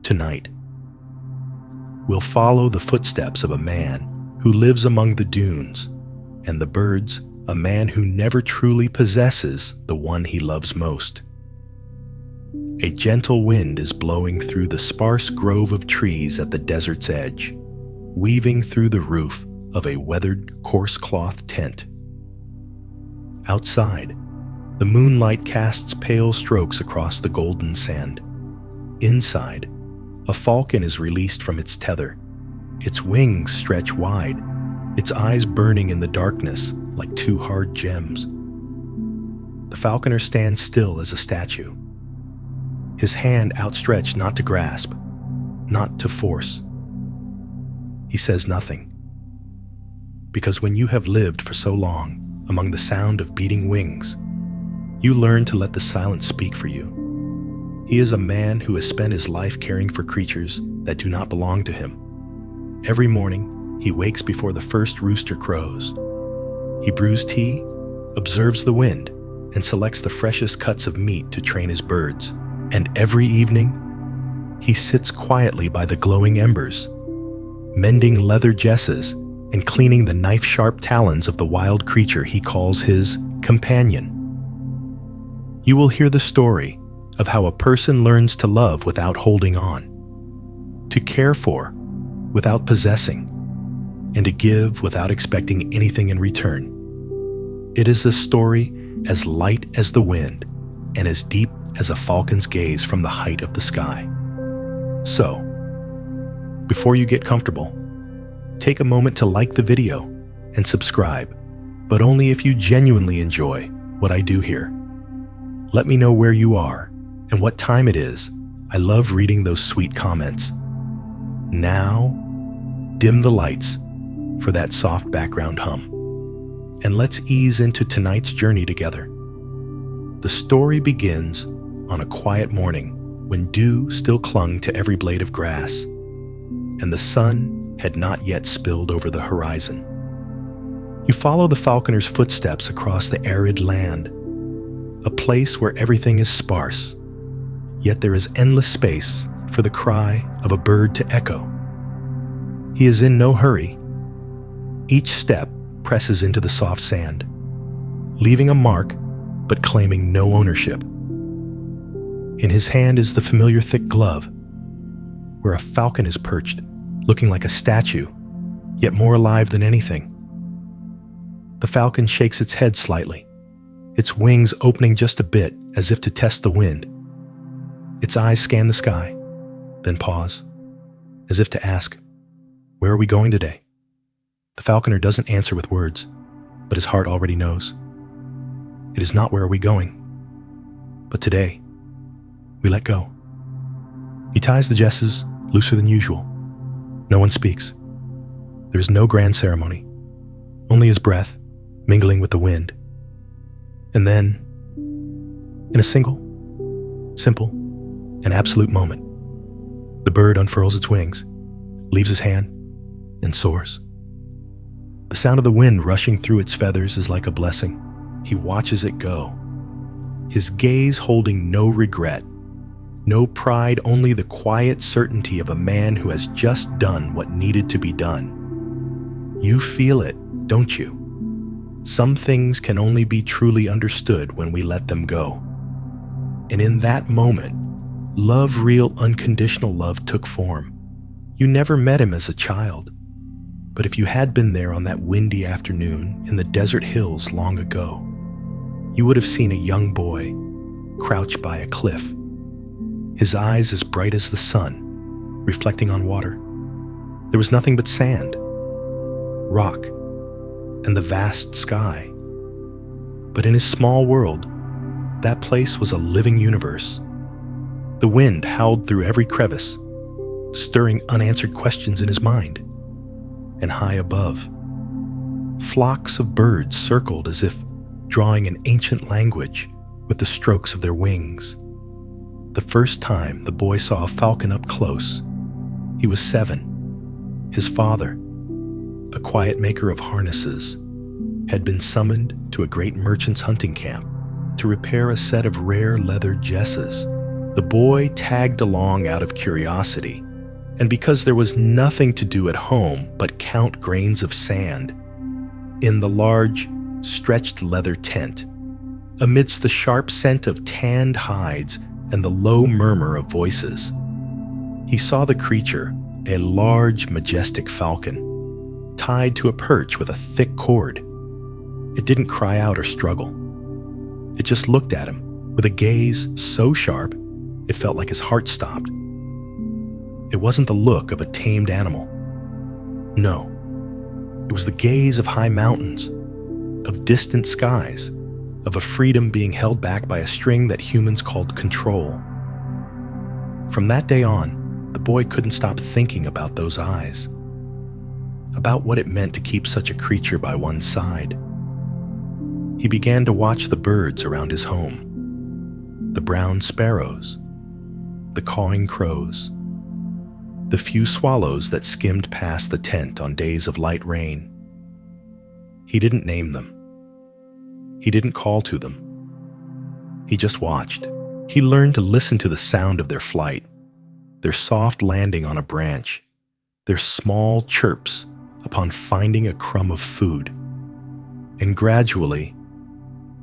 Tonight, we'll follow the footsteps of a man who lives among the dunes, and the birds, a man who never truly possesses the one he loves most. A gentle wind is blowing through the sparse grove of trees at the desert's edge, weaving through the roof of a weathered coarse cloth tent. Outside, the moonlight casts pale strokes across the golden sand. Inside, a falcon is released from its tether, its wings stretch wide, its eyes burning in the darkness like two hard gems. The falconer stands still as a statue, his hand outstretched not to grasp, not to force. He says nothing, because when you have lived for so long among the sound of beating wings, you learn to let the silence speak for you. He is a man who has spent his life caring for creatures that do not belong to him. Every morning, he wakes before the first rooster crows. He brews tea, observes the wind, and selects the freshest cuts of meat to train his birds. And every evening, he sits quietly by the glowing embers, mending leather jesses and cleaning the knife-sharp talons of the wild creature he calls his companion. You will hear the story of how a person learns to love without holding on, to care for without possessing, and to give without expecting anything in return. It is a story as light as the wind and as deep as a falcon's gaze from the height of the sky. So, before you get comfortable, take a moment to like the video and subscribe, but only if you genuinely enjoy what I do here. Let me know where you are and what time it is. I love reading those sweet comments. Now, dim the lights for that soft background hum, and let's ease into tonight's journey together. The story begins on a quiet morning when dew still clung to every blade of grass, and the sun had not yet spilled over the horizon. You follow the falconer's footsteps across the arid land, a place where everything is sparse, yet there is endless space for the cry of a bird to echo. He is in no hurry. Each step presses into the soft sand, leaving a mark but claiming no ownership. In his hand is the familiar thick glove, where a falcon is perched, looking like a statue, yet more alive than anything. The falcon shakes its head slightly, its wings opening just a bit as if to test the wind. Its eyes scan the sky, then pause, as if to ask, "Where are we going today?" The falconer doesn't answer with words, but his heart already knows. It is not where are we going, but today, we let go. He ties the jesses looser than usual. No one speaks. There is no grand ceremony, only his breath mingling with the wind. And then, in a simple, and absolute moment, the bird unfurls its wings, leaves his hand, and soars. The sound of the wind rushing through its feathers is like a blessing. He watches it go, his gaze holding no regret, no pride, only the quiet certainty of a man who has just done what needed to be done. You feel it, don't you? Some things can only be truly understood when we let them go. And in that moment, love, real unconditional love, took form. You never met him as a child, but if you had been there on that windy afternoon in the desert hills long ago, you would have seen a young boy crouched by a cliff, his eyes as bright as the sun, reflecting on water. There was nothing but sand, rock, and the vast sky. But in his small world, that place was a living universe. The wind howled through every crevice, stirring unanswered questions in his mind. And high above, flocks of birds circled as if drawing an ancient language with the strokes of their wings. The first time the boy saw a falcon up close, he was 7. His father, a quiet maker of harnesses, had been summoned to a great merchant's hunting camp to repair a set of rare leather jesses The boy tagged along out of curiosity, and because there was nothing to do at home but count grains of sand, in the large, stretched leather tent, amidst the sharp scent of tanned hides and the low murmur of voices, he saw the creature, a large, majestic falcon, tied to a perch with a thick cord. It didn't cry out or struggle. It just looked at him with a gaze so sharp it felt like his heart stopped. It wasn't the look of a tamed animal. No, it was the gaze of high mountains, of distant skies, of a freedom being held back by a string that humans called control. From that day on, the boy couldn't stop thinking about those eyes, about what it meant to keep such a creature by one's side. He began to watch the birds around his home, the brown sparrows, the cawing crows, the few swallows that skimmed past the tent on days of light rain. He didn't name them. He didn't call to them. He just watched. He learned to listen to the sound of their flight, their soft landing on a branch, their small chirps upon finding a crumb of food. And gradually,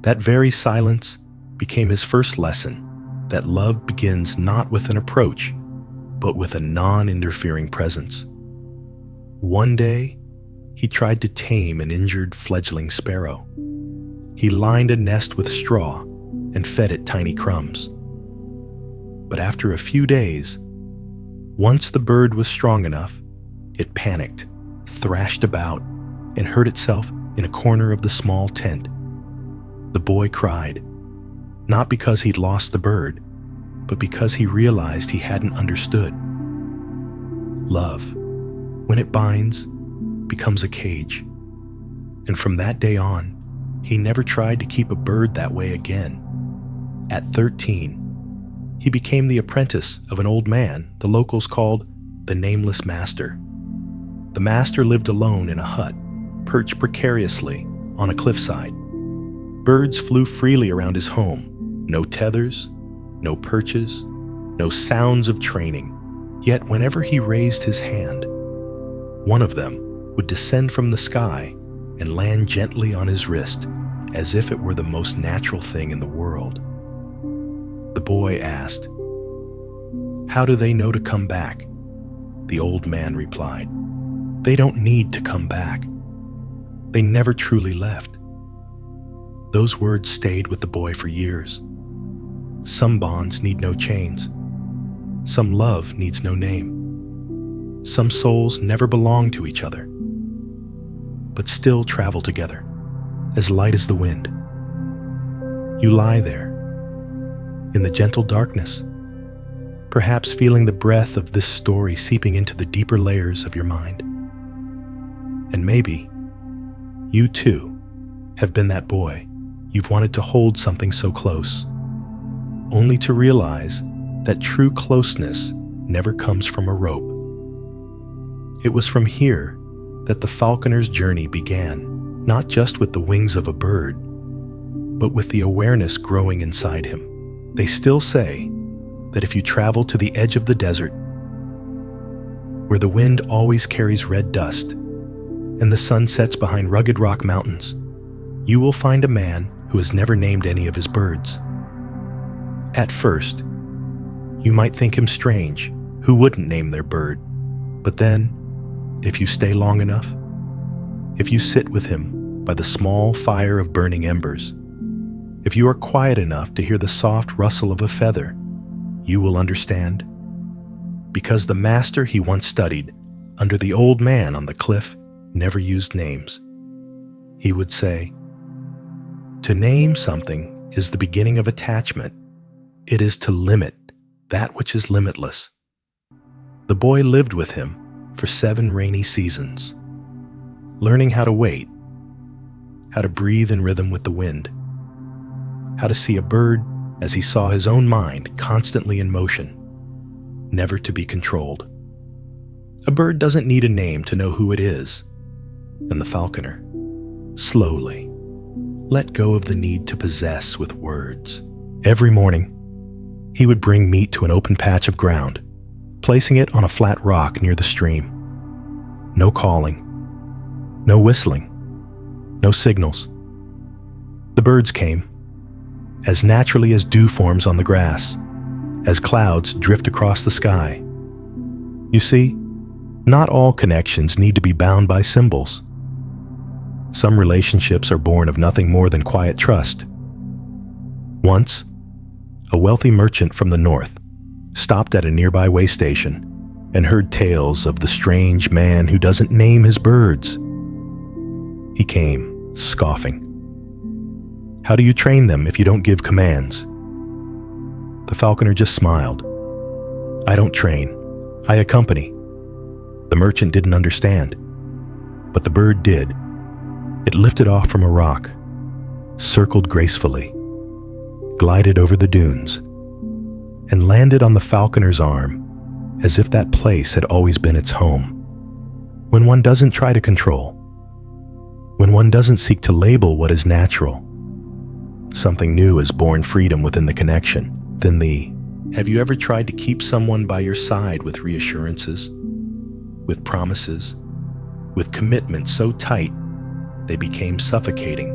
that very silence became his first lesson that love begins not with an approach, but with a non-interfering presence. One day, he tried to tame an injured fledgling sparrow. He lined a nest with straw and fed it tiny crumbs. But after a few days, once the bird was strong enough, it panicked, thrashed about, and hurt itself in a corner of the small tent. The boy cried, not because he'd lost the bird, but because he realized he hadn't understood. Love, when it binds, becomes a cage. And from that day on, he never tried to keep a bird that way again. At 13, he became the apprentice of an old man the locals called the Nameless Master. The master lived alone in a hut, perched precariously on a cliffside. Birds flew freely around his home, no tethers, no perches, no sounds of training. Yet whenever he raised his hand, one of them would descend from the sky and land gently on his wrist, as if it were the most natural thing in the world. The boy asked, "How do they know to come back?" The old man replied, "They don't need to come back. They never truly left." Those words stayed with the boy for years. Some bonds need no chains. Some love needs no name. Some souls never belong to each other, but still travel together, as light as the wind. You lie there, in the gentle darkness, perhaps feeling the breath of this story seeping into the deeper layers of your mind. And maybe you too have been that boy you've wanted to hold something so close, only to realize that true closeness never comes from a rope. It was from here that the falconer's journey began, not just with the wings of a bird, but with the awareness growing inside him. They still say that if you travel to the edge of the desert, where the wind always carries red dust and the sun sets behind rugged rock mountains, you will find a man who has never named any of his birds. At first, you might think him strange, who wouldn't name their bird. But then, if you stay long enough, if you sit with him by the small fire of burning embers, if you are quiet enough to hear the soft rustle of a feather, you will understand. Because the master he once studied under the old man on the cliff never used names. He would say, "To name something is the beginning of attachment. It is to limit that which is limitless." The boy lived with him for 7 rainy seasons, learning how to wait, how to breathe in rhythm with the wind, how to see a bird as he saw his own mind constantly in motion, never to be controlled. A bird doesn't need a name to know who it is, and the falconer, slowly, let go of the need to possess with words. Every morning, He would bring meat to an open patch of ground, placing it on a flat rock near the stream. No calling, no whistling, no signals. The birds came, as naturally as dew forms on the grass, as clouds drift across the sky. You see, not all connections need to be bound by symbols. Some relationships are born of nothing more than quiet trust. Once, a wealthy merchant from the north stopped at a nearby way station and heard tales of the strange man who doesn't name his birds. He came, scoffing. How do you train them if you don't give commands? The falconer just smiled. I don't train, I accompany. The merchant didn't understand, but the bird did. It lifted off from a rock, circled gracefully, glided over the dunes, and landed on the falconer's arm as if that place had always been its home. When one doesn't try to control, when one doesn't seek to label what is natural, something new is born freedom within the connection. Have you ever tried to keep someone by your side with reassurances, with promises, with commitments so tight they became suffocating,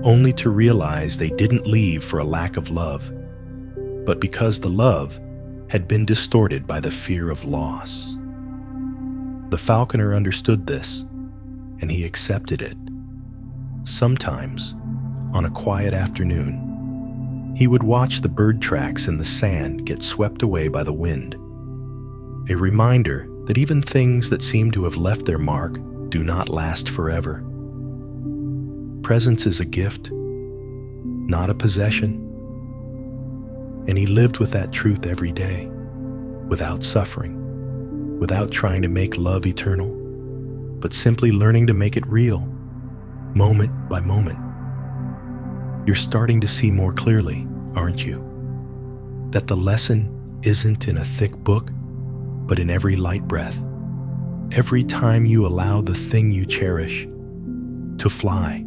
only to realize they didn't leave for a lack of love, but because the love had been distorted by the fear of loss? The falconer understood this, and he accepted it. Sometimes, on a quiet afternoon, he would watch the bird tracks in the sand get swept away by the wind, a reminder that even things that seem to have left their mark do not last forever. Presence is a gift, not a possession. And he lived with that truth every day, without suffering, without trying to make love eternal, but simply learning to make it real, moment by moment. You're starting to see more clearly, aren't you? That the lesson isn't in a thick book, but in every light breath. Every time you allow the thing you cherish to fly.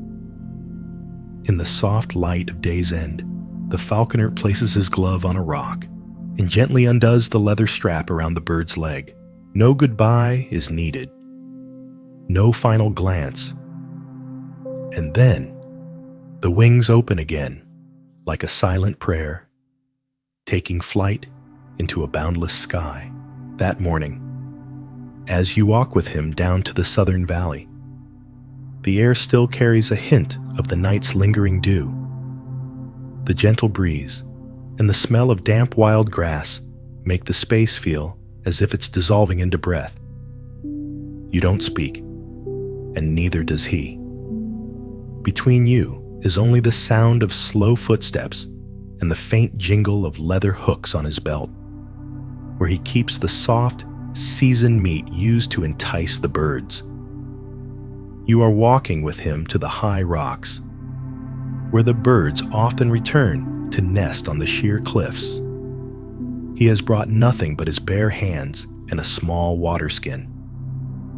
In the soft light of day's end, the falconer places his glove on a rock and gently undoes the leather strap around the bird's leg. No goodbye is needed. No final glance. And then, the wings open again, like a silent prayer, taking flight into a boundless sky. That morning, as you walk with him down to the southern valley, the air still carries a hint of the night's lingering dew. The gentle breeze and the smell of damp wild grass make the space feel as if it's dissolving into breath. You don't speak, and neither does he. Between you is only the sound of slow footsteps and the faint jingle of leather hooks on his belt, where he keeps the soft, seasoned meat used to entice the birds. You are walking with him to the high rocks, where the birds often return to nest on the sheer cliffs. He has brought nothing but his bare hands and a small water skin.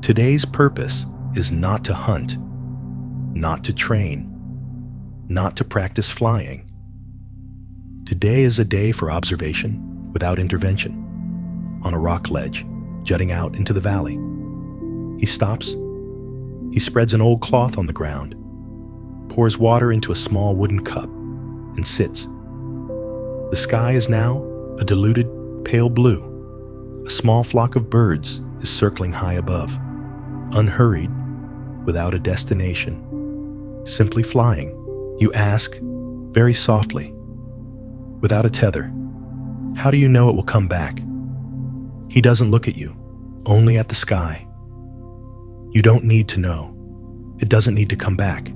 Today's purpose is not to hunt, not to train, not to practice flying. Today is a day for observation without intervention, on a rock ledge jutting out into the valley. He stops. He spreads an old cloth on the ground, pours water into a small wooden cup, and sits. The sky is now a diluted, pale blue. A small flock of birds is circling high above, unhurried, without a destination, simply flying. You ask, very softly, without a tether, how do you know it will come back? He doesn't look at you, only at the sky. You don't need to know. It doesn't need to come back.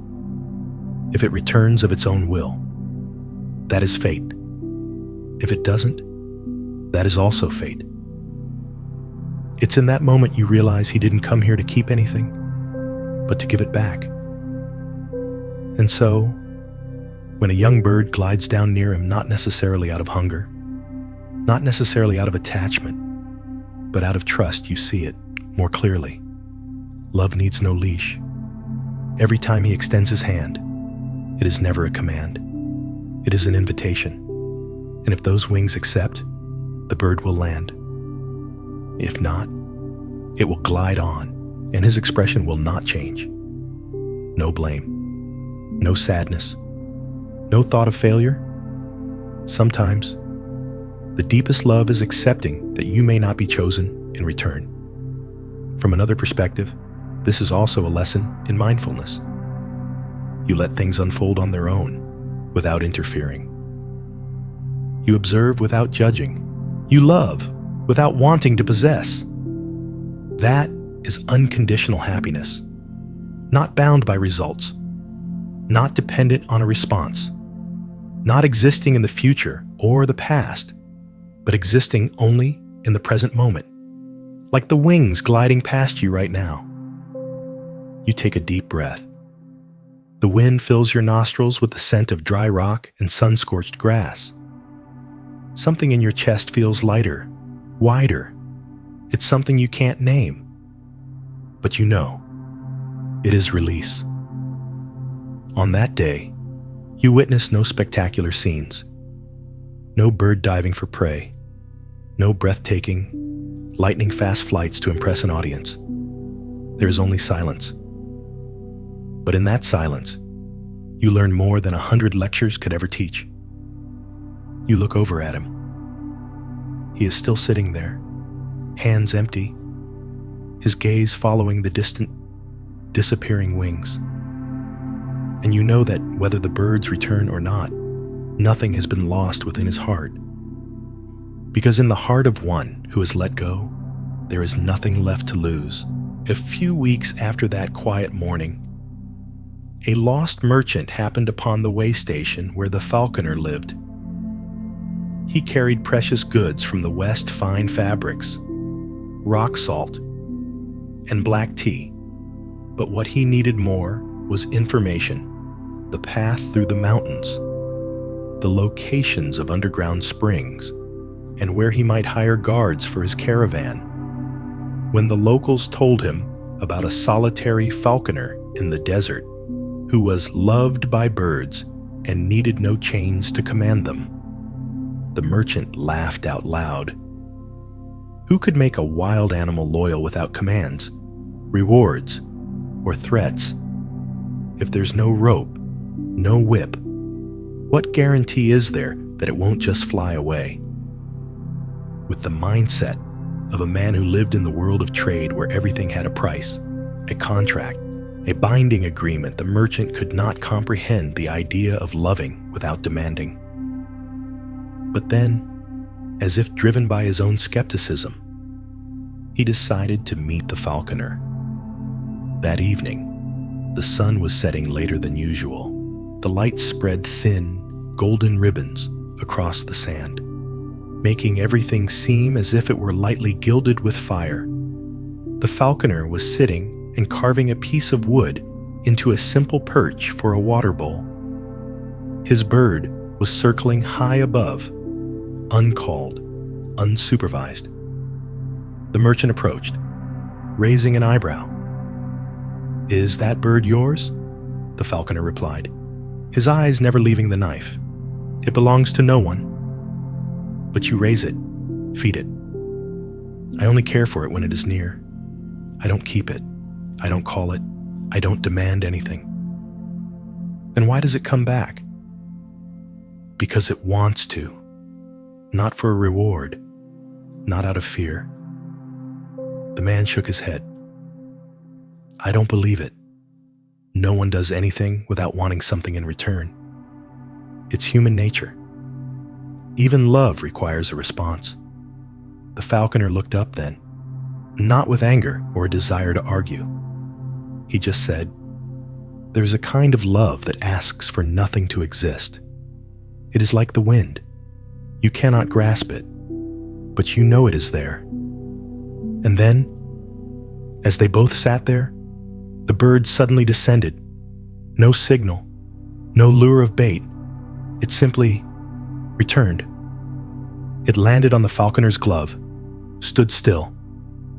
If it returns of its own will, that is fate. If it doesn't, that is also fate. It's in that moment you realize he didn't come here to keep anything, but to give it back. And so, when a young bird glides down near him, not necessarily out of hunger, not necessarily out of attachment, but out of trust, you see it more clearly. Love needs no leash. Every time he extends his hand, it is never a command. It is an invitation. And if those wings accept, the bird will land. If not, it will glide on, and his expression will not change. No blame, no sadness, no thought of failure. Sometimes, the deepest love is accepting that you may not be chosen in return. From another perspective, this is also a lesson in mindfulness. You let things unfold on their own, without interfering. You observe without judging. You love without wanting to possess. That is unconditional happiness, not bound by results, not dependent on a response, not existing in the future or the past, but existing only in the present moment, like the wings gliding past you right now. You take a deep breath. The wind fills your nostrils with the scent of dry rock and sun-scorched grass. Something in your chest feels lighter, wider. It's something you can't name, but you know. It is release. On that day, you witness no spectacular scenes, no bird diving for prey, no breathtaking, lightning-fast flights to impress an audience. There is only silence. But in that silence, you learn more than 100 lectures could ever teach. You look over at him. He is still sitting there, hands empty, his gaze following the distant, disappearing wings. And you know that whether the birds return or not, nothing has been lost within his heart. Because in the heart of one who has let go, there is nothing left to lose. A few weeks after that quiet morning, a lost merchant happened upon the way station where the Falconer lived. He carried precious goods from the West, fine fabrics, rock salt, and black tea. But what he needed more was information, the path through the mountains, the locations of underground springs, and where he might hire guards for his caravan. When the locals told him about a solitary falconer in the desert who was loved by birds and needed no chains to command them, the merchant laughed out loud. Who could make a wild animal loyal without commands, rewards, or threats? If there's no rope, no whip, what guarantee is there that it won't just fly away? With the mindset of a man who lived in the world of trade where everything had a price, a contract, a binding agreement, the merchant could not comprehend the idea of loving without demanding. But then, as if driven by his own skepticism, he decided to meet the falconer. That evening, the sun was setting later than usual. The light spread thin, golden ribbons across the sand, making everything seem as if it were lightly gilded with fire. The falconer was sitting and carving a piece of wood into a simple perch for a water bowl. His bird was circling high above, uncalled, unsupervised. The merchant approached, raising an eyebrow. "Is that bird yours?" the falconer replied, his eyes never leaving the knife. "It belongs to no one. But you raise it, feed it. I only care for it when it is near. I don't keep it. I don't call it. I don't demand anything." Then why does it come back? Because it wants to. Not for a reward, not out of fear. The man shook his head. "I don't believe it. No one does anything without wanting something in return. It's human nature. Even love requires a response." The falconer looked up then, not with anger or a desire to argue. He just said, "There is a kind of love that asks for nothing to exist. It is like the wind. You cannot grasp it, but you know it is there." And then, as they both sat there, the bird suddenly descended. No signal, no lure of bait. It simply returned. It landed on the falconer's glove, stood still,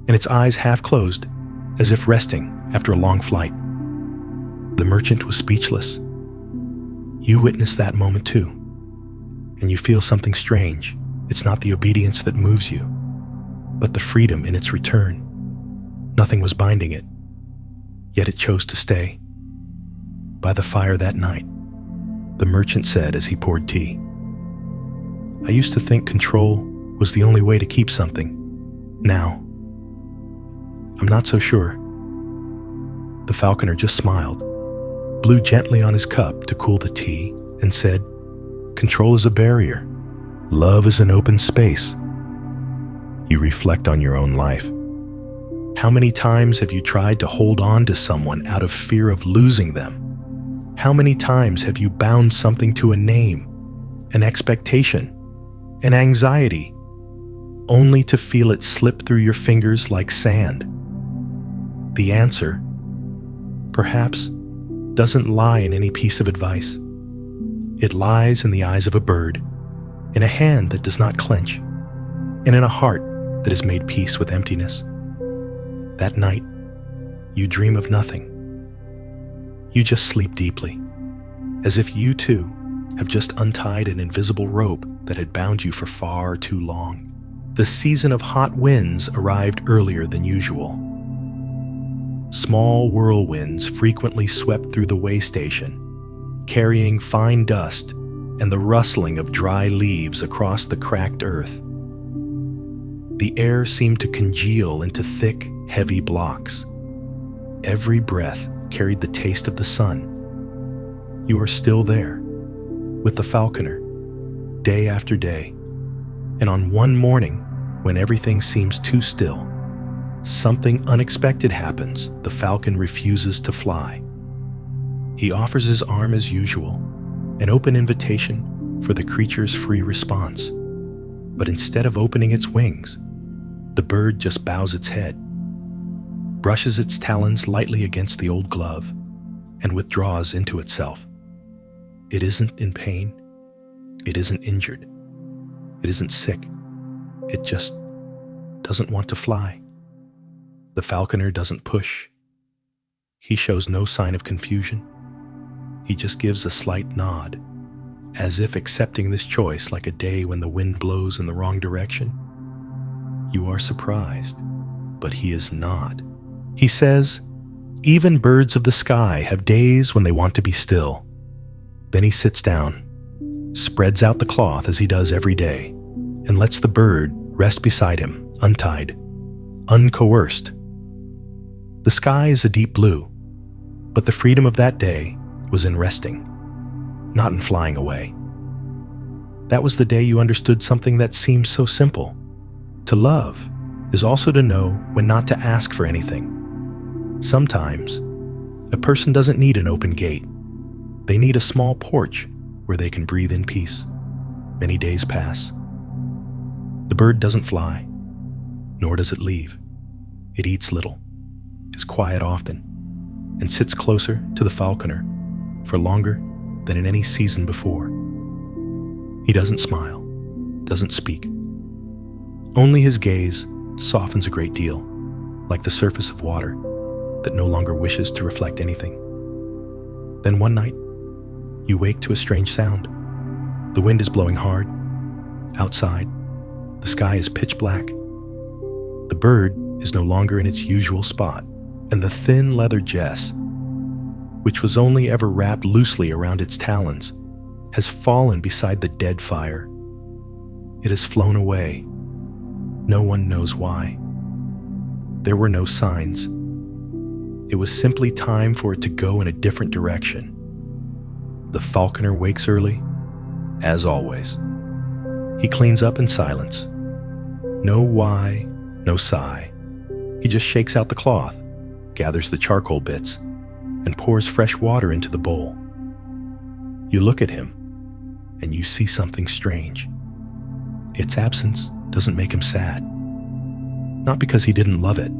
and its eyes half closed, as if resting after a long flight. The merchant was speechless. You witnessed that moment too. and you feel something strange. It's not the obedience that moves you, but the freedom in its return. Nothing was binding it, yet it chose to stay. By the fire that night, the merchant said as he poured tea, "I used to think control was the only way to keep something. Now, I'm not so sure." The falconer just smiled, blew gently on his cup to cool the tea, and said, "Control is a barrier. Love is an open space." You reflect on your own life. How many times have you tried to hold on to someone out of fear of losing them? How many times have you bound something to a name, an expectation, an anxiety, only to feel it slip through your fingers like sand? The answer, perhaps, doesn't lie in any piece of advice. It lies in the eyes of a bird, in a hand that does not clench, and in a heart that has made peace with emptiness. That night, you dream of nothing. You just sleep deeply, as if you too have just untied an invisible rope that had bound you for far too long. The season of hot winds arrived earlier than usual. Small whirlwinds frequently swept through the way station, carrying fine dust and the rustling of dry leaves across the cracked earth. The air seemed to congeal into thick, heavy blocks. Every breath carried the taste of the sun. You are still there, with the falconer, day after day. And on one morning, when everything seems too still, something unexpected happens. The falcon refuses to fly. He offers his arm as usual, an open invitation for the creature's free response. But instead of opening its wings, the bird just bows its head, brushes its talons lightly against the old glove, and withdraws into itself. It isn't in pain. It isn't injured. It isn't sick. It just doesn't want to fly. The falconer doesn't push. He shows no sign of confusion. He just gives a slight nod, as if accepting this choice like a day when the wind blows in the wrong direction. You are surprised, but he is not. He says, "Even birds of the sky have days when they want to be still." Then he sits down, spreads out the cloth as he does every day, and lets the bird rest beside him, untied, uncoerced. The sky is a deep blue, but the freedom of that day was in resting, not in flying away. That was the day you understood something that seems so simple. To love is also to know when not to ask for anything. Sometimes, a person doesn't need an open gate. They need a small porch where they can breathe in peace. Many days pass. The bird doesn't fly, nor does it leave. It eats little, is quiet often, and sits closer to the falconer for longer than in any season before. He doesn't smile, doesn't speak. Only his gaze softens a great deal, like the surface of water that no longer wishes to reflect anything. Then one night, you wake to a strange sound. The wind is blowing hard. Outside, the sky is pitch black. The bird is no longer in its usual spot, and the thin leather jess, which was only ever wrapped loosely around its talons, has fallen beside the dead fire. It has flown away. No one knows why. There were no signs. It was simply time for it to go in a different direction. The falconer wakes early, as always. He cleans up in silence. No why, no sigh. He just shakes out the cloth, gathers the charcoal bits, and pours fresh water into the bowl. You look at him, and you see something strange. Its absence doesn't make him sad. Not because he didn't love it,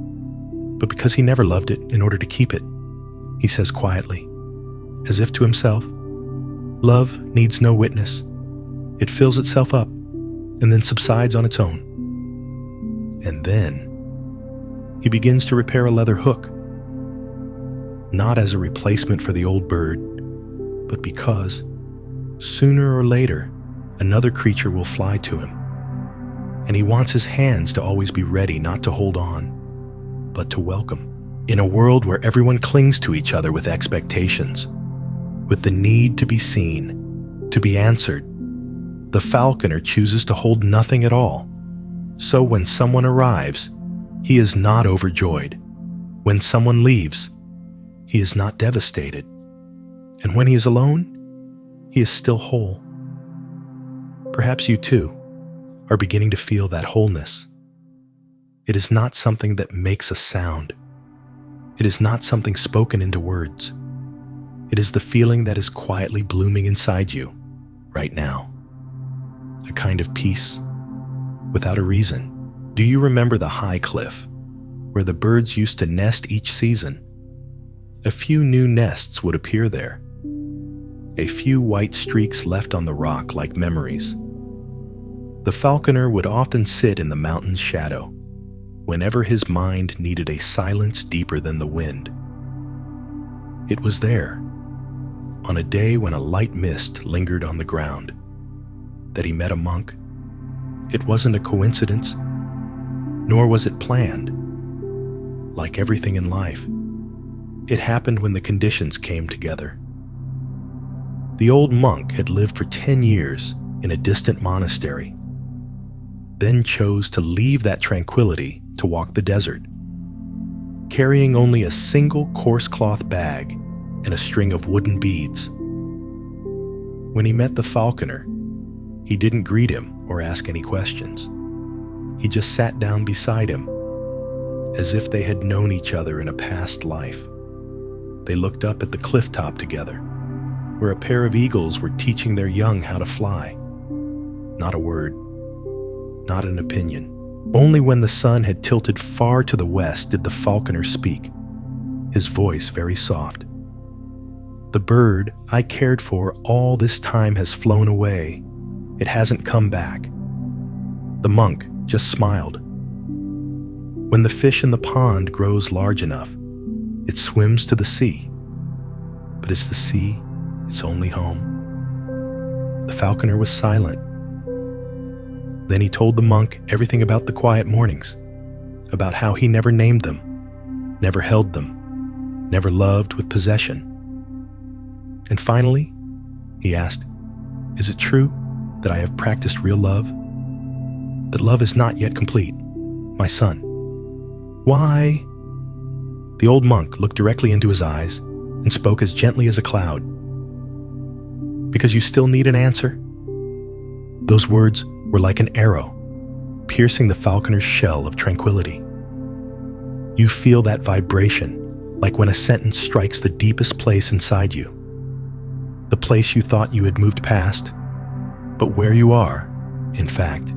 but because he never loved it in order to keep it. He says quietly, as if to himself, "Love needs no witness. It fills itself up and then subsides on its own." And then he begins to repair a leather hook, not as a replacement for the old bird, but because, sooner or later, another creature will fly to him. And he wants his hands to always be ready, not to hold on, but to welcome. In a world where everyone clings to each other with expectations, with the need to be seen, to be answered, the falconer chooses to hold nothing at all. So when someone arrives, he is not overjoyed. When someone leaves, he is not devastated. And when he is alone, he is still whole. Perhaps you too are beginning to feel that wholeness. It is not something that makes a sound. It is not something spoken into words. It is the feeling that is quietly blooming inside you right now. A kind of peace without a reason. Do you remember the high cliff where the birds used to nest each season? A few new nests would appear there. A few white streaks left on the rock like memories. The falconer would often sit in the mountain's shadow whenever his mind needed a silence deeper than the wind. It was there, on a day when a light mist lingered on the ground, that he met a monk. It wasn't a coincidence, nor was it planned. Like everything in life, it happened when the conditions came together. The old monk had lived for 10 years in a distant monastery, then chose to leave that tranquility to walk the desert, carrying only a single coarse cloth bag and a string of wooden beads. When he met the falconer, he didn't greet him or ask any questions. He just sat down beside him, as if they had known each other in a past life. They looked up at the cliff top together, where a pair of eagles were teaching their young how to fly. Not a word, not an opinion. Only when the sun had tilted far to the west did the falconer speak, his voice very soft. The bird I cared for all this time has flown away. It hasn't come back. The monk just smiled. When the fish in the pond grows large enough, it swims to the sea. But is the sea its only home? The falconer was silent. Then he told the monk everything about the quiet mornings, about how he never named them, never held them, never loved with possession. And finally, he asked, "Is it true that I have practiced real love? That love is not yet complete, my son?" "Why?" The old monk looked directly into his eyes and spoke as gently as a cloud. "Because you still need an answer?" Those words were like an arrow, piercing the falconer's shell of tranquility. You feel that vibration, like when a sentence strikes the deepest place inside you. The place you thought you had moved past, but where you are, in fact,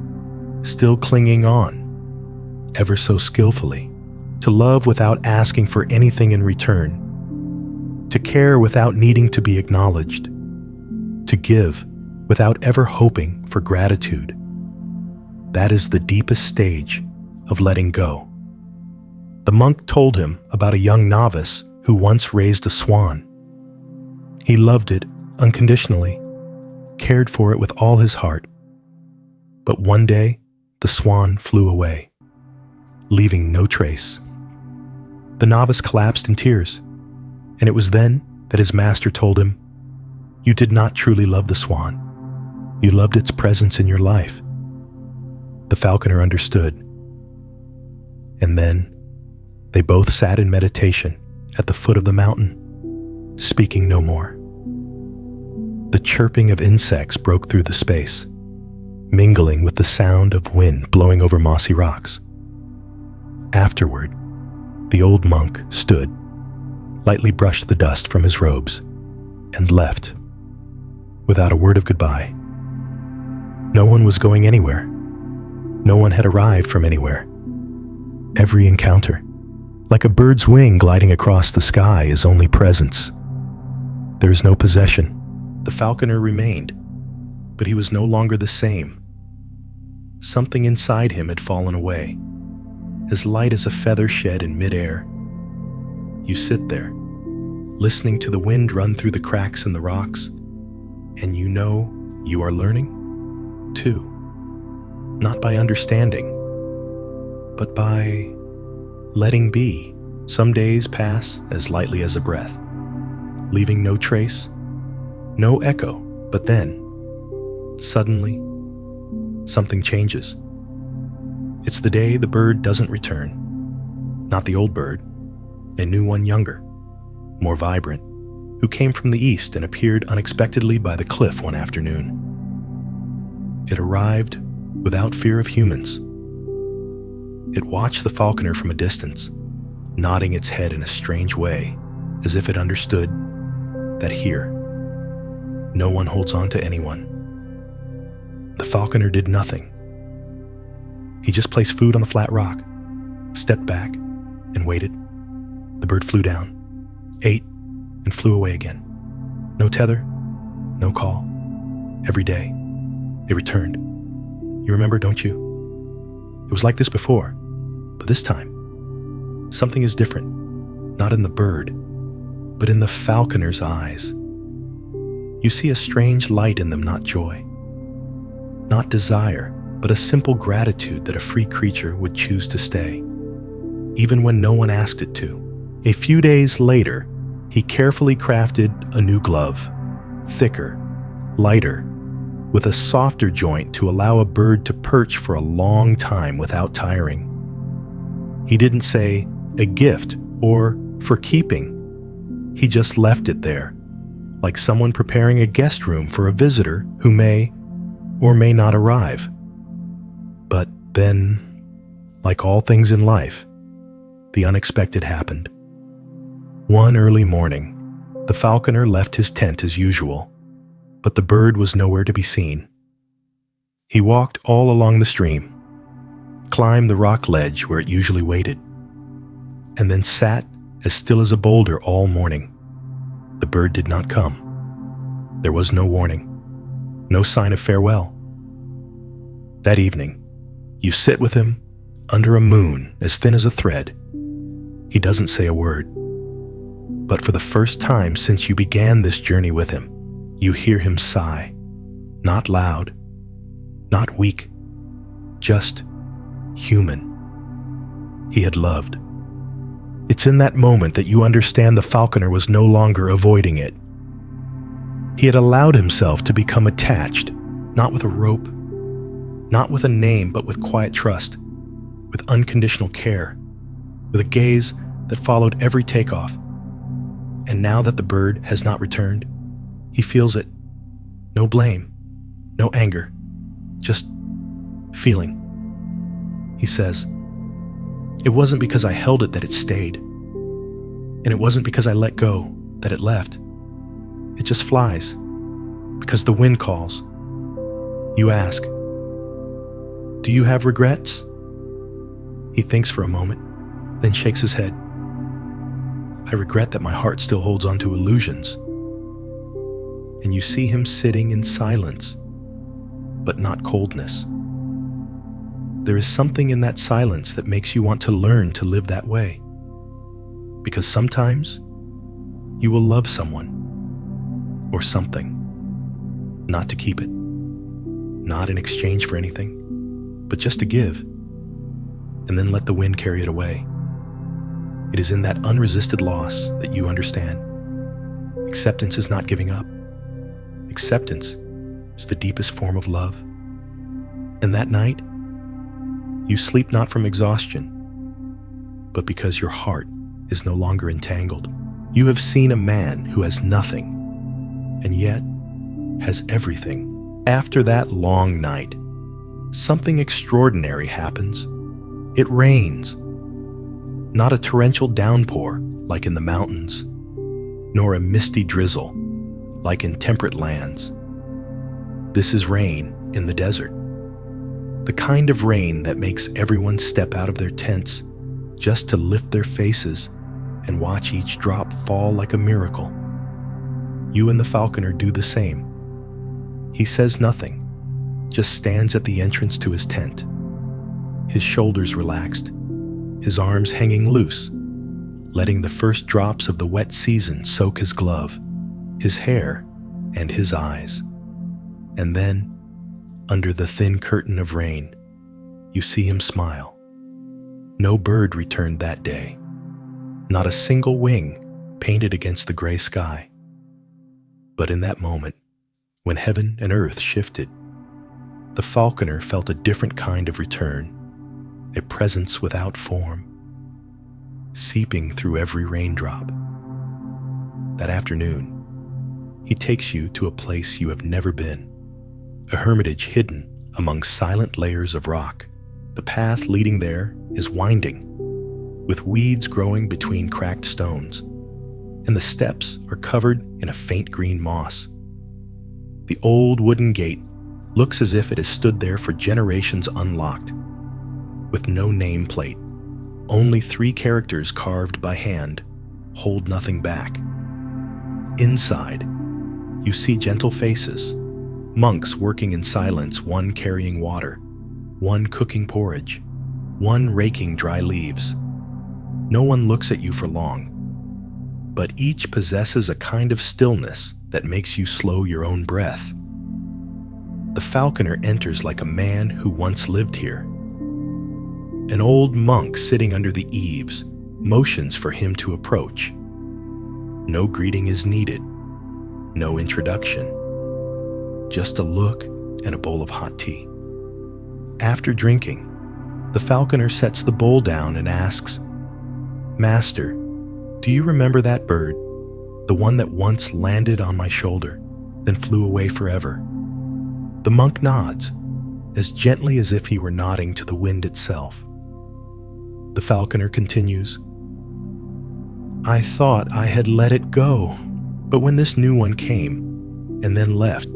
still clinging on, ever so skillfully, to love without asking for anything in return, to care without needing to be acknowledged, to give without ever hoping for gratitude. That is the deepest stage of letting go. The monk told him about a young novice who once raised a swan. He loved it unconditionally, cared for it with all his heart. But one day, the swan flew away, leaving no trace. The novice collapsed in tears, and it was then that his master told him, "You did not truly love the swan. You loved its presence in your life." The falconer understood. And then they both sat in meditation at the foot of the mountain, speaking no more. The chirping of insects broke through the space, mingling with the sound of wind blowing over mossy rocks. Afterward, the old monk stood, lightly brushed the dust from his robes, and left, without a word of goodbye. No one was going anywhere. No one had arrived from anywhere. Every encounter, like a bird's wing gliding across the sky, is only presence. There is no possession. The falconer remained, but he was no longer the same. Something inside him had fallen away, as light as a feather shed in midair. You sit there, listening to the wind run through the cracks in the rocks, and you know you are learning. too. Not by understanding, but by letting be. Some days pass as lightly as a breath, leaving no trace, no echo. But then, suddenly, something changes. It's the day the bird doesn't return. Not the old bird, a new one, younger, more vibrant, who came from the east and appeared unexpectedly by the cliff one afternoon. It arrived without fear of humans. It watched the falconer from a distance, nodding its head in a strange way, as if it understood that here, no one holds on to anyone. The falconer did nothing. He just placed food on the flat rock, stepped back, and waited. The bird flew down, ate, and flew away again. No tether, no call. Every day, it returned. You remember, don't you? It was like this before, but this time, something is different. Not in the bird, but in the falconer's eyes. You see a strange light in them, not joy, not desire, but a simple gratitude that a free creature would choose to stay, even when no one asked it to. A few days later, he carefully crafted a new glove, thicker, lighter, with a softer joint to allow a bird to perch for a long time without tiring. He didn't say, a gift or for keeping. He just left it there, like someone preparing a guest room for a visitor who may or may not arrive. But then, like all things in life, the unexpected happened. One early morning, the falconer left his tent as usual, but the bird was nowhere to be seen. He walked all along the stream, climbed the rock ledge where it usually waited, and then sat as still as a boulder all morning. The bird did not come. There was no warning, no sign of farewell. That evening, you sit with him under a moon as thin as a thread. He doesn't say a word. But for the first time since you began this journey with him, you hear him sigh, not loud, not weak, just human. He had loved. It's in that moment that you understand the falconer was no longer avoiding it. He had allowed himself to become attached, not with a rope, not with a name, but with quiet trust, with unconditional care, with a gaze that followed every takeoff. And now that the bird has not returned, he feels it. No blame, no anger, just feeling. He says, "It wasn't because I held it that it stayed. And it wasn't because I let go that it left. It just flies, because the wind calls." You ask, "Do you have regrets?" He thinks for a moment, then shakes his head. "I regret that my heart still holds on to illusions." And you see him sitting in silence, but not coldness. There is something in that silence that makes you want to learn to live that way. Because sometimes you will love someone or something, not to keep it, not in exchange for anything, but just to give, and then let the wind carry it away. It is in that unresisted loss that you understand. Acceptance is not giving up. Acceptance is the deepest form of love. And that night, you sleep not from exhaustion, but because your heart is no longer entangled. You have seen a man who has nothing, and yet has everything. After that long night, something extraordinary happens. It rains. Not a torrential downpour like in the mountains, nor a misty drizzle like in temperate lands. This is rain in the desert. The kind of rain that makes everyone step out of their tents just to lift their faces and watch each drop fall like a miracle. You and the falconer do the same. He says nothing, just stands at the entrance to his tent, his shoulders relaxed, his arms hanging loose, letting the first drops of the wet season soak his glove, his hair, and his eyes. And then, Under the thin curtain of rain, you see him smile. No bird returned that day, not a single wing painted against the gray sky. But in that moment, when heaven and earth shifted, the falconer felt a different kind of return, a presence without form, seeping through every raindrop. That afternoon, he takes you to a place you have never been, a hermitage hidden among silent layers of rock. The path leading there is winding, with weeds growing between cracked stones, and the steps are covered in a faint green moss. The old wooden gate looks as if it has stood there for generations unlocked, with no nameplate. Only 3 characters carved by hand hold nothing back. Inside, you see gentle faces, monks working in silence, one carrying water, one cooking porridge, one raking dry leaves. No one looks at you for long, but each possesses a kind of stillness that makes you slow your own breath. The falconer enters like a man who once lived here. An old monk sitting under the eaves motions for him to approach. No greeting is needed, no introduction, just a look and a bowl of hot tea. After drinking, the falconer sets the bowl down and asks, "Master, do you remember that bird, the one that once landed on my shoulder, then flew away forever?" The monk nods, as gently as if he were nodding to the wind itself. The falconer continues, "I thought I had let it go, but when this new one came and then left,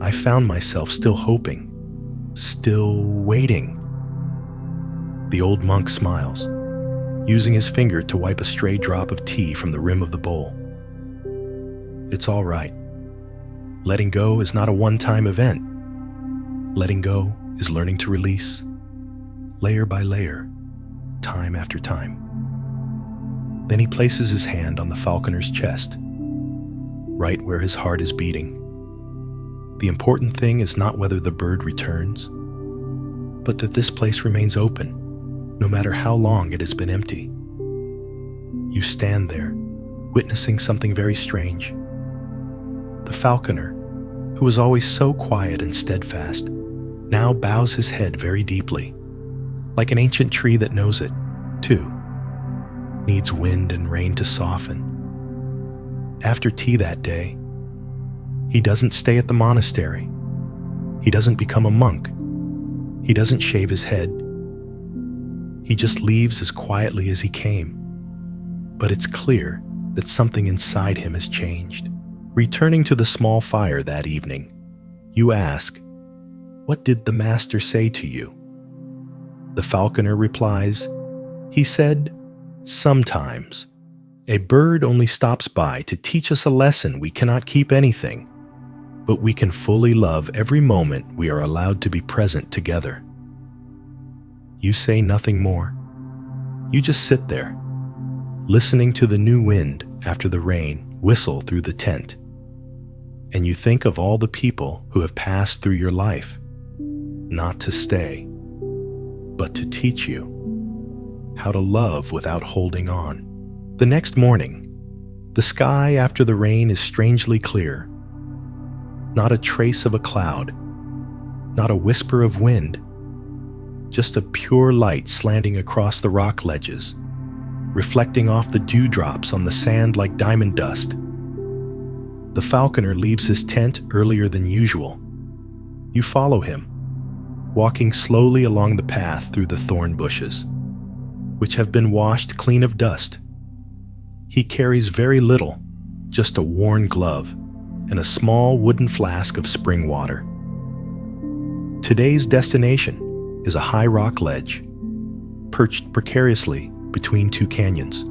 I found myself still hoping, still waiting." The old monk smiles, using his finger to wipe a stray drop of tea from the rim of the bowl. "It's all right. Letting go is not a one-time event. Letting go is learning to release, layer by layer, time after time." Then he places his hand on the falconer's chest, right where his heart is beating. The important thing is not whether the bird returns, but that this place remains open, no matter how long it has been empty. You stand there, witnessing something very strange. The falconer, who was always so quiet and steadfast, now bows his head very deeply, like an ancient tree that knows it, too, needs wind and rain to soften. After tea that day, he doesn't stay at the monastery. He doesn't become a monk. He doesn't shave his head. He just leaves as quietly as he came. But it's clear that something inside him has changed. Returning to the small fire that evening, you ask, "What did the master say to you?" The falconer replies, "He said, 'Sometimes a bird only stops by to teach us a lesson we cannot keep anything, but we can fully love every moment we are allowed to be present together.'" You say nothing more. You just sit there, listening to the new wind after the rain whistle through the tent. And you think of all the people who have passed through your life, not to stay, but to teach you how to love without holding on. The next morning, the sky after the rain is strangely clear. Not a trace of a cloud, not a whisper of wind, just a pure light slanting across the rock ledges, reflecting off the dewdrops on the sand like diamond dust. The falconer leaves his tent earlier than usual. You follow him, walking slowly along the path through the thorn bushes, which have been washed clean of dust. He carries very little, just a worn glove and a small wooden flask of spring water. Today's destination is a high rock ledge, perched precariously between 2 canyons,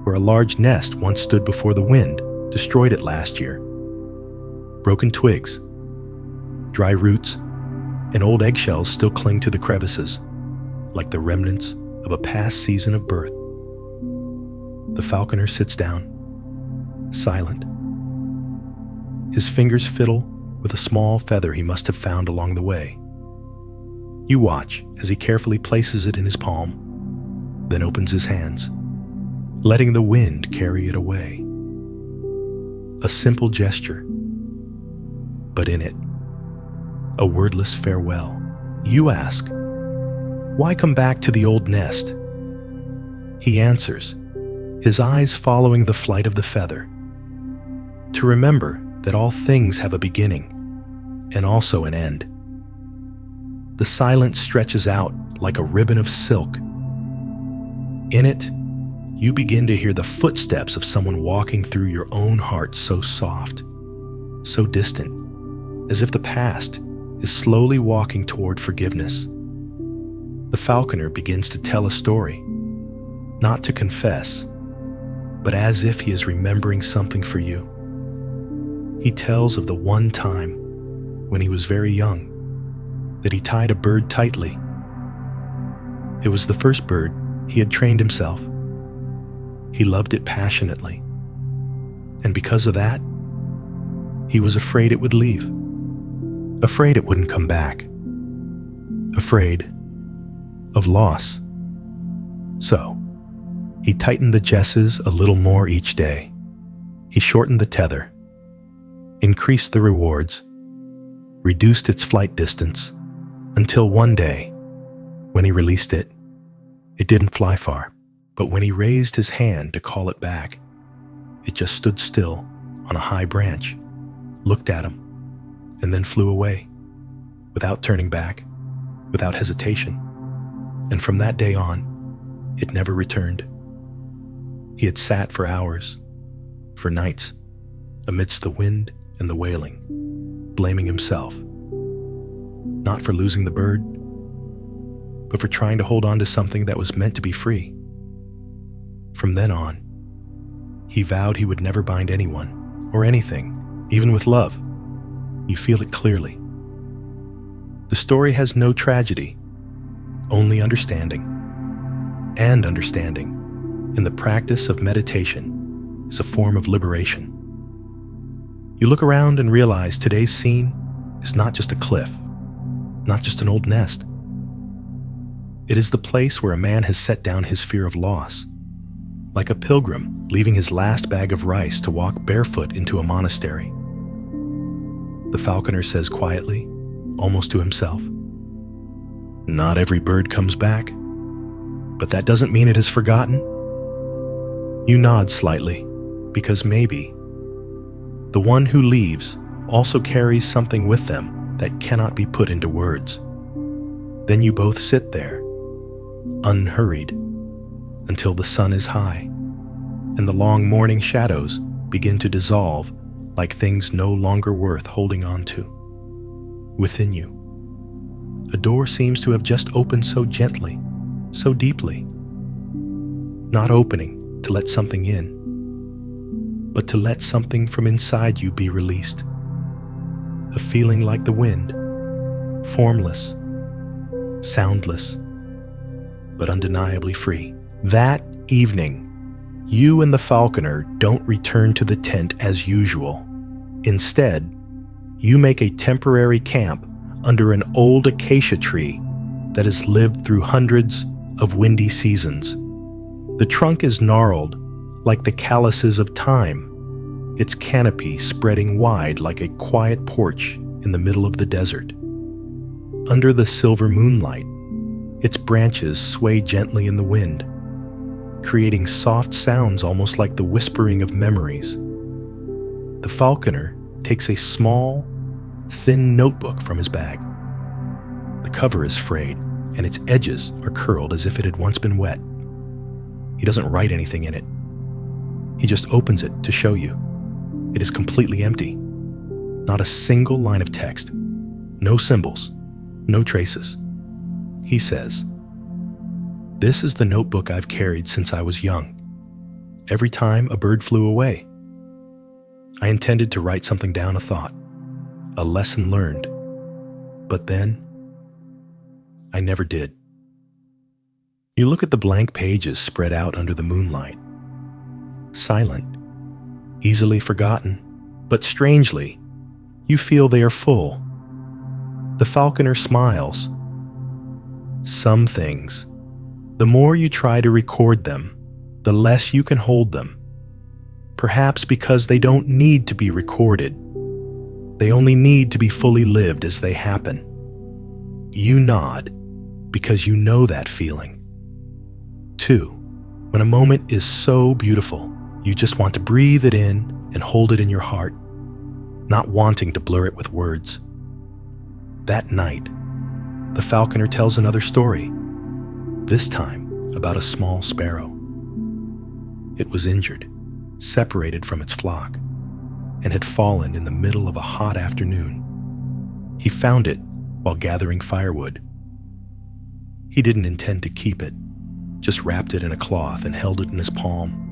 where a large nest once stood before the wind destroyed it last year. Broken twigs, dry roots, and old eggshells still cling to the crevices, like the remnants of a past season of birth. The falconer sits down, silent. His fingers fiddle with a small feather he must have found along the way. You watch as he carefully places it in his palm, then opens his hands, letting the wind carry it away. A simple gesture, but in it, a wordless farewell. You ask, "Why come back to the old nest?" He answers, his eyes following the flight of the feather, "To remember that all things have a beginning and also an end." The silence stretches out like a ribbon of silk. In it, you begin to hear the footsteps of someone walking through your own heart, so soft, so distant, as if the past is slowly walking toward forgiveness. The falconer begins to tell a story, not to confess, but as if he is remembering something for you. He tells of the one time when he was very young that he tied a bird tightly. It was the first bird he had trained himself. He loved it passionately, and because of that, he was afraid it would leave, afraid it wouldn't come back, afraid of loss. So, he tightened the jesses a little more each day. He shortened the tether, increased the rewards, reduced its flight distance, until one day, when he released it, it didn't fly far. But when he raised his hand to call it back, it just stood still on a high branch, looked at him, and then flew away, without turning back, without hesitation. And from that day on, it never returned. He had sat for hours, for nights, amidst the wind and the wailing, blaming himself, not for losing the bird, but for trying to hold on to something that was meant to be free. From then on, he vowed he would never bind anyone or anything, even with love. You feel it clearly. The story has no tragedy, only understanding. And understanding, in the practice of meditation, is a form of liberation. You look around and realize today's scene is not just a cliff, not just an old nest. It is the place where a man has set down his fear of loss, like a pilgrim leaving his last bag of rice to walk barefoot into a monastery. The falconer says quietly, almost to himself, "Not every bird comes back, but that doesn't mean it is forgotten." You nod slightly, because maybe the one who leaves also carries something with them that cannot be put into words. Then you both sit there, unhurried, until the sun is high, and the long morning shadows begin to dissolve like things no longer worth holding on to. Within you, a door seems to have just opened so gently, so deeply, not opening to let something in, but to let something from inside you be released. A feeling like the wind, formless, soundless, but undeniably free. That evening, you and the falconer don't return to the tent as usual. Instead, you make a temporary camp under an old acacia tree that has lived through hundreds of windy seasons. The trunk is gnarled like the calluses of time, its canopy spreading wide like a quiet porch in the middle of the desert. Under the silver moonlight, its branches sway gently in the wind, creating soft sounds almost like the whispering of memories. The falconer takes a small, thin notebook from his bag. The cover is frayed, and its edges are curled as if it had once been wet. He doesn't write anything in it. He just opens it to show you. It is completely empty. Not a single line of text. No symbols. No traces. He says, "This is the notebook I've carried since I was young. Every time a bird flew away, I intended to write something down, a thought, a lesson learned. But then, I never did." You look at the blank pages spread out under the moonlight. Silent, easily forgotten, but strangely, You feel they are full. The falconer smiles. Some things, the more you try to record them, the less you can hold them. Perhaps because they don't need to be recorded. They only need to be fully lived as they happen. You nod because you know that feeling. 2. When a moment is so beautiful, you just want to breathe it in and hold it in your heart, not wanting to blur it with words. That night, the falconer tells another story, this time about a small sparrow. It was injured, separated from its flock, and had fallen in the middle of a hot afternoon. He found it while gathering firewood. He didn't intend to keep it, just wrapped it in a cloth and held it in his palm.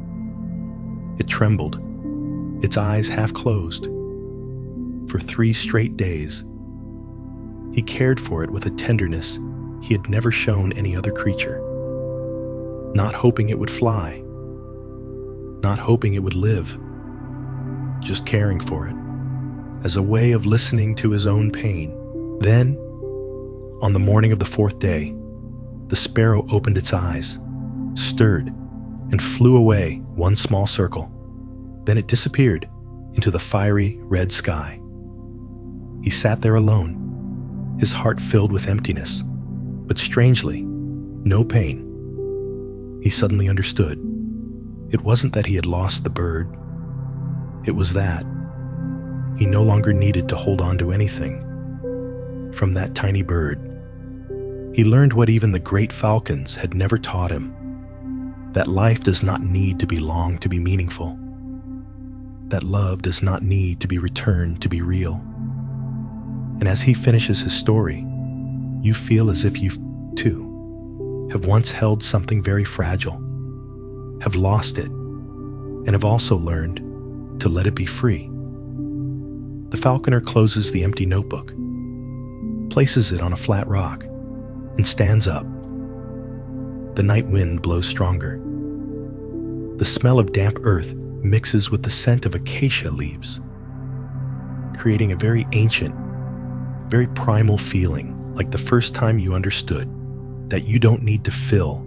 It trembled, its eyes half closed. For 3 straight days, he cared for it with a tenderness he had never shown any other creature, not hoping it would fly, not hoping it would live, just caring for it as a way of listening to his own pain. Then, on the morning of the 4th day, the sparrow opened its eyes, stirred, and flew away 1 small circle. Then it disappeared into the fiery red sky. He sat there alone, his heart filled with emptiness, but strangely, no pain. He suddenly understood. It wasn't that he had lost the bird. It was that he no longer needed to hold on to anything. From that tiny bird, he learned what even the great falcons had never taught him, that life does not need to be long to be meaningful, that love does not need to be returned to be real. And as he finishes his story, you feel as if you, too, have once held something very fragile, have lost it, and have also learned to let it be free. The falconer closes the empty notebook, places it on a flat rock, and stands up. The night wind blows stronger. The smell of damp earth mixes with the scent of acacia leaves, creating a very ancient, very primal feeling, like the first time you understood that you don't need to fill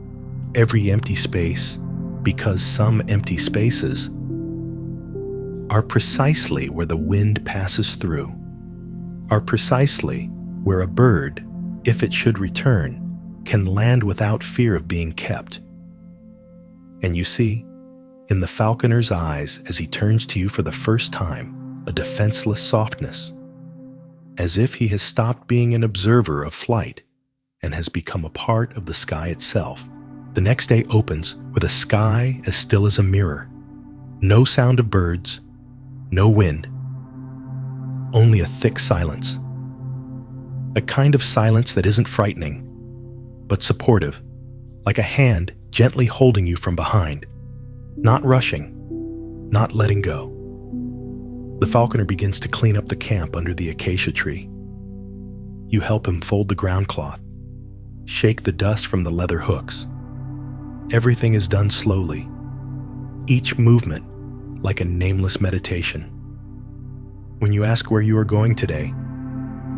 every empty space, because some empty spaces are precisely where the wind passes through, are precisely where a bird, if it should return, can land without fear of being kept. And you see, in the falconer's eyes as he turns to you for the first time, a defenseless softness, as if he has stopped being an observer of flight and has become a part of the sky itself. The next day opens with a sky as still as a mirror. No sound of birds, no wind, only a thick silence. A kind of silence that isn't frightening, but supportive, like a hand gently holding you from behind, not rushing, not letting go. The falconer begins to clean up the camp under the acacia tree. You help him fold the ground cloth, shake the dust from the leather hooks. Everything is done slowly, each movement like a nameless meditation. When you ask where you are going today,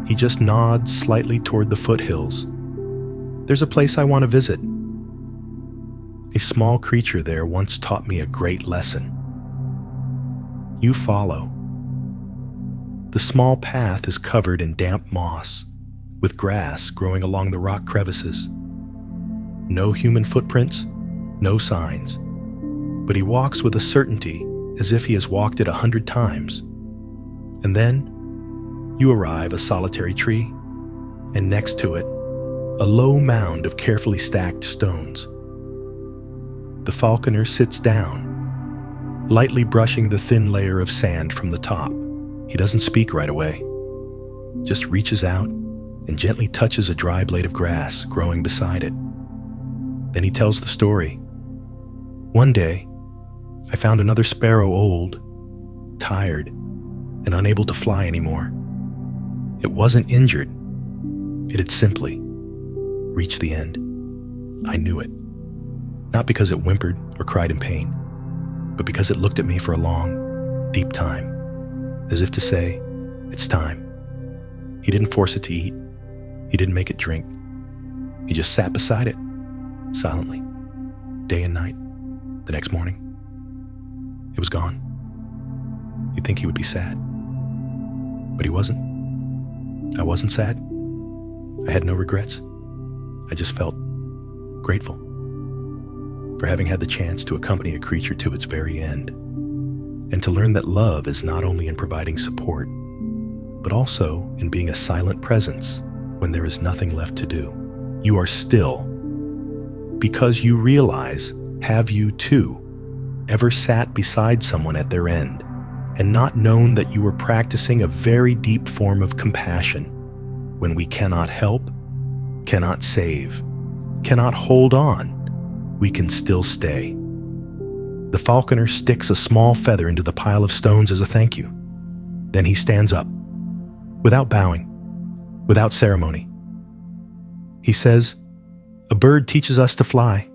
he just nods slightly toward the foothills. There's a place I want to visit. A small creature there once taught me a great lesson. You follow. The small path is covered in damp moss, with grass growing along the rock crevices. No human footprints, no signs, but he walks with a certainty as if he has walked it 100 times. And then you arrive a solitary tree, and next to it, a low mound of carefully stacked stones. The falconer sits down, lightly brushing the thin layer of sand from the top. He doesn't speak right away, just reaches out and gently touches a dry blade of grass growing beside it. Then he tells the story. One day, I found another sparrow old, tired, and unable to fly anymore. It wasn't injured. It had simply reached the end. I knew it. Not because it whimpered or cried in pain, but because it looked at me for a long, deep time, as if to say, It's time. He didn't force it to eat. He didn't make it drink. He just sat beside it, silently, day and night. The next morning, it was gone. You'd think he would be sad, but he wasn't. I wasn't sad. I had no regrets. I just felt grateful for having had the chance to accompany a creature to its very end, and to learn that love is not only in providing support, but also in being a silent presence when there is nothing left to do. You are still, because you realize, have you too ever sat beside someone at their end and not known that you were practicing a very deep form of compassion when we cannot help, cannot save, cannot hold on, we can still stay. The falconer sticks a small feather into the pile of stones as a thank you. Then he stands up, without bowing, without ceremony. He says, "A bird teaches us to fly,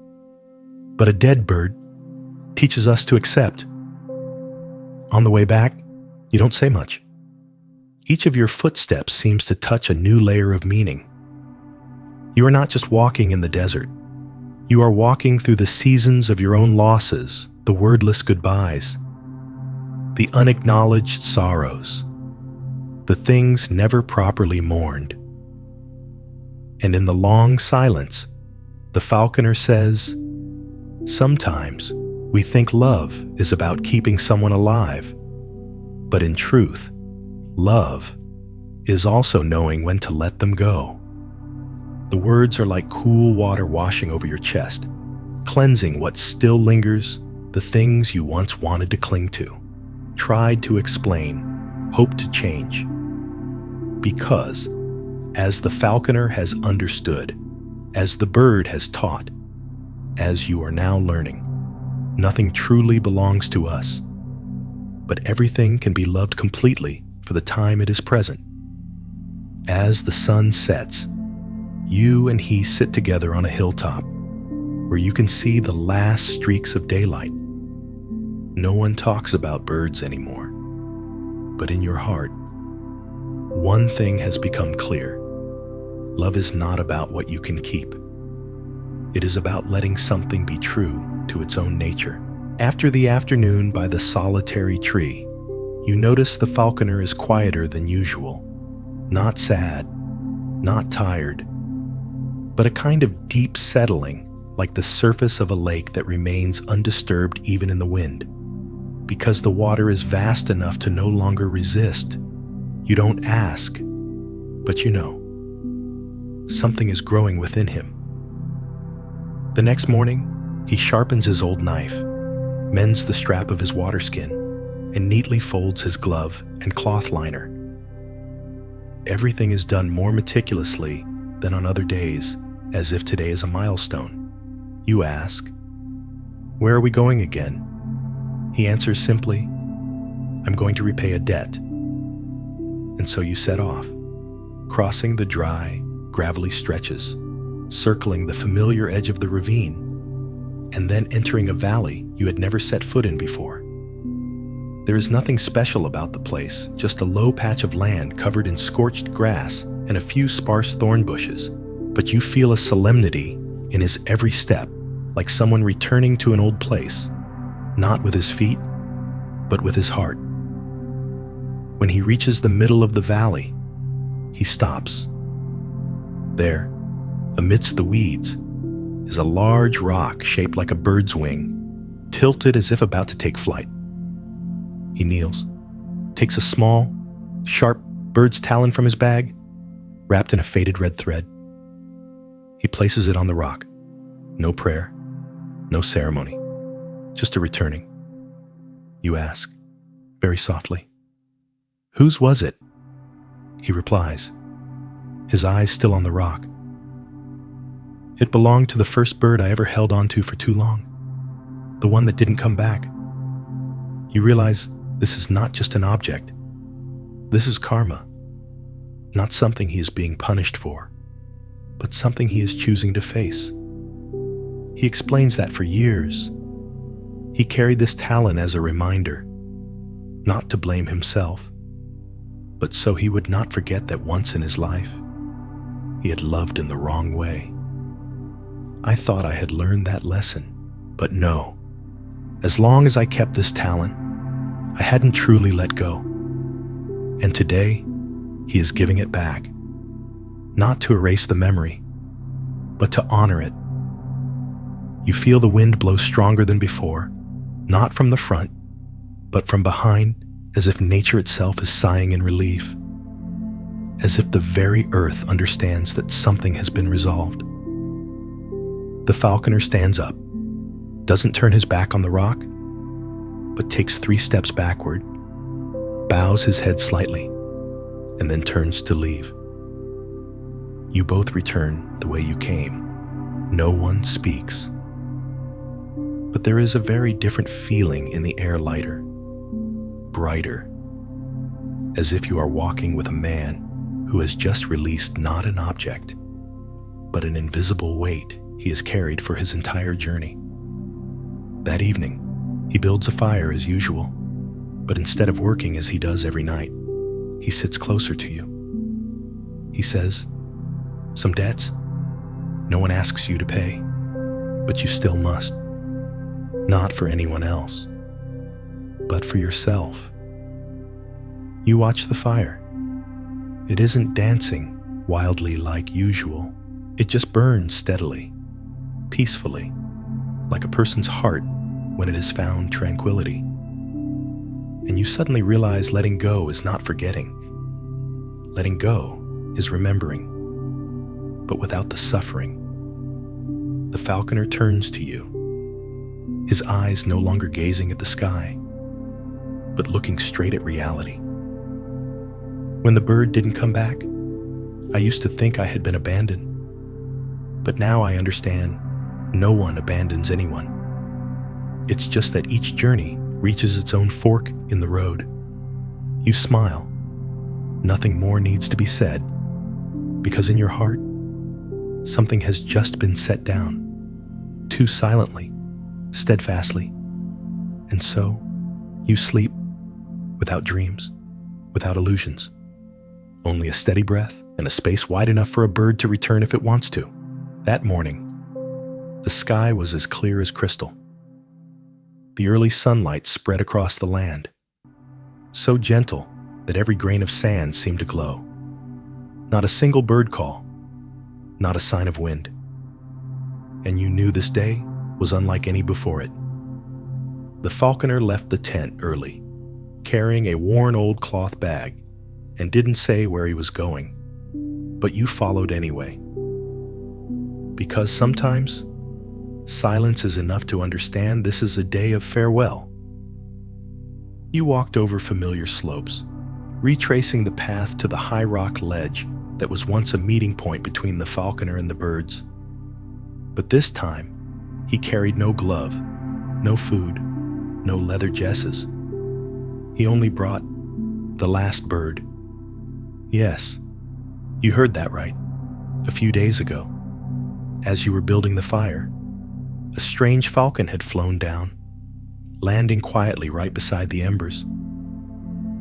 but a dead bird teaches us to accept." On the way back, you don't say much. Each of your footsteps seems to touch a new layer of meaning. You are not just walking in the desert. You are walking through the seasons of your own losses, the wordless goodbyes, the unacknowledged sorrows, the things never properly mourned. And in the long silence, the falconer says, "Sometimes we think love is about keeping someone alive, but in truth, love is also knowing when to let them go." The words are like cool water washing over your chest, cleansing what still lingers, the things you once wanted to cling to, tried to explain, hoped to change. Because, as the falconer has understood, as the bird has taught, as you are now learning, nothing truly belongs to us, but everything can be loved completely for the time it is present. As the sun sets, you and he sit together on a hilltop where you can see the last streaks of daylight. No one talks about birds anymore, but in your heart, one thing has become clear. Love is not about what you can keep. It is about letting something be true to its own nature. After the afternoon by the solitary tree, you notice the falconer is quieter than usual, not sad, not tired, but a kind of deep settling, like the surface of a lake that remains undisturbed even in the wind. Because the water is vast enough to no longer resist, you don't ask, but you know. Something is growing within him. The next morning, he sharpens his old knife, mends the strap of his water skin, and neatly folds his glove and cloth liner. Everything is done more meticulously than on other days, as if today is a milestone. You ask, "Where are we going again?" He answers simply, "I'm going to repay a debt." And so you set off, crossing the dry, gravelly stretches, circling the familiar edge of the ravine, and then entering a valley you had never set foot in before. There is nothing special about the place, just a low patch of land covered in scorched grass and a few sparse thorn bushes, but you feel a solemnity in his every step, like someone returning to an old place, not with his feet, but with his heart. When he reaches the middle of the valley, he stops. There, amidst the weeds, is a large rock shaped like a bird's wing, tilted as if about to take flight. He kneels, takes a small, sharp bird's talon from his bag, wrapped in a faded red thread. He places it on the rock. No prayer, no ceremony, just a returning. You ask, very softly, "Whose was it?" He replies, his eyes still on the rock. "It belonged to the first bird I ever held onto for too long, the one that didn't come back." You realize this is not just an object. This is karma, not something he is being punished for, but something he is choosing to face. He explains that for years. He carried this talon as a reminder, not to blame himself, but so he would not forget that once in his life, he had loved in the wrong way. I thought I had learned that lesson, but no. As long as I kept this talent, I hadn't truly let go. And today, he is giving it back, not to erase the memory, but to honor it. You feel the wind blow stronger than before, not from the front, but from behind, as if nature itself is sighing in relief, as if the very earth understands that something has been resolved. The falconer stands up, doesn't turn his back on the rock, but takes 3 steps backward, bows his head slightly, and then turns to leave. You both return the way you came. No one speaks. But there is a very different feeling in the air, lighter, brighter, as if you are walking with a man who has just released not an object, but an invisible weight he has carried for his entire journey. That evening, he builds a fire as usual, but instead of working as he does every night, he sits closer to you. He says, "Some debts? No one asks you to pay, but you still must. Not for anyone else, but for yourself." You watch the fire. It isn't dancing wildly like usual. It just burns steadily, peacefully, like a person's heart when it has found tranquility. And you suddenly realize letting go is not forgetting. Letting go is remembering, but without the suffering. The falconer turns to you, his eyes no longer gazing at the sky, but looking straight at reality. When the bird didn't come back, I used to think I had been abandoned. But now I understand no one abandons anyone. It's just that each journey reaches its own fork in the road. You smile. Nothing more needs to be said, because in your heart, something has just been set down, too silently, steadfastly. And so, you sleep without dreams, without illusions. Only a steady breath and a space wide enough for a bird to return if it wants to. That morning, the sky was as clear as crystal. The early sunlight spread across the land, so gentle that every grain of sand seemed to glow. Not a single bird call, not a sign of wind. And you knew this day was unlike any before it. The falconer left the tent early, carrying a worn old cloth bag, and didn't say where he was going, but you followed anyway. Because sometimes, silence is enough to understand this is a day of farewell. You walked over familiar slopes, retracing the path to the high rock ledge that was once a meeting point between the falconer and the birds. But this time, he carried no glove, no food, no leather jesses. He only brought the last bird. Yes, you heard that right. A few days ago, as you were building the fire, a strange falcon had flown down, landing quietly right beside the embers.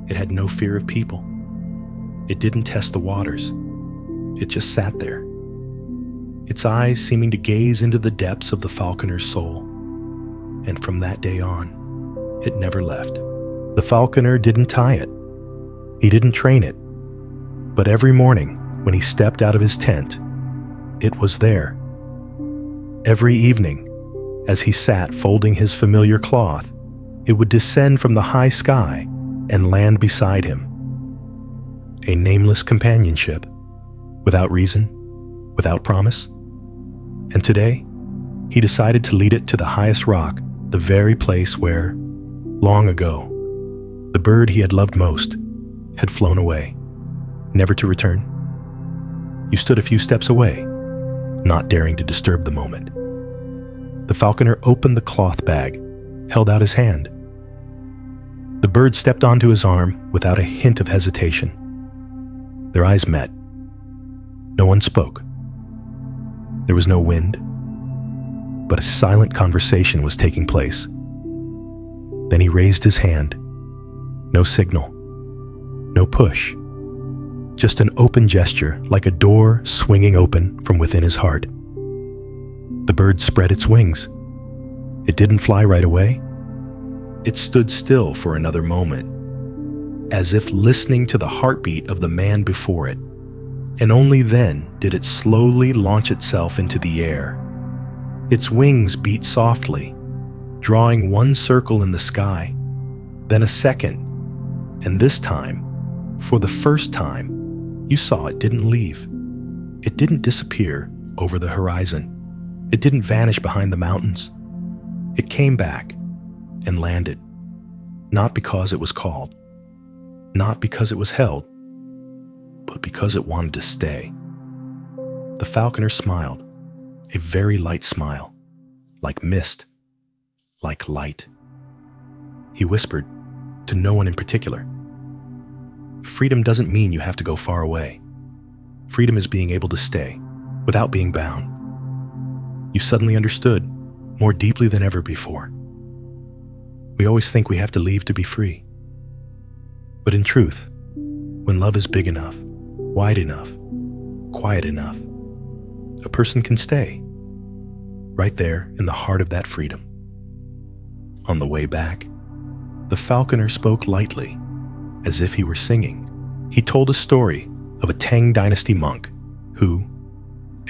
It had no fear of people. It didn't test the waters. It just sat there, its eyes seeming to gaze into the depths of the falconer's soul. And from that day on, it never left. The falconer didn't tie it. He didn't train it. But every morning, when he stepped out of his tent, it was there. Every evening, as he sat folding his familiar cloth, it would descend from the high sky and land beside him. A nameless companionship, without reason, without promise. And today, he decided to lead it to the highest rock, the very place where, long ago, the bird he had loved most had flown away, never to return. You stood a few steps away, not daring to disturb the moment. The falconer opened the cloth bag, held out his hand. The bird stepped onto his arm without a hint of hesitation. Their eyes met. No one spoke. There was no wind, but a silent conversation was taking place. Then he raised his hand. No signal, no push, just an open gesture, like a door swinging open from within his heart. The bird spread its wings. It didn't fly right away. It stood still for another moment, as if listening to the heartbeat of the man before it, and only then did it slowly launch itself into the air. Its wings beat softly, drawing one circle in the sky, then a second, and this time, for the first time, you saw it didn't leave. It didn't disappear over the horizon. It didn't vanish behind the mountains. It came back and landed, not because it was called, not because it was held, but because it wanted to stay. The falconer smiled, a very light smile, like mist, like light. He whispered, to no one in particular, "Freedom doesn't mean you have to go far away. Freedom is being able to stay, without being bound." You suddenly understood, more deeply than ever before. We always think we have to leave to be free. But in truth, when love is big enough, wide enough, quiet enough, a person can stay, right there in the heart of that freedom. On the way back, the falconer spoke lightly, as if he were singing. He told a story of a Tang dynasty monk who,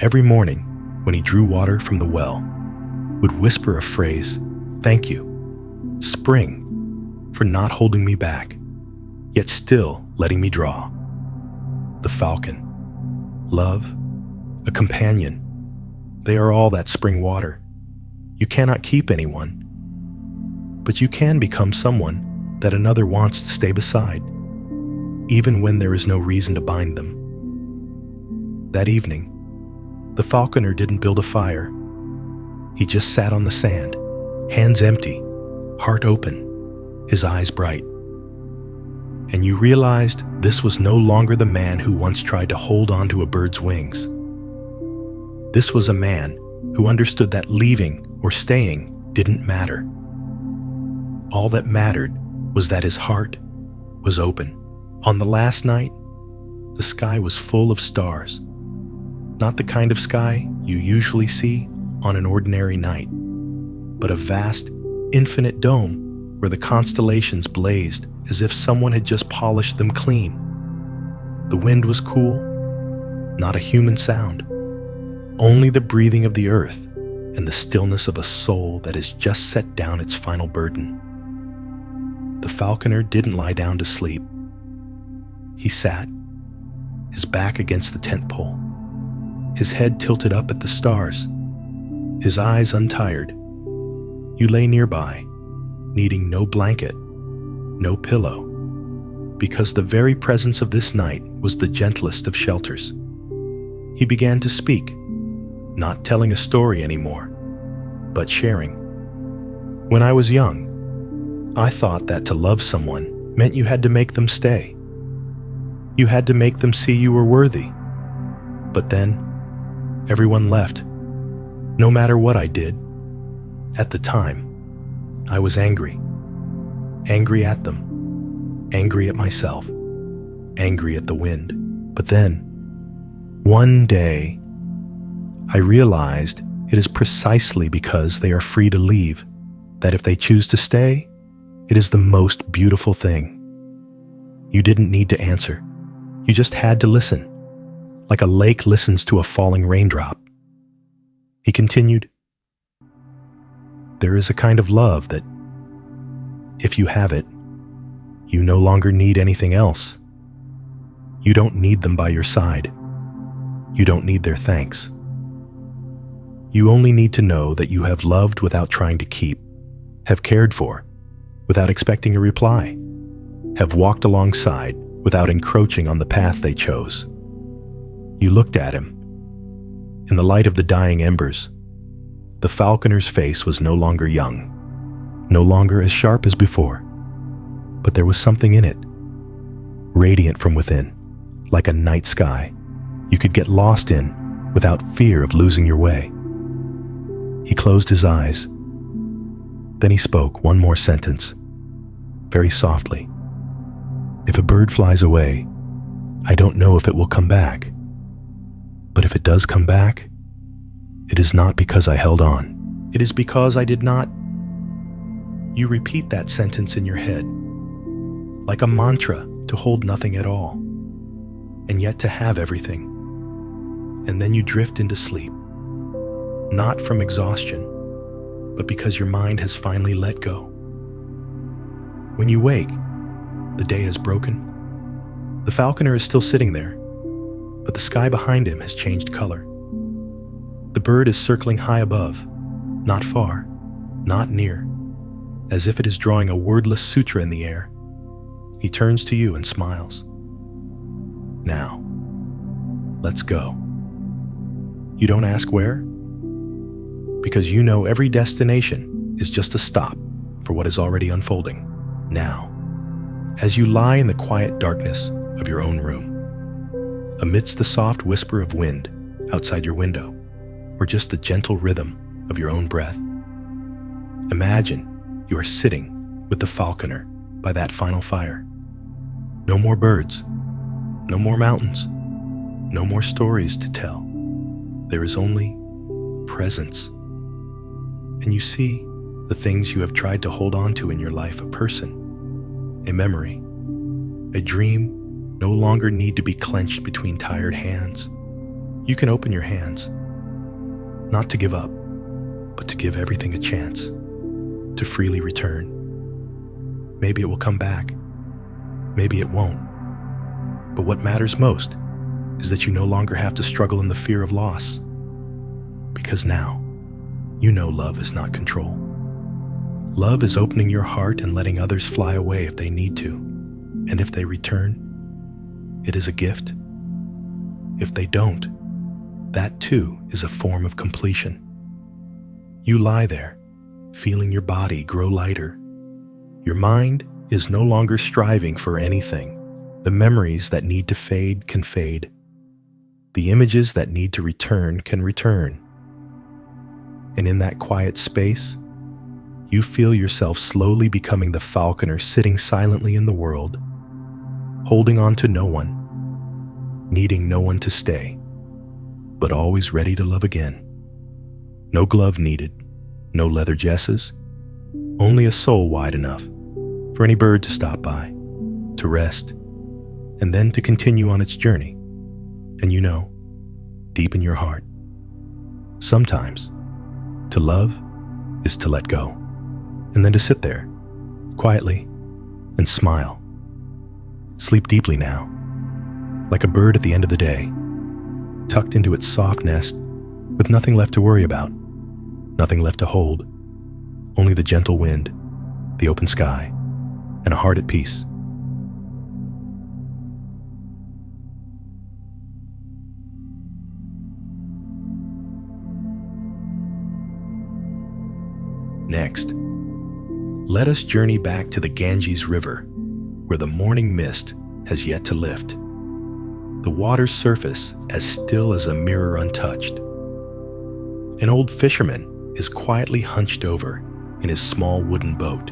every morning when he drew water from the well, would whisper a phrase, "Thank you, spring, for not holding me back, yet still letting me draw." The falcon, love, a companion, they are all that spring water. You cannot keep anyone, but you can become someone that another wants to stay beside, even when there is no reason to bind them. That evening, the falconer didn't build a fire. He just sat on the sand, hands empty, heart open, his eyes bright. And you realized this was no longer the man who once tried to hold on to a bird's wings. This was a man who understood that leaving or staying didn't matter. All that mattered was that his heart was open. On the last night, the sky was full of stars. Not the kind of sky you usually see on an ordinary night, but a vast, infinite dome where the constellations blazed as if someone had just polished them clean. The wind was cool, not a human sound, only the breathing of the earth and the stillness of a soul that has just set down its final burden. The falconer didn't lie down to sleep. He sat, his back against the tent pole, his head tilted up at the stars, his eyes untired. You lay nearby, needing no blanket, no pillow, because the very presence of this night was the gentlest of shelters. He began to speak, not telling a story anymore, but sharing. When I was young, I thought that to love someone meant you had to make them stay. You had to make them see you were worthy. But then, everyone left, no matter what I did. At the time, I was angry. Angry at them. Angry at myself. Angry at the wind. But then, one day, I realized it is precisely because they are free to leave that if they choose to stay, it is the most beautiful thing. You didn't need to answer. You just had to listen, like a lake listens to a falling raindrop. He continued, "There is a kind of love that, if you have it, you no longer need anything else. You don't need them by your side. You don't need their thanks. You only need to know that you have loved without trying to keep, have cared for without expecting a reply, have walked alongside without encroaching on the path they chose." You looked at him. In the light of the dying embers, the falconer's face was no longer young, no longer as sharp as before, but there was something in it, radiant from within, like a night sky you could get lost in without fear of losing your way. He closed his eyes. Then he spoke one more sentence, very softly. "If a bird flies away, I don't know if it will come back. But if it does come back, it is not because I held on. It is because I did not. You repeat that sentence in your head, like a mantra to hold nothing at all, and yet to have everything. And then you drift into sleep, not from exhaustion, but because your mind has finally let go. When you wake, the day has broken. The falconer is still sitting there, but the sky behind him has changed color. The bird is circling high above, not far, not near, as if it is drawing a wordless sutra in the air. He turns to you and smiles. Now, let's go. You don't ask where? Because you know every destination is just a stop for what is already unfolding now. As you lie in the quiet darkness of your own room, amidst the soft whisper of wind outside your window, or just the gentle rhythm of your own breath, imagine you are sitting with the falconer by that final fire. No more birds, no more mountains, no more stories to tell. There is only presence. And you see the things you have tried to hold on to in your life: a person, a memory, a dream no longer need to be clenched between tired hands. You can open your hands, not to give up, but to give everything a chance, to freely return. Maybe it will come back, maybe it won't. But what matters most is that you no longer have to struggle in the fear of loss, because now you know love is not control. Love is opening your heart and letting others fly away if they need to, and if they return, it is a gift. If they don't, that too is a form of completion. You lie there, feeling your body grow lighter. Your mind is no longer striving for anything. The memories that need to fade can fade. The images that need to return can return. And in that quiet space, you feel yourself slowly becoming the falconer sitting silently in the world, holding on to no one, needing no one to stay, but always ready to love again. No glove needed, no leather jesses, only a soul wide enough for any bird to stop by, to rest, and then to continue on its journey. And you know, deep in your heart, sometimes to love is to let go, and then to sit there, quietly, and smile. Sleep deeply now, like a bird at the end of the day, tucked into its soft nest, with nothing left to worry about, nothing left to hold, only the gentle wind, the open sky, and a heart at peace. Next, let us journey back to the Ganges River, where the morning mist has yet to lift. The water's surface as still as a mirror untouched. An old fisherman is quietly hunched over in his small wooden boat,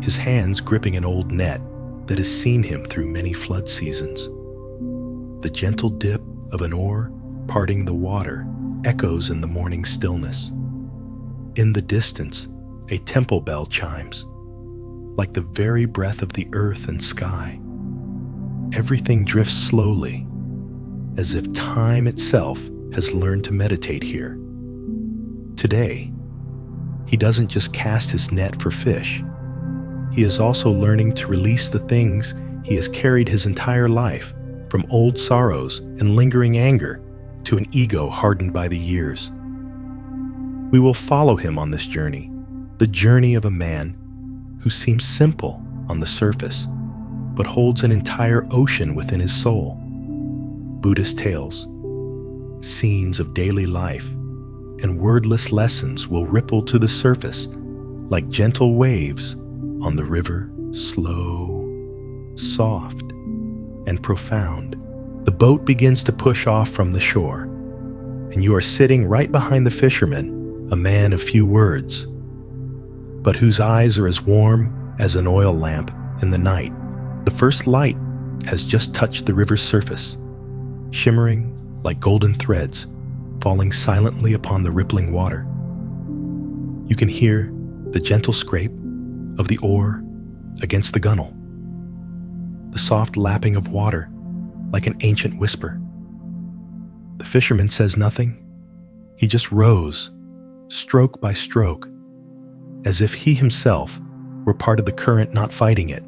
his hands gripping an old net that has seen him through many flood seasons. The gentle dip of an oar parting the water echoes in the morning stillness. In the distance, a temple bell chimes, like the very breath of the earth and sky. Everything drifts slowly, as if time itself has learned to meditate here. Today, he doesn't just cast his net for fish. He is also learning to release the things he has carried his entire life, from old sorrows and lingering anger to an ego hardened by the years. We will follow him on this journey, the journey of a man who seems simple on the surface, but holds an entire ocean within his soul. Buddhist tales, scenes of daily life, and wordless lessons will ripple to the surface like gentle waves on the river, slow, soft, and profound. The boat begins to push off from the shore, and you are sitting right behind the fisherman, a man of few words, but whose eyes are as warm as an oil lamp in the night. The first light has just touched the river's surface, shimmering like golden threads falling silently upon the rippling water. You can hear the gentle scrape of the oar against the gunwale, the soft lapping of water like an ancient whisper. The fisherman says nothing. He just rows, stroke by stroke, as if he himself were part of the current, not fighting it,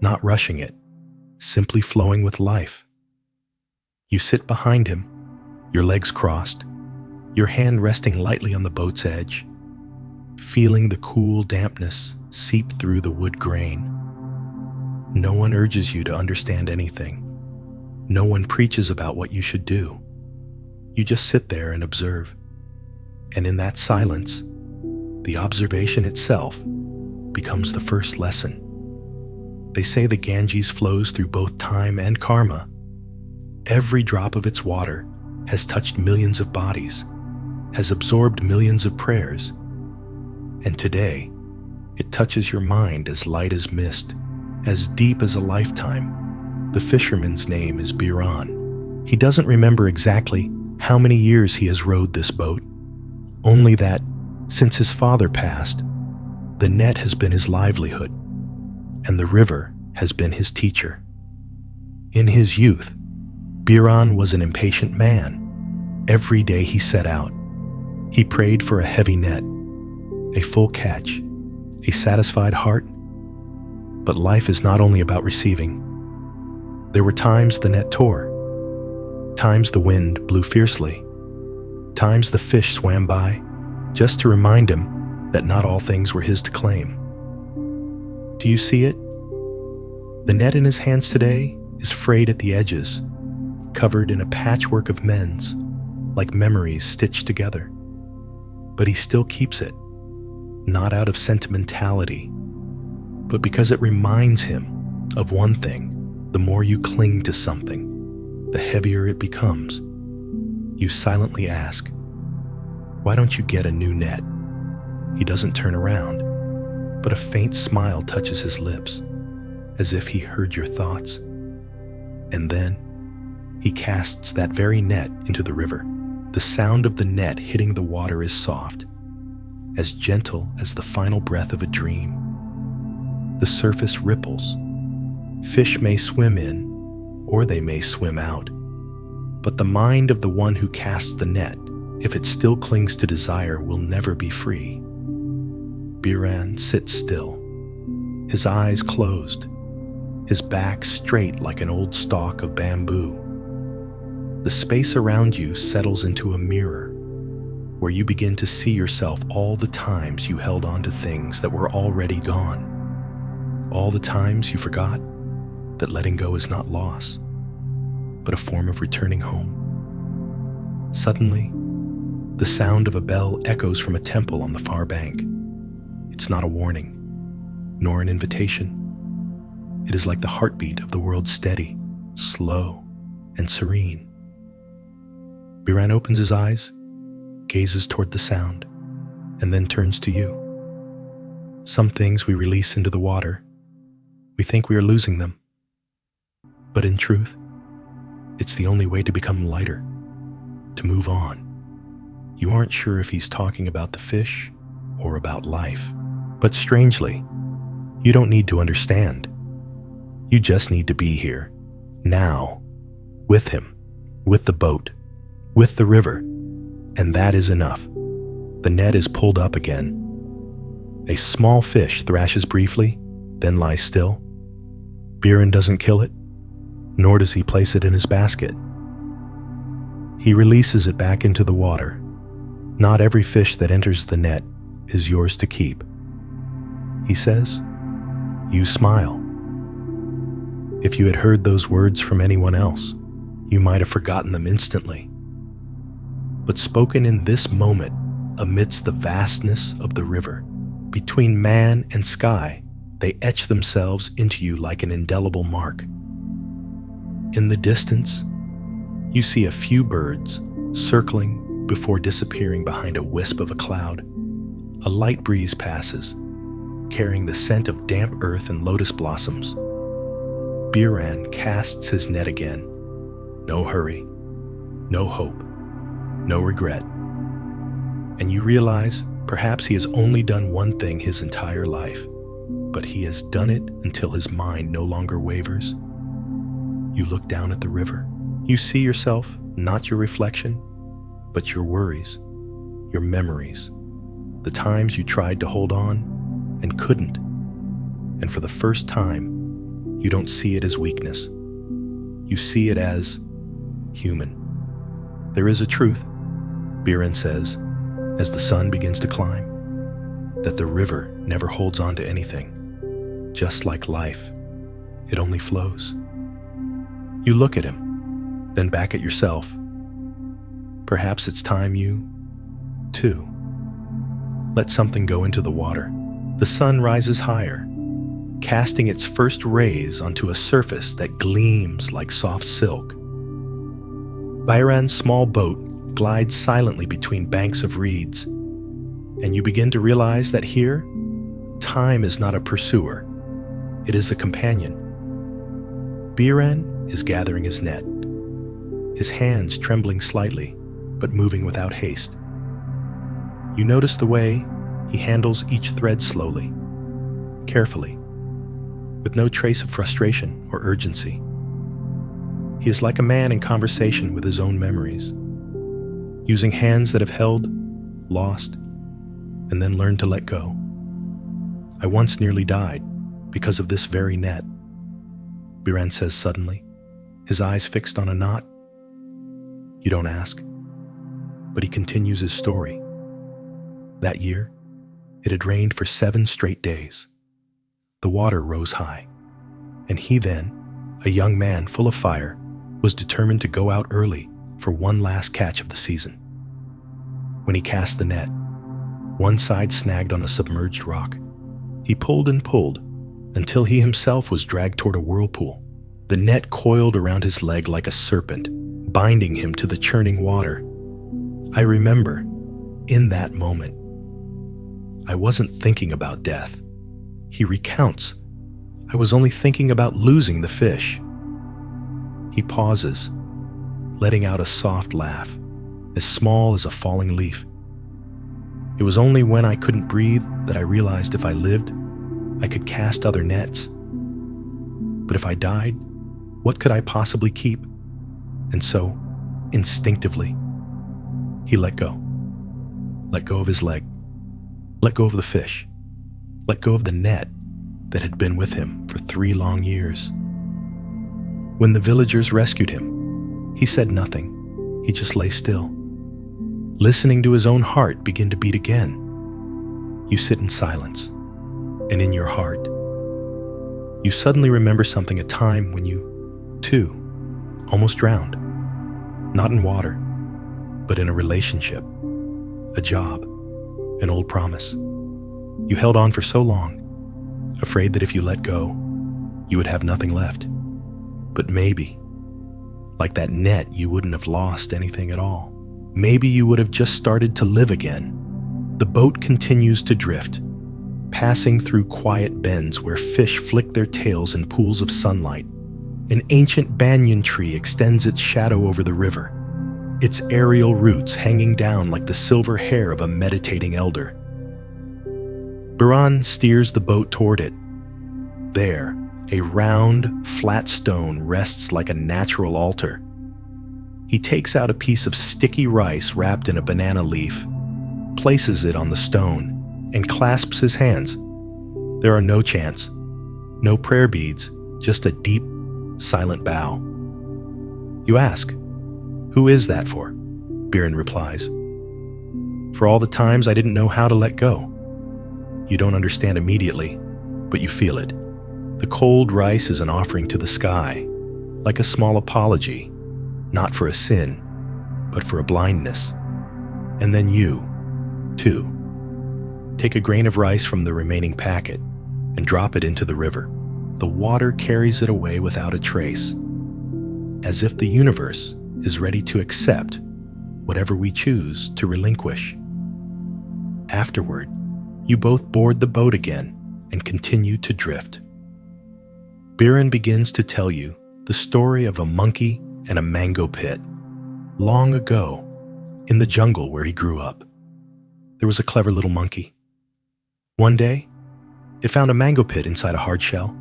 not rushing it, simply flowing with life. You sit behind him, your legs crossed, your hand resting lightly on the boat's edge, feeling the cool dampness seep through the wood grain. No one urges you to understand anything. No one preaches about what you should do. You just sit there and observe. And in that silence, the observation itself becomes the first lesson. They say the Ganges flows through both time and karma. Every drop of its water has touched millions of bodies, has absorbed millions of prayers, and today it touches your mind as light as mist, as deep as a lifetime. The fisherman's name is Biran. He doesn't remember exactly how many years he has rowed this boat, only that, since his father passed, the net has been his livelihood, and the river has been his teacher. In his youth, Biran was an impatient man. Every day he set out. He prayed for a heavy net, a full catch, a satisfied heart. But life is not only about receiving. There were times the net tore, times the wind blew fiercely, times the fish swam by, just to remind him that not all things were his to claim. Do you see it? The net in his hands today is frayed at the edges, covered in a patchwork of mends, like memories stitched together. But he still keeps it, not out of sentimentality, but because it reminds him of one thing. The more you cling to something, the heavier it becomes. You silently ask, "Why don't you get a new net?" He doesn't turn around, but a faint smile touches his lips, as if he heard your thoughts. And then he casts that very net into the river. The sound of the net hitting the water is soft, as gentle as the final breath of a dream. The surface ripples. Fish may swim in, or they may swim out. But the mind of the one who casts the net, if it still clings to desire, will never be free. Biran sits still, his eyes closed, his back straight like an old stalk of bamboo. The space around you settles into a mirror, where you begin to see yourself all the times you held on to things that were already gone, all the times you forgot that letting go is not loss, but a form of returning home. Suddenly, the sound of a bell echoes from a temple on the far bank. It's not a warning, nor an invitation. It is like the heartbeat of the world, steady, slow, and serene. Biran opens his eyes, gazes toward the sound, and then turns to you. Some things we release into the water. We think we are losing them. But in truth, it's the only way to become lighter, to move on. You aren't sure if he's talking about the fish or about life. But strangely, you don't need to understand. You just need to be here, now, with him, with the boat, with the river, and that is enough. The net is pulled up again. A small fish thrashes briefly, then lies still. Biran doesn't kill it, nor does he place it in his basket. He releases it back into the water. Not every fish that enters the net is yours to keep. He says, you smile. If you had heard those words from anyone else, you might have forgotten them instantly. But spoken in this moment, amidst the vastness of the river, between man and sky, they etch themselves into you like an indelible mark. In the distance, you see a few birds circling before disappearing behind a wisp of a cloud. A light breeze passes, carrying the scent of damp earth and lotus blossoms. Biran casts his net again. No hurry, no hope, no regret. And you realize perhaps he has only done one thing his entire life, but he has done it until his mind no longer wavers. You look down at the river. You see yourself, not your reflection, but your worries, your memories, the times you tried to hold on and couldn't. And for the first time, you don't see it as weakness. You see it as human. There is a truth, Biran says, as the sun begins to climb, that the river never holds on to anything. Just like life, it only flows. You look at him, then back at yourself. Perhaps it's time you, too, let something go into the water. The sun rises higher, casting its first rays onto a surface that gleams like soft silk. Biran's small boat glides silently between banks of reeds, and you begin to realize that here, time is not a pursuer, it is a companion. Biran is gathering his net, his hands trembling slightly, but moving without haste. You notice the way he handles each thread slowly, carefully, with no trace of frustration or urgency. He is like a man in conversation with his own memories, using hands that have held, lost, and then learned to let go. I once nearly died because of this very net, Biran says suddenly, his eyes fixed on a knot. You don't ask, but he continues his story. That year, it had rained for 7 straight days. The water rose high, and he then, a young man full of fire, was determined to go out early for one last catch of the season. When he cast the net, one side snagged on a submerged rock. He pulled and pulled until he himself was dragged toward a whirlpool. The net coiled around his leg like a serpent, binding him to the churning water. I remember, in that moment, I wasn't thinking about death. He recounts, I was only thinking about losing the fish. He pauses, letting out a soft laugh, as small as a falling leaf. It was only when I couldn't breathe that I realized if I lived, I could cast other nets. But if I died, what could I possibly keep? And so, instinctively, he let go. Let go of his leg. Let go of the fish. Let go of the net that had been with him for 3 long years. When the villagers rescued him, he said nothing. He just lay still, listening to his own heart begin to beat again. You sit in silence, and in your heart, you suddenly remember something, a time when you, too, almost drowned. Not in water, but in a relationship, a job, an old promise. You held on for so long, afraid that if you let go, you would have nothing left. But maybe, like that net, you wouldn't have lost anything at all. Maybe you would have just started to live again. The boat continues to drift, passing through quiet bends where fish flick their tails in pools of sunlight. An ancient banyan tree extends its shadow over the river, its aerial roots hanging down like the silver hair of a meditating elder. Biran steers the boat toward it. There, a round, flat stone rests like a natural altar. He takes out a piece of sticky rice wrapped in a banana leaf, places it on the stone, and clasps his hands. There are no chants, no prayer beads, just a deep, silent bow. You ask, "Who is that for?" Biran replies, "For all the times I didn't know how to let go." You don't understand immediately, but you feel it. The cold rice is an offering to the sky, like a small apology, not for a sin, but for a blindness. And then you, too, take a grain of rice from the remaining packet and drop it into the river. The water carries it away without a trace, as if the universe is ready to accept whatever we choose to relinquish. Afterward, you both board the boat again and continue to drift. Biren begins to tell you the story of a monkey and a mango pit. Long ago, in the jungle where he grew up, there was a clever little monkey. One day, it found a mango pit inside a hard shell.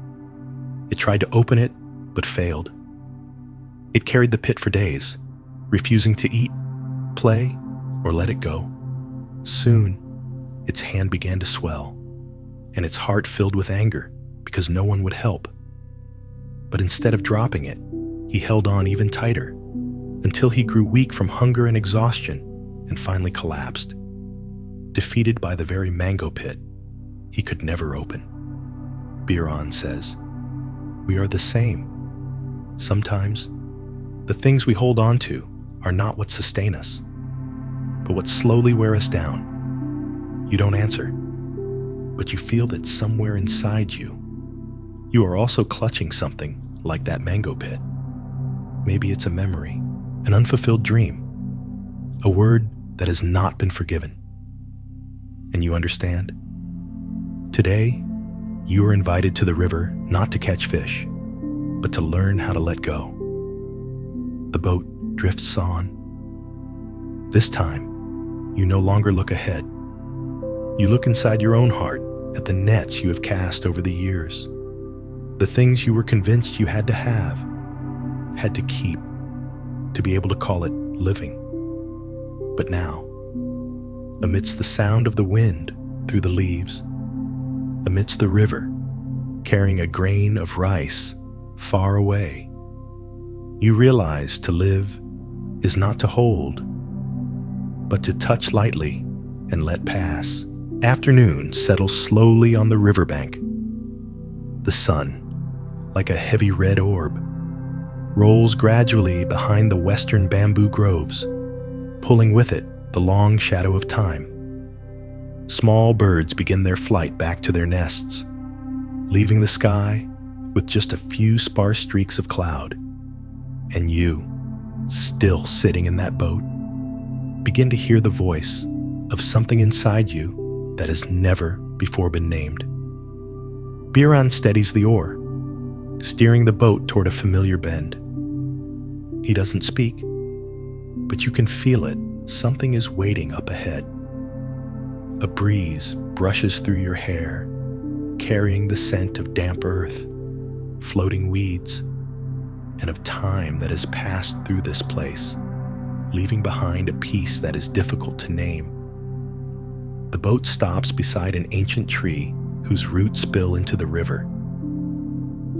It tried to open it, but failed. It carried the pit for days, refusing to eat, play, or let it go. Soon, its hand began to swell, and its heart filled with anger because no one would help. But instead of dropping it, he held on even tighter until he grew weak from hunger and exhaustion and finally collapsed. Defeated by the very mango pit he could never open. Biren says, "We are the same. Sometimes, the things we hold on to are not what sustain us, but what slowly wear us down. You don't answer, but you feel that somewhere inside you, you are also clutching something like that mango pit. Maybe it's a memory, an unfulfilled dream, a word that has not been forgiven. And you understand? Today, you are invited to the river not to catch fish, but to learn how to let go." The boat drifts on. This time, you no longer look ahead. You look inside your own heart at the nets you have cast over the years, the things you were convinced you had to have, had to keep, to be able to call it living. But now, amidst the sound of the wind through the leaves, amidst the river, carrying a grain of rice far away, you realize to live is not to hold, but to touch lightly and let pass. Afternoon settles slowly on the riverbank. The sun, like a heavy red orb, rolls gradually behind the western bamboo groves, pulling with it the long shadow of time. Small birds begin their flight back to their nests, leaving the sky with just a few sparse streaks of cloud. And you, still sitting in that boat, begin to hear the voice of something inside you that has never before been named. Biren steadies the oar, steering the boat toward a familiar bend. He doesn't speak, but you can feel it. Something is waiting up ahead. A breeze brushes through your hair, carrying the scent of damp earth, floating weeds, and of time that has passed through this place, leaving behind a peace that is difficult to name. The boat stops beside an ancient tree whose roots spill into the river.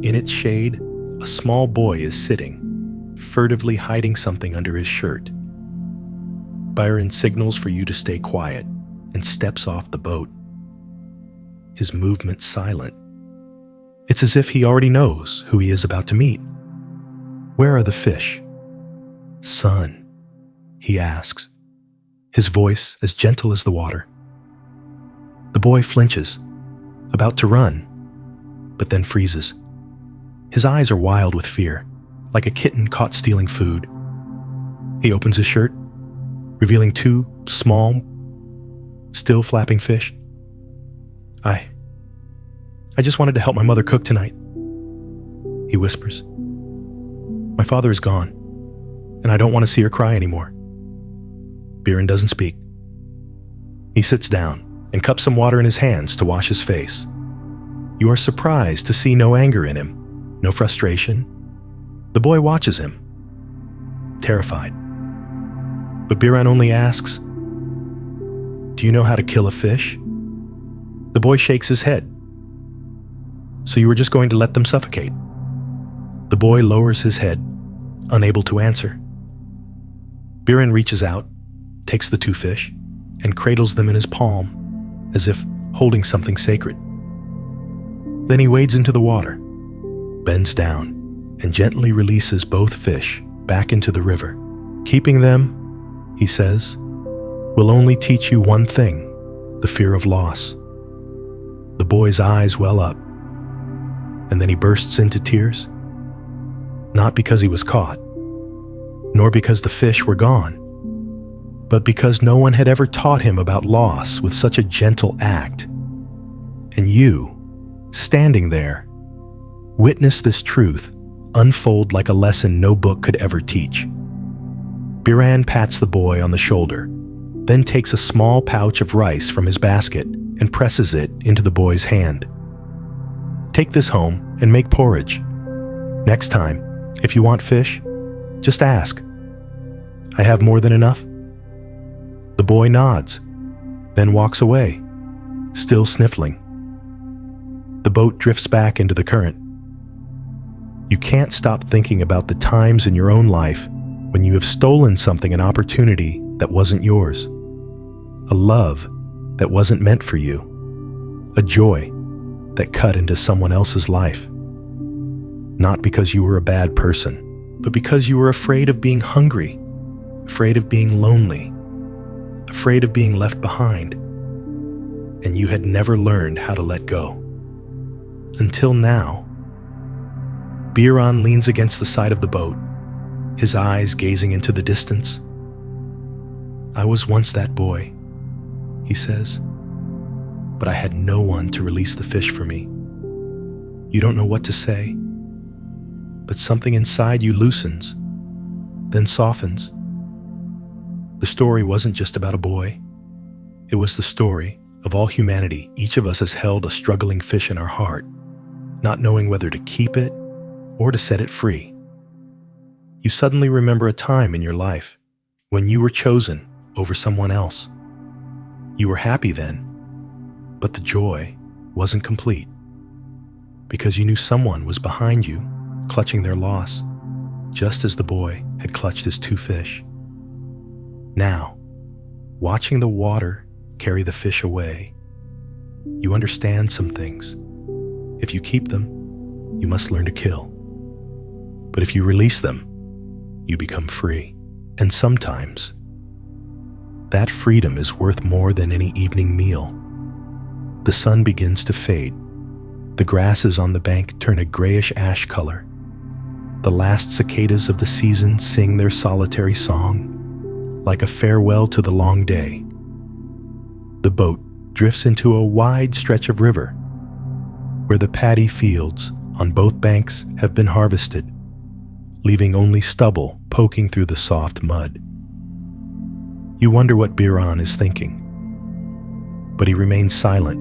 In its shade, a small boy is sitting, furtively hiding something under his shirt. Biren signals for you to stay quiet and steps off the boat. His movement silent. It's as if he already knows who he is about to meet. "Where are the fish?" "Son," he asks, his voice as gentle as the water. The boy flinches, about to run, but then freezes. His eyes are wild with fear, like a kitten caught stealing food. He opens his shirt, revealing two small, still flapping fish. I just wanted to help my mother cook tonight," he whispers. "My father is gone, and I don't want to see her cry anymore." Biren doesn't speak. He sits down and cups some water in his hands to wash his face. You are surprised to see no anger in him, no frustration. The boy watches him, terrified. But Biren only asks, "Do you know how to kill a fish?" The boy shakes his head. "So you were just going to let them suffocate?" The boy lowers his head, unable to answer. Biren reaches out, takes the two fish, and cradles them in his palm, as if holding something sacred. Then he wades into the water, bends down, and gently releases both fish back into the river. "Keeping them," he says, "will only teach you one thing, the fear of loss." The boy's eyes well up, and then he bursts into tears. Not because he was caught, nor because the fish were gone, but because no one had ever taught him about loss with such a gentle act. And you, standing there, Witness this truth unfold like a lesson no book could ever teach. Biran pats the boy on the shoulder, then takes a small pouch of rice from his basket and presses it into the boy's hand. Take this home and make porridge. Next time, if you want fish, just ask. I have more than enough? The boy nods, then walks away, still sniffling. The boat drifts back into the current. You can't stop thinking about the times in your own life when you have stolen something, an opportunity that wasn't yours, a love that wasn't meant for you, a joy that cut into someone else's life. Not because you were a bad person, but because you were afraid of being hungry, afraid of being lonely, afraid of being left behind, and you had never learned how to let go. Until now. Biran leans against the side of the boat, his eyes gazing into the distance. I was once that boy, he says, but I had no one to release the fish for me. You don't know what to say, but something inside you loosens, then softens. The story wasn't just about a boy. It was the story of all humanity. Each of us has held a struggling fish in our heart, not knowing whether to keep it or to set it free. You suddenly remember a time in your life when you were chosen over someone else. You were happy then, but the joy wasn't complete because you knew someone was behind you, clutching their loss, just as the boy had clutched his two fish. Now, watching the water carry the fish away, you understand some things. If you keep them, you must learn to kill. But if you release them, you become free. And sometimes, that freedom is worth more than any evening meal. The sun begins to fade. The grasses on the bank turn a grayish ash color. The last cicadas of the season sing their solitary song, like a farewell to the long day. The boat drifts into a wide stretch of river, where the paddy fields on both banks have been harvested, leaving only stubble poking through the soft mud. You wonder what Biran is thinking, but he remains silent,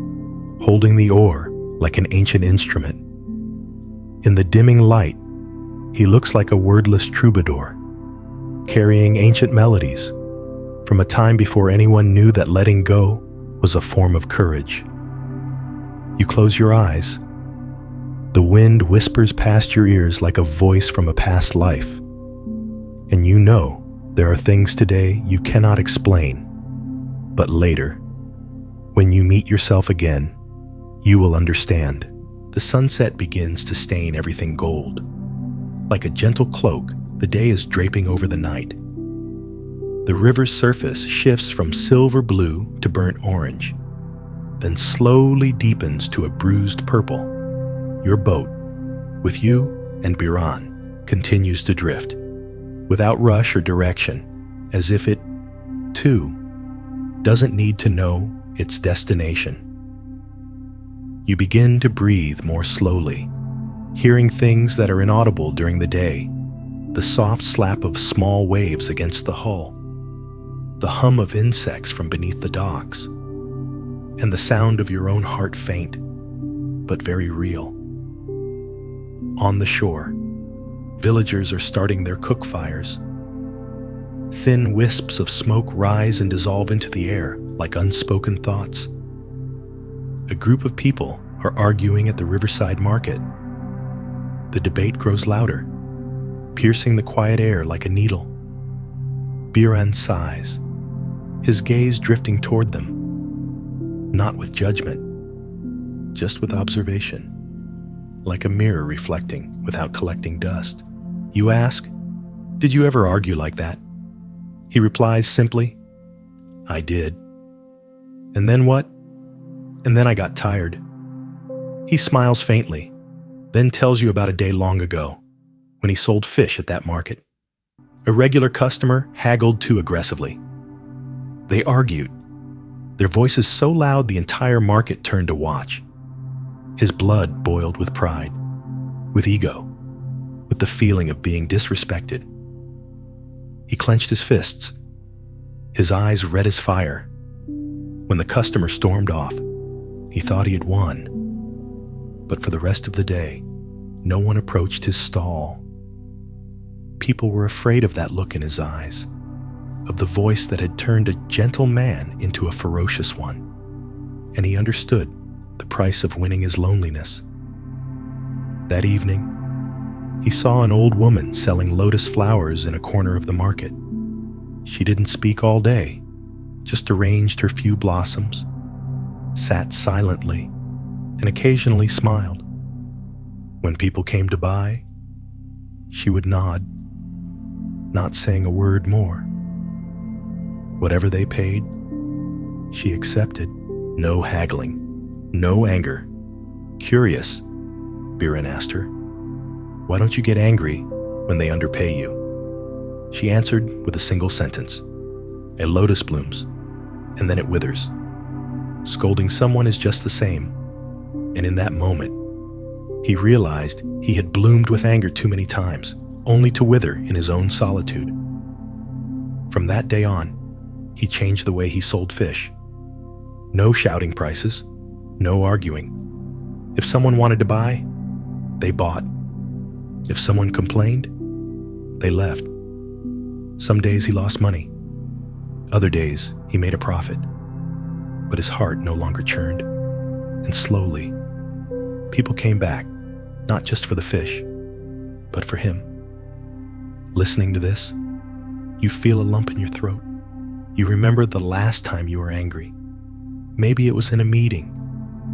holding the oar like an ancient instrument. In the dimming light, he looks like a wordless troubadour, carrying ancient melodies from a time before anyone knew that letting go was a form of courage. You close your eyes. The wind whispers past your ears like a voice from a past life. And you know there are things today you cannot explain, but later, when you meet yourself again, you will understand. The sunset begins to stain everything gold. Like a gentle cloak, the day is draping over the night. The river's surface shifts from silver blue to burnt orange, then slowly deepens to a bruised purple. Your boat, with you and Biran, continues to drift, without rush or direction, as if it, too, doesn't need to know its destination. You begin to breathe more slowly, hearing things that are inaudible during the day, the soft slap of small waves against the hull, the hum of insects from beneath the docks, and the sound of your own heart faint, but very real. On the shore, villagers are starting their cook fires. Thin wisps of smoke rise and dissolve into the air like unspoken thoughts. A group of people are arguing at the riverside market. The debate grows louder, piercing the quiet air like a needle. Biran sighs, his gaze drifting toward them, not with judgment, just with observation, like a mirror reflecting without collecting dust. You ask, "Did you ever argue like that?" He replies simply, "I did." "And then what?" "And then I got tired." He smiles faintly, then tells you about a day long ago when he sold fish at that market. A regular customer haggled too aggressively. They argued, their voices so loud the entire market turned to watch. His blood boiled with pride. with ego, with the feeling of being disrespected. He clenched his fists, his eyes red as fire. When the customer stormed off, he thought he had won. But for the rest of the day, no one approached his stall. People were afraid of that look in his eyes, of the voice that had turned a gentle man into a ferocious one, and he understood the price of winning his loneliness. That evening, he saw an old woman selling lotus flowers in a corner of the market. She didn't speak all day, just arranged her few blossoms, sat silently, and occasionally smiled. When people came to buy, she would nod, not saying a word more. Whatever they paid, she accepted. No haggling, no anger. Curious, Biren asked her, "Why don't you get angry when they underpay you?" She answered with a single sentence. "A lotus blooms, and then it withers. Scolding someone is just the same." And in that moment, he realized he had bloomed with anger too many times, only to wither in his own solitude. From that day on, he changed the way he sold fish. No shouting prices, no arguing. If someone wanted to buy, they bought. If someone complained, they left. Some days he lost money. Other days he made a profit. But his heart no longer churned. And slowly, people came back, not just for the fish, but for him. Listening to this, you feel a lump in your throat. You remember the last time you were angry. Maybe it was in a meeting,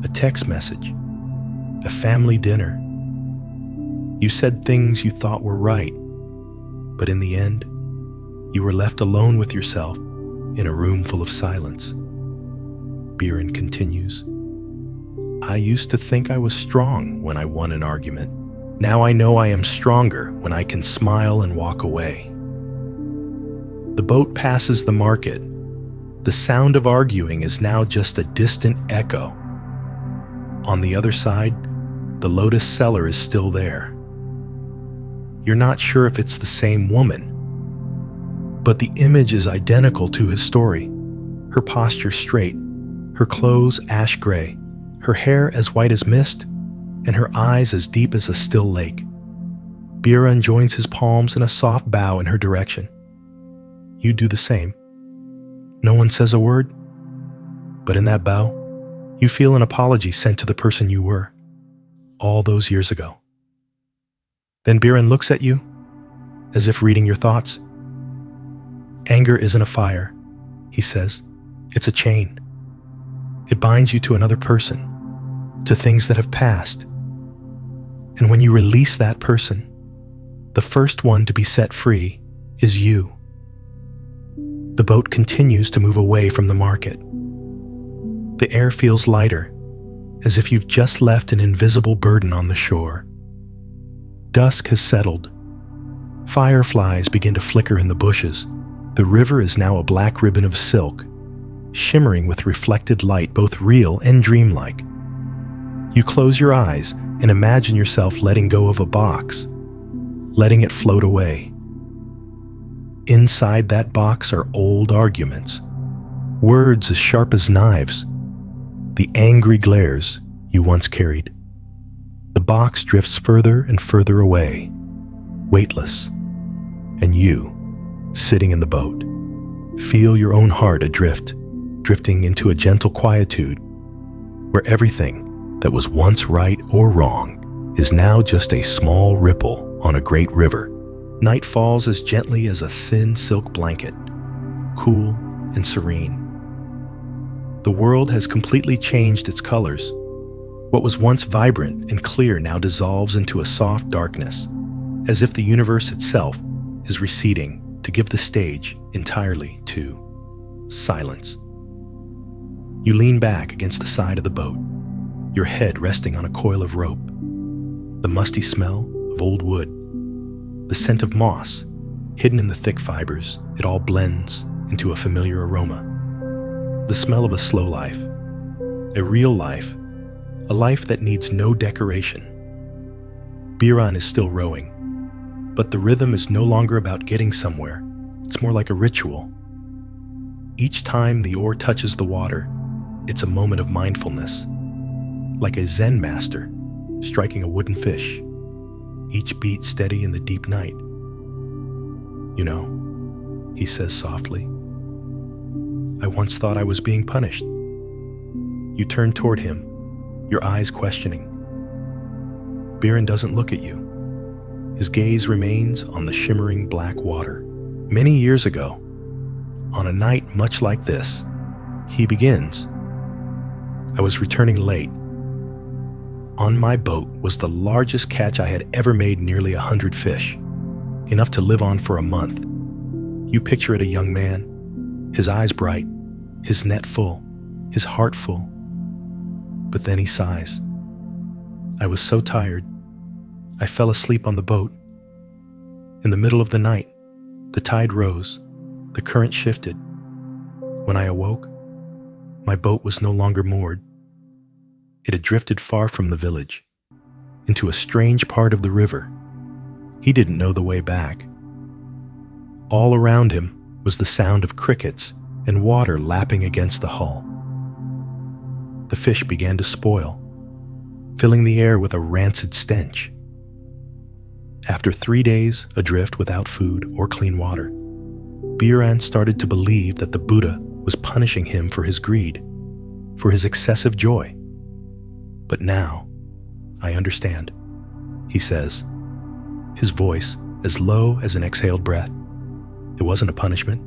a text message, a family dinner. You said things you thought were right, but in the end, you were left alone with yourself in a room full of silence. Biren continues, "I used to think I was strong when I won an argument. Now I know I am stronger when I can smile and walk away." The boat passes the market. The sound of arguing is now just a distant echo. On the other side, the lotus seller is still there. You're not sure if it's the same woman, but the image is identical to his story. Her posture straight, her clothes ash gray, her hair as white as mist, and her eyes as deep as a still lake. Biren joins his palms in a soft bow in her direction. You do the same. No one says a word, but in that bow, you feel an apology sent to the person you were all those years ago. Then Biren looks at you, as if reading your thoughts. "Anger isn't a fire," he says. "It's a chain. It binds you to another person, to things that have passed. And when you release that person, the first one to be set free is you." The boat continues to move away from the market. The air feels lighter, as if you've just left an invisible burden on the shore. Dusk has settled. Fireflies begin to flicker in the bushes. The river is now a black ribbon of silk, shimmering with reflected light, both real and dreamlike. You close your eyes and imagine yourself letting go of a box, letting it float away. Inside that box are old arguments, words as sharp as knives, the angry glares you once carried. The box drifts further and further away, weightless, and you, sitting in the boat, feel your own heart adrift, drifting into a gentle quietude, where everything that was once right or wrong is now just a small ripple on a great river. Night falls as gently as a thin silk blanket, cool and serene. The world has completely changed its colors. What was once vibrant and clear now dissolves into a soft darkness, as if the universe itself is receding to give the stage entirely to silence. You lean back against the side of the boat, your head resting on a coil of rope. The musty smell of old wood, the scent of moss, hidden in the thick fibers, it all blends into a familiar aroma. The smell of a slow life, a real life, a life that needs no decoration. Biran is still rowing, but the rhythm is no longer about getting somewhere. It's more like a ritual. Each time the oar touches the water, it's a moment of mindfulness, like a Zen master striking a wooden fish, each beat steady in the deep night. You know, he says softly, I once thought I was being punished. You turn toward him, your eyes questioning. Biran doesn't look at you. His gaze remains on the shimmering black water. Many years ago, on a night much like this, he begins. I was returning late. On my boat was the largest catch I had ever made, nearly 100 fish, enough to live on for a month. You picture it, a young man, his eyes bright, his net full, his heart full. But then he sighs. I was so tired, I fell asleep on the boat. In the middle of the night, the tide rose, the current shifted. When I awoke, my boat was no longer moored. It had drifted far from the village, into a strange part of the river. He didn't know the way back. All around him was the sound of crickets and water lapping against the hull. The fish began to spoil, filling the air with a rancid stench. After 3 days adrift without food or clean water, Biran started to believe that the Buddha was punishing him for his greed, for his excessive joy. But now, I understand, he says, his voice as low as an exhaled breath. It wasn't a punishment.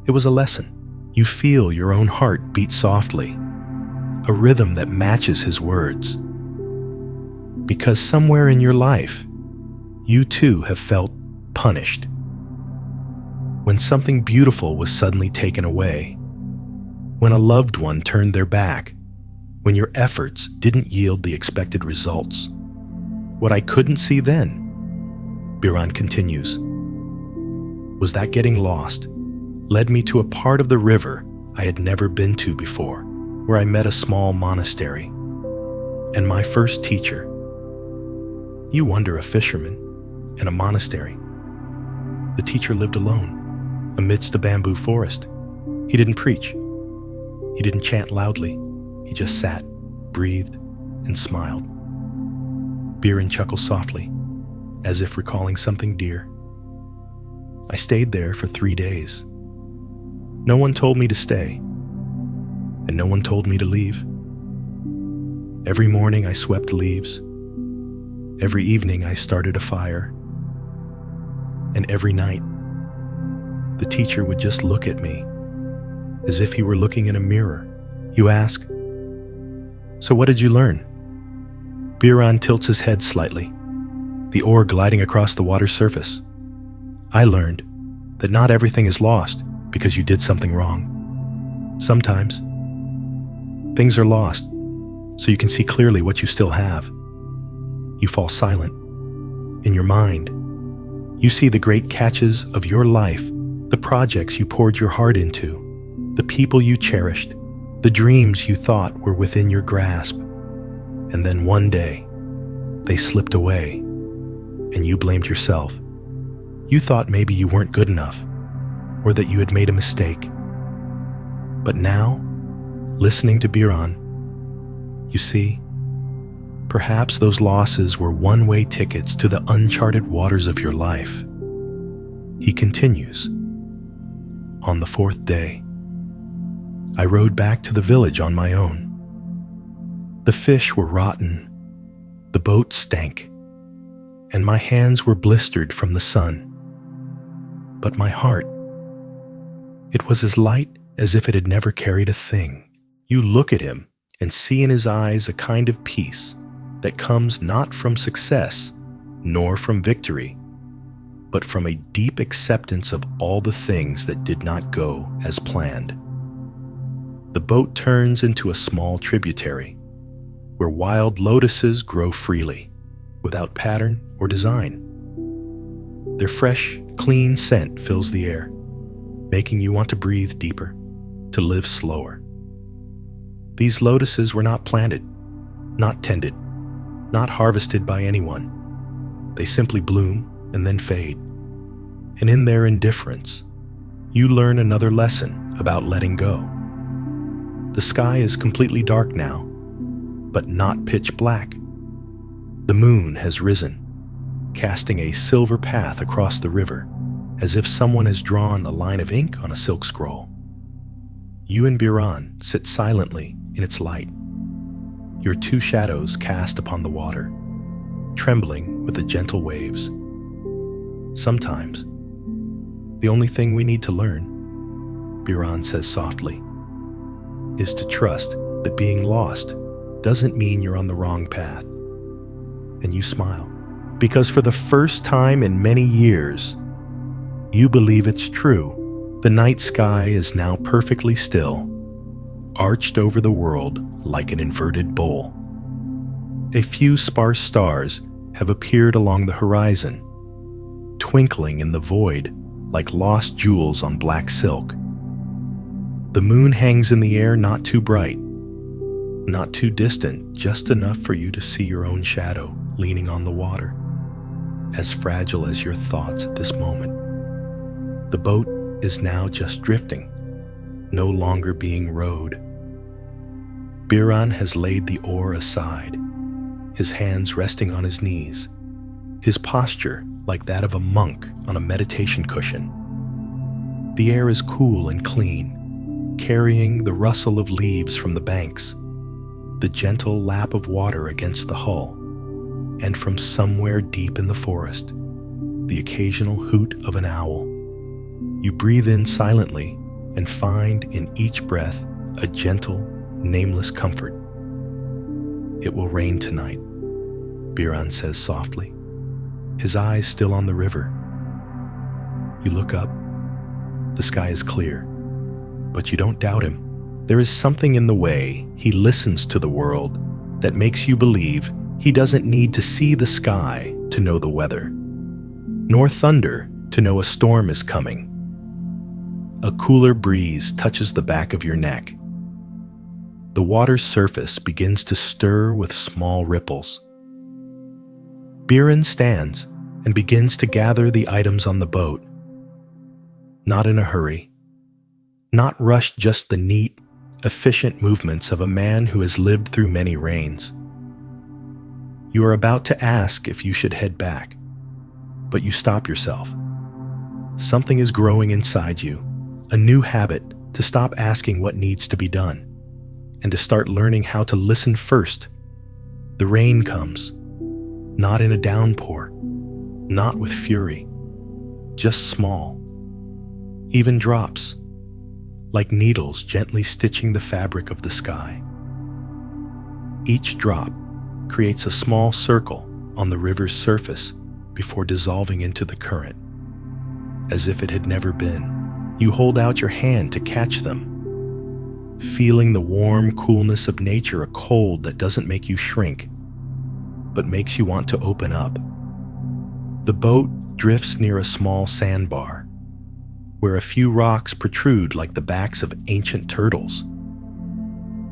It was a lesson. You feel your own heart beat softly, a rhythm that matches his words. Because somewhere in your life, you too have felt punished. When something beautiful was suddenly taken away, when a loved one turned their back, when your efforts didn't yield the expected results. What I couldn't see then, Biran continues, was that getting lost led me to a part of the river I had never been to before, where I met a small monastery and my first teacher. You wonder, a fisherman in a monastery. The teacher lived alone amidst a bamboo forest. He didn't preach. He didn't chant loudly. He just sat, breathed, and smiled. Biran chuckles softly, as if recalling something dear. I stayed there for 3 days. No one told me to stay, and no one told me to leave. Every morning I swept leaves. Every evening I started a fire. And every night, the teacher would just look at me, as if he were looking in a mirror. You ask, so what did you learn? Biran tilts his head slightly, the oar gliding across the water's surface. I learned that not everything is lost because you did something wrong. Sometimes, things are lost so you can see clearly what you still have. You fall silent. In your mind, you see the great catches of your life, the projects you poured your heart into, the people you cherished, the dreams you thought were within your grasp. And then one day, they slipped away, and you blamed yourself. You thought maybe you weren't good enough, or that you had made a mistake. But now, listening to Biran, you see, perhaps those losses were one-way tickets to the uncharted waters of your life. He continues, on the 4th day, I rowed back to the village on my own. The fish were rotten, the boat stank, and my hands were blistered from the sun. But my heart, it was as light as if it had never carried a thing. You look at him and see in his eyes a kind of peace that comes not from success nor from victory, but from a deep acceptance of all the things that did not go as planned. The boat turns into a small tributary where wild lotuses grow freely, without pattern or design. Their fresh, clean scent fills the air, making you want to breathe deeper, to live slower. These lotuses were not planted, not tended, not harvested by anyone. They simply bloom and then fade. And in their indifference, you learn another lesson about letting go. The sky is completely dark now, but not pitch black. The moon has risen, casting a silver path across the river, as if someone has drawn a line of ink on a silk scroll. You and Biran sit silently in its light, your two shadows cast upon the water, trembling with the gentle waves. Sometimes, the only thing we need to learn, Biran says softly, is to trust that being lost doesn't mean you're on the wrong path. And you smile, because for the first time in many years, you believe it's true. The night sky is now perfectly still, arched over the world like an inverted bowl. A few sparse stars have appeared along the horizon, twinkling in the void like lost jewels on black silk. The moon hangs in the air, not too bright, not too distant, just enough for you to see your own shadow leaning on the water, as fragile as your thoughts at this moment. The boat is now just drifting, no longer being rowed. Biran has laid the oar aside, his hands resting on his knees, his posture like that of a monk on a meditation cushion. The air is cool and clean, carrying the rustle of leaves from the banks, the gentle lap of water against the hull, and from somewhere deep in the forest, the occasional hoot of an owl. You breathe in silently and find in each breath a gentle, nameless comfort. It will rain tonight, Biran says softly, his eyes still on the river. You look up. The sky is clear, but you don't doubt him. There is something in the way he listens to the world that makes you believe he doesn't need to see the sky to know the weather, nor thunder to know a storm is coming. A cooler breeze touches the back of your neck. The water's surface begins to stir with small ripples. Biran stands and begins to gather the items on the boat. Not in a hurry, not rush, just the neat, efficient movements of a man who has lived through many rains. You are about to ask if you should head back, but you stop yourself. Something is growing inside you, a new habit to stop asking what needs to be done, and to start learning how to listen first. The rain comes, not in a downpour, not with fury, just small, even drops, like needles gently stitching the fabric of the sky. Each drop creates a small circle on the river's surface before dissolving into the current. As if it had never been, you hold out your hand to catch them, feeling the warm coolness of nature, a cold that doesn't make you shrink, but makes you want to open up. The boat drifts near a small sandbar, where a few rocks protrude like the backs of ancient turtles.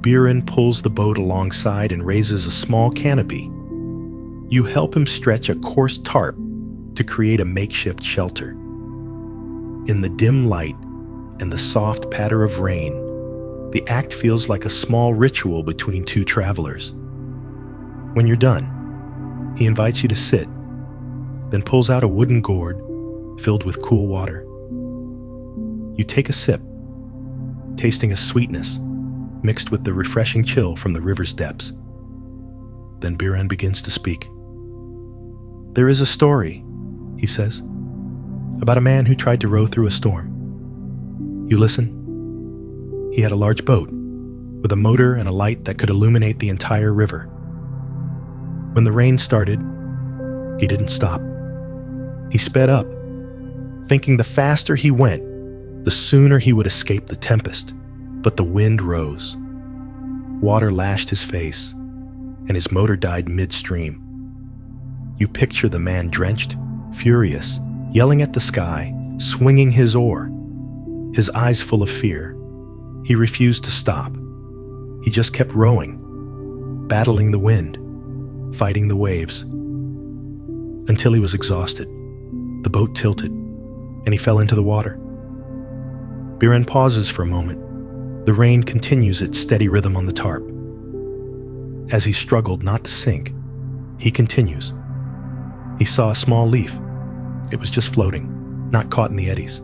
Biran pulls the boat alongside and raises a small canopy. You help him stretch a coarse tarp to create a makeshift shelter. In the dim light and the soft patter of rain, the act feels like a small ritual between two travelers. When you're done, he invites you to sit, then pulls out a wooden gourd filled with cool water. You take a sip, tasting a sweetness mixed with the refreshing chill from the river's depths. Then Biran begins to speak. There is a story, he says, about a man who tried to row through a storm. You listen. He had a large boat with a motor and a light that could illuminate the entire river. When the rain started, he didn't stop. He sped up, thinking the faster he went, the sooner he would escape the tempest. But the wind rose. Water lashed his face, and his motor died midstream. You picture the man drenched, furious, yelling at the sky, swinging his oar, his eyes full of fear. He refused to stop. He just kept rowing, battling the wind, fighting the waves. until he was exhausted. The boat tilted, and he fell into the water. Biren pauses for a moment. The rain continues its steady rhythm on the tarp. As he struggled not to sink, he continues. He saw a small leaf. It was just floating, not caught in the eddies,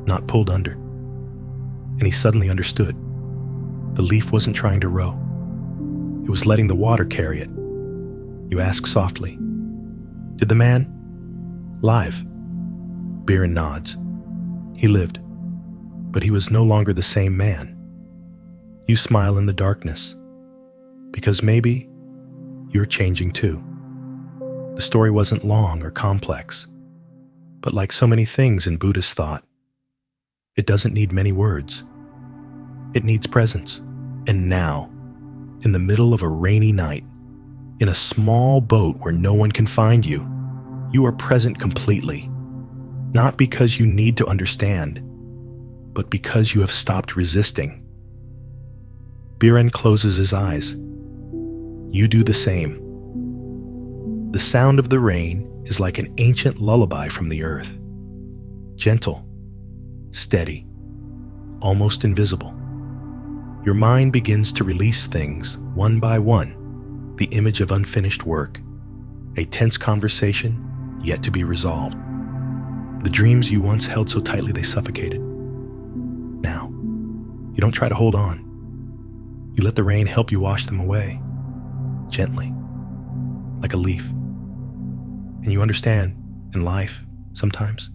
not pulled under. And he suddenly understood. The leaf wasn't trying to row. It was letting the water carry it. You ask softly, "Did the man live?" Biren nods. He lived, but he was no longer the same man. You smile in the darkness, because maybe you're changing too. The story wasn't long or complex, but like so many things in Buddhist thought, it doesn't need many words. It needs presence. And now, in the middle of a rainy night, in a small boat where no one can find you, you are present completely. Not because you need to understand, but because you have stopped resisting. Biren closes his eyes. You do the same. The sound of the rain is like an ancient lullaby from the earth. Gentle, steady, almost invisible. Your mind begins to release things one by one. The image of unfinished work, a tense conversation yet to be resolved. The dreams you once held so tightly they suffocated. Now, you don't try to hold on. You let the rain help you wash them away, gently, like a leaf. And you understand, in life, sometimes,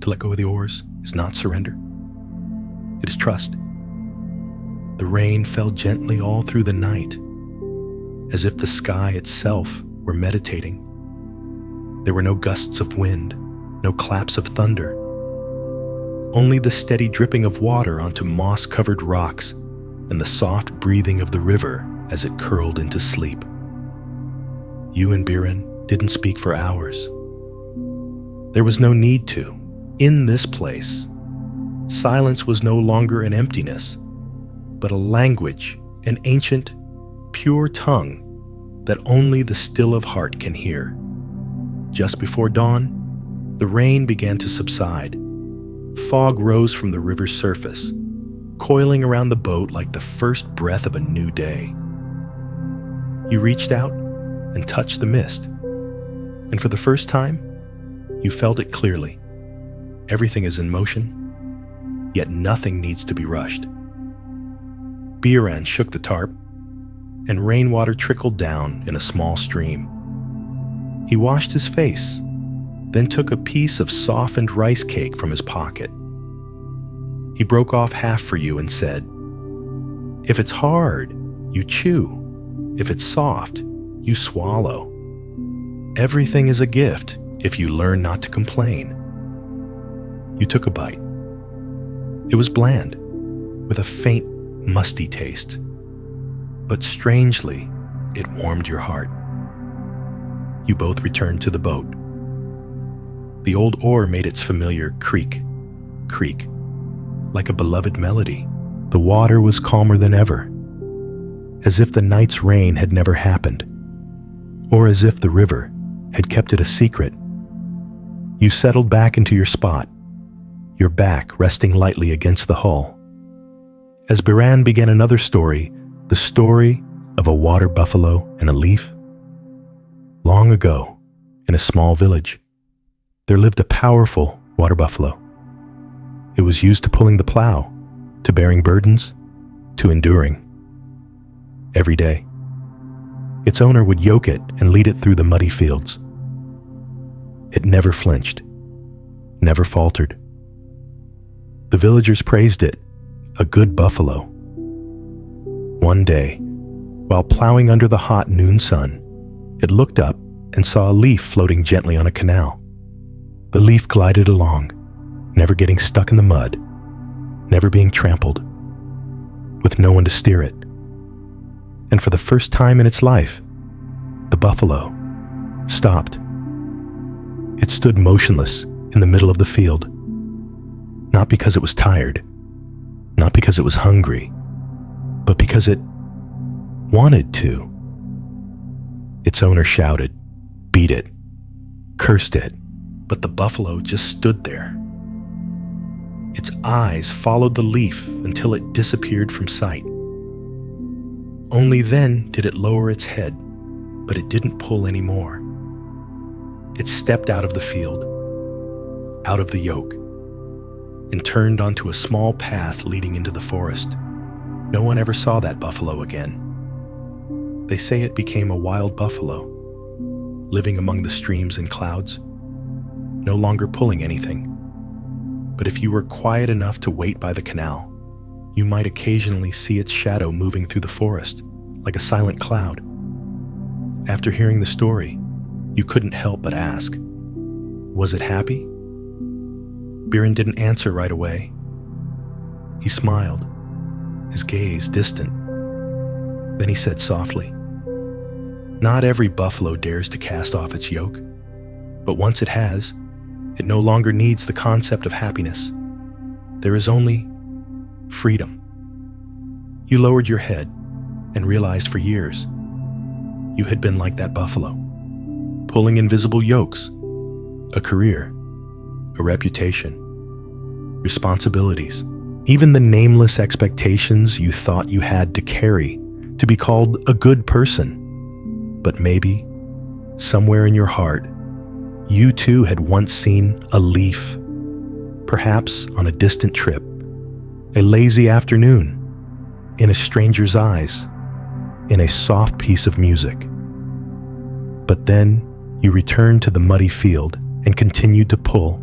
to let go of the oars is not surrender. It is trust. The rain fell gently all through the night, as if the sky itself were meditating. There were no gusts of wind, no claps of thunder, only the steady dripping of water onto moss-covered rocks and the soft breathing of the river as it curled into sleep. You and Biren didn't speak for hours. There was no need to. In this place, silence was no longer an emptiness, but a language, an ancient, pure tongue that only the still of heart can hear. Just before dawn, the rain began to subside. Fog rose from the river's surface, coiling around the boat like the first breath of a new day. You reached out and touched the mist, and for the first time, you felt it clearly. Everything is in motion, yet nothing needs to be rushed. Biren shook the tarp, and rainwater trickled down in a small stream. He washed his face, then took a piece of softened rice cake from his pocket. He broke off half for you and said, "If it's hard, you chew. If it's soft, you swallow. Everything is a gift if you learn not to complain." You took a bite. It was bland, with a faint, musty taste. But strangely, it warmed your heart. You both returned to the boat. The old oar made its familiar creak, creak, like a beloved melody. The water was calmer than ever, as if the night's rain had never happened, or as if the river had kept it a secret. You settled back into your spot, your back resting lightly against the hull. As Biren began another story, the story of a water buffalo and a leaf. Long ago, in a small village, there lived a powerful water buffalo. It was used to pulling the plow, to bearing burdens, to enduring. Every day, its owner would yoke it and lead it through the muddy fields. It never flinched, never faltered. The villagers praised it, a good buffalo. One day, while plowing under the hot noon sun, it looked up and saw a leaf floating gently on a canal. The leaf glided along, never getting stuck in the mud, never being trampled, with no one to steer it. And for the first time in its life, the buffalo stopped. It stood motionless in the middle of the field, not because it was tired, not because it was hungry, but because it wanted to. Its owner shouted, "Beat it," cursed it, but the buffalo just stood there. Its eyes followed the leaf until it disappeared from sight. Only then did it lower its head, but it didn't pull anymore. It stepped out of the field, out of the yoke, and turned onto a small path leading into the forest. No one ever saw that buffalo again. They say it became a wild buffalo, living among the streams and clouds, no longer pulling anything. But if you were quiet enough to wait by the canal, you might occasionally see its shadow moving through the forest, like a silent cloud. After hearing the story, you couldn't help but ask, was it happy? Biren didn't answer right away. He smiled, his gaze distant. Then he said softly, "Not every buffalo dares to cast off its yoke, but once it has, it no longer needs the concept of happiness. There is only freedom." You lowered your head and realized for years you had been like that buffalo, pulling invisible yokes, a career, a reputation, responsibilities, even the nameless expectations you thought you had to carry to be called a good person. But maybe, somewhere in your heart, you too had once seen a leaf, perhaps on a distant trip, a lazy afternoon, in a stranger's eyes, in a soft piece of music. But then you returned to the muddy field and continued to pull.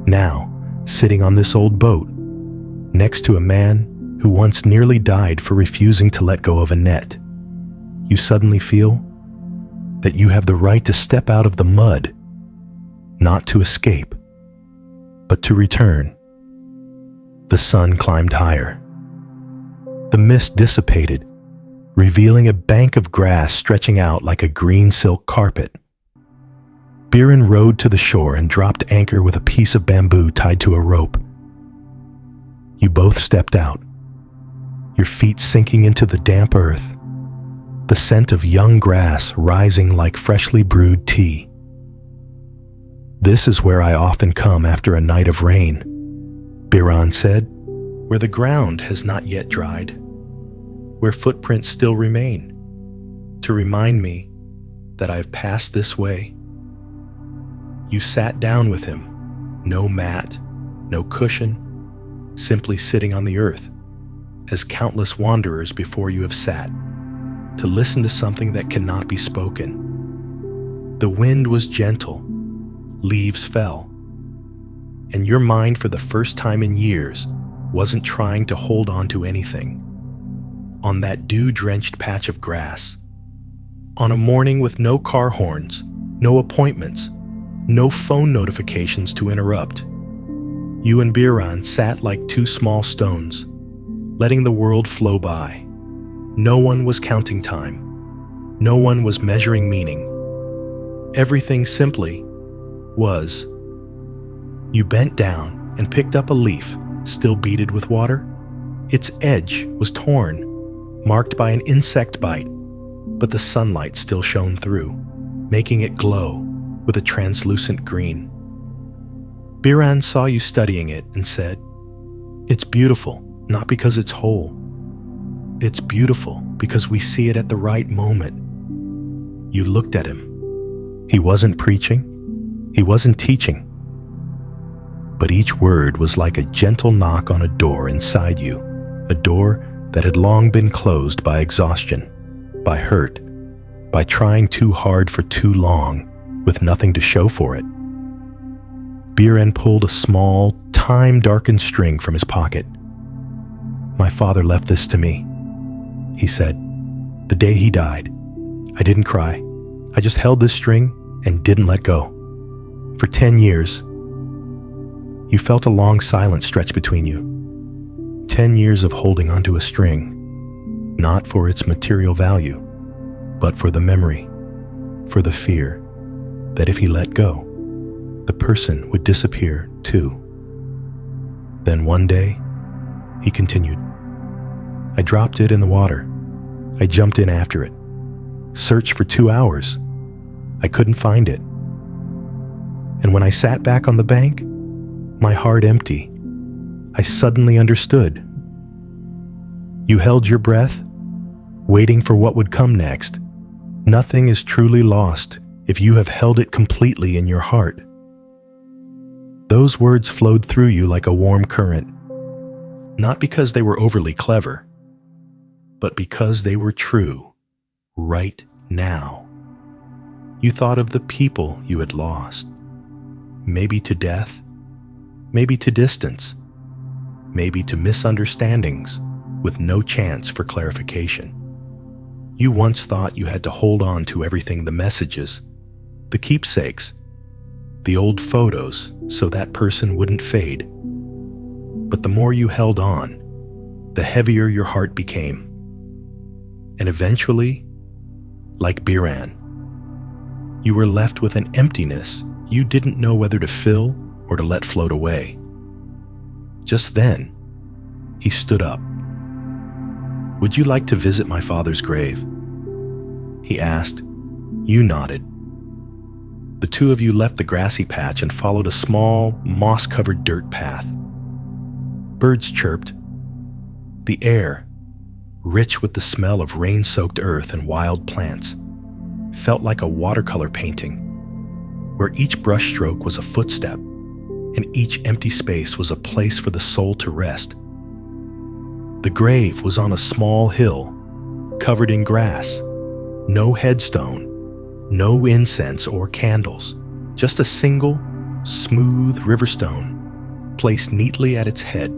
Now, sitting on this old boat, next to a man who once nearly died for refusing to let go of a net, you suddenly feel that you have the right to step out of the mud, not to escape, but to return. The sun climbed higher. The mist dissipated, revealing a bank of grass stretching out like a green silk carpet. Biren rowed to the shore and dropped anchor with a piece of bamboo tied to a rope. You both stepped out, your feet sinking into the damp earth, the scent of young grass rising like freshly brewed tea. "This is where I often come after a night of rain," Biren said, "where the ground has not yet dried, where footprints still remain, to remind me that I've passed this way." You sat down with him, no mat, no cushion, simply sitting on the earth, as countless wanderers before you have sat, to listen to something that cannot be spoken. The wind was gentle, leaves fell, and your mind for the first time in years wasn't trying to hold on to anything. On that dew-drenched patch of grass, on a morning with no car horns, no appointments, no phone notifications to interrupt, you and Biren sat like two small stones, letting the world flow by. No one was counting time. No one was measuring meaning. Everything simply was. You bent down and picked up a leaf, still beaded with water. Its edge was torn, marked by an insect bite, but the sunlight still shone through, making it glow with a translucent green. Biren saw you studying it and said, "It's beautiful, not because it's whole. It's beautiful because we see it at the right moment." You looked at him. He wasn't preaching. He wasn't teaching. But each word was like a gentle knock on a door inside you, a door that had long been closed by exhaustion, by hurt, by trying too hard for too long, with nothing to show for it. Biren pulled a small, time-darkened string from his pocket. "My father left this to me," he said. "The day he died, I didn't cry. I just held this string and didn't let go. For 10 years, you felt a long silence stretch between you. 10 years of holding onto a string, not for its material value, but for the memory, for the fear that if he let go, the person would disappear too. Then one day, he continued, I dropped it in the water. I jumped in after it. Searched for 2 hours. I couldn't find it. And when I sat back on the bank, my heart empty, I suddenly understood. You held your breath, waiting for what would come next. Nothing is truly lost if you have held it completely in your heart. Those words flowed through you like a warm current, not because they were overly clever, but because they were true, right now. You thought of the people you had lost, maybe to death, maybe to distance, maybe to misunderstandings with no chance for clarification. You once thought you had to hold on to everything, the messages, the keepsakes, the old photos, so that person wouldn't fade. But the more you held on, the heavier your heart became. And eventually, like Biran, you were left with an emptiness you didn't know whether to fill or to let float away. Just then, he stood up. "Would you like to visit my father's grave?" he asked. You nodded. The two of you left the grassy patch and followed a small, moss-covered dirt path. Birds chirped. The air, rich with the smell of rain-soaked earth and wild plants, felt like a watercolor painting, where each brushstroke was a footstep, and each empty space was a place for the soul to rest. The grave was on a small hill, covered in grass, no headstone, no incense or candles, just a single, smooth river stone placed neatly at its head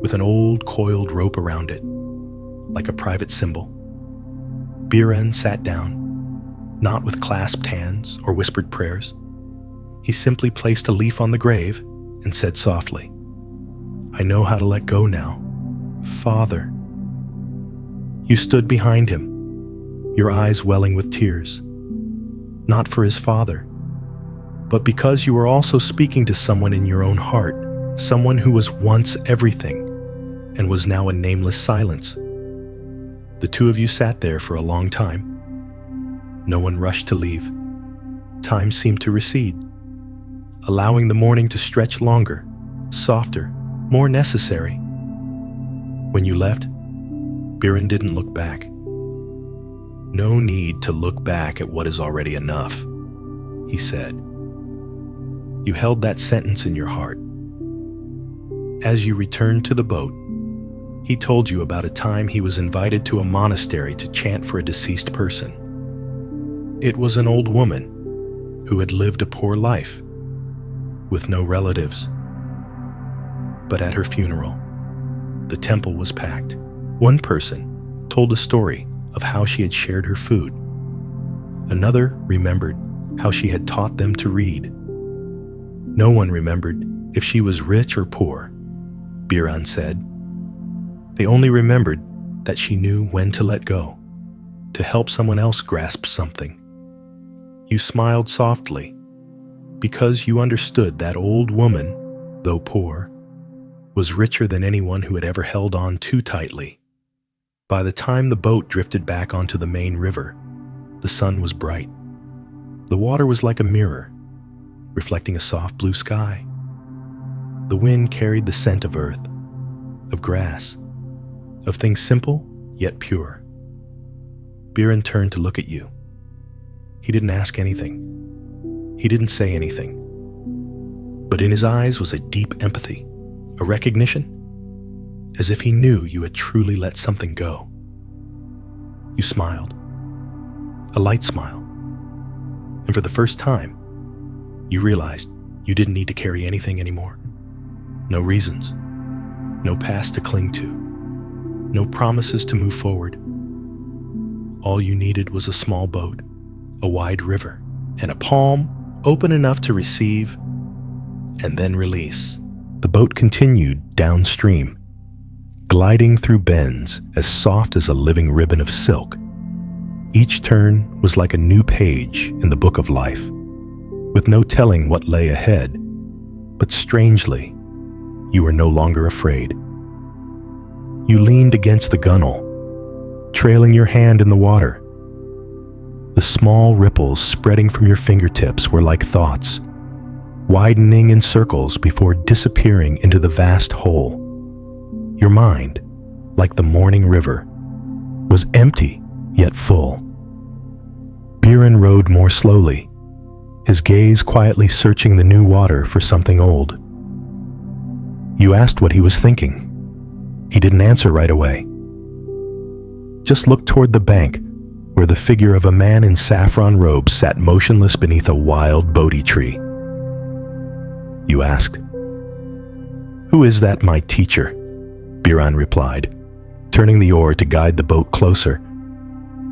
with an old coiled rope around it, like a private symbol. Biren sat down, not with clasped hands or whispered prayers. He simply placed a leaf on the grave and said softly, "I know how to let go now, Father." You stood behind him, your eyes welling with tears, not for his father, but because you were also speaking to someone in your own heart, someone who was once everything and was now a nameless silence. The two of you sat there for a long time. No one rushed to leave. Time seemed to recede, allowing the morning to stretch longer, softer, more necessary. When you left, Biren didn't look back. "No need to look back at what is already enough," he said. You held that sentence in your heart. As you returned to the boat, he told you about a time he was invited to a monastery to chant for a deceased person. It was an old woman who had lived a poor life, with no relatives. But at her funeral, the temple was packed. One person told a story of how she had shared her food. Another remembered how she had taught them to read. No one remembered if she was rich or poor, Biran said. They only remembered that she knew when to let go, to help someone else grasp something. You smiled softly, because you understood that old woman, though poor, was richer than anyone who had ever held on too tightly. By the time the boat drifted back onto the main river, the sun was bright. The water was like a mirror, reflecting a soft blue sky. The wind carried the scent of earth, of grass, of things simple yet pure. Biren turned to look at you. He didn't ask anything. He didn't say anything. But in his eyes was a deep empathy, a recognition, as if he knew you had truly let something go. You smiled, a light smile, and for the first time, you realized you didn't need to carry anything anymore. No reasons, no past to cling to, no promises to move forward. All you needed was a small boat, a wide river, and a palm open enough to receive and then release. The boat continued downstream, gliding through bends as soft as a living ribbon of silk. Each turn was like a new page in the book of life, with no telling what lay ahead. But strangely, you were no longer afraid. You leaned against the gunwale, trailing your hand in the water. The small ripples spreading from your fingertips were like thoughts, widening in circles before disappearing into the vast whole. Your mind, like the morning river, was empty yet full. Biren rowed more slowly, his gaze quietly searching the new water for something old. You asked what he was thinking. He didn't answer right away. Just looked toward the bank, where the figure of a man in saffron robes sat motionless beneath a wild Bodhi tree. You asked, "Who is that, my teacher?" Biran replied, turning the oar to guide the boat closer.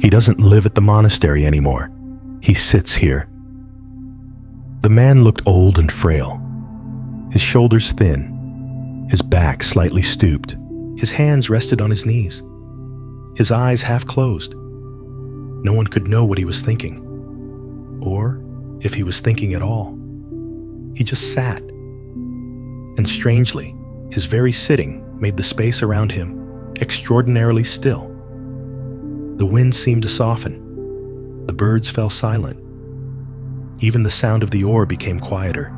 "He doesn't live at the monastery anymore. He sits here." The man looked old and frail, his shoulders thin, his back slightly stooped, his hands rested on his knees, his eyes half closed. No one could know what he was thinking, or if he was thinking at all. He just sat. And strangely, his very sitting made the space around him extraordinarily still. The wind seemed to soften. The birds fell silent. Even the sound of the oar became quieter,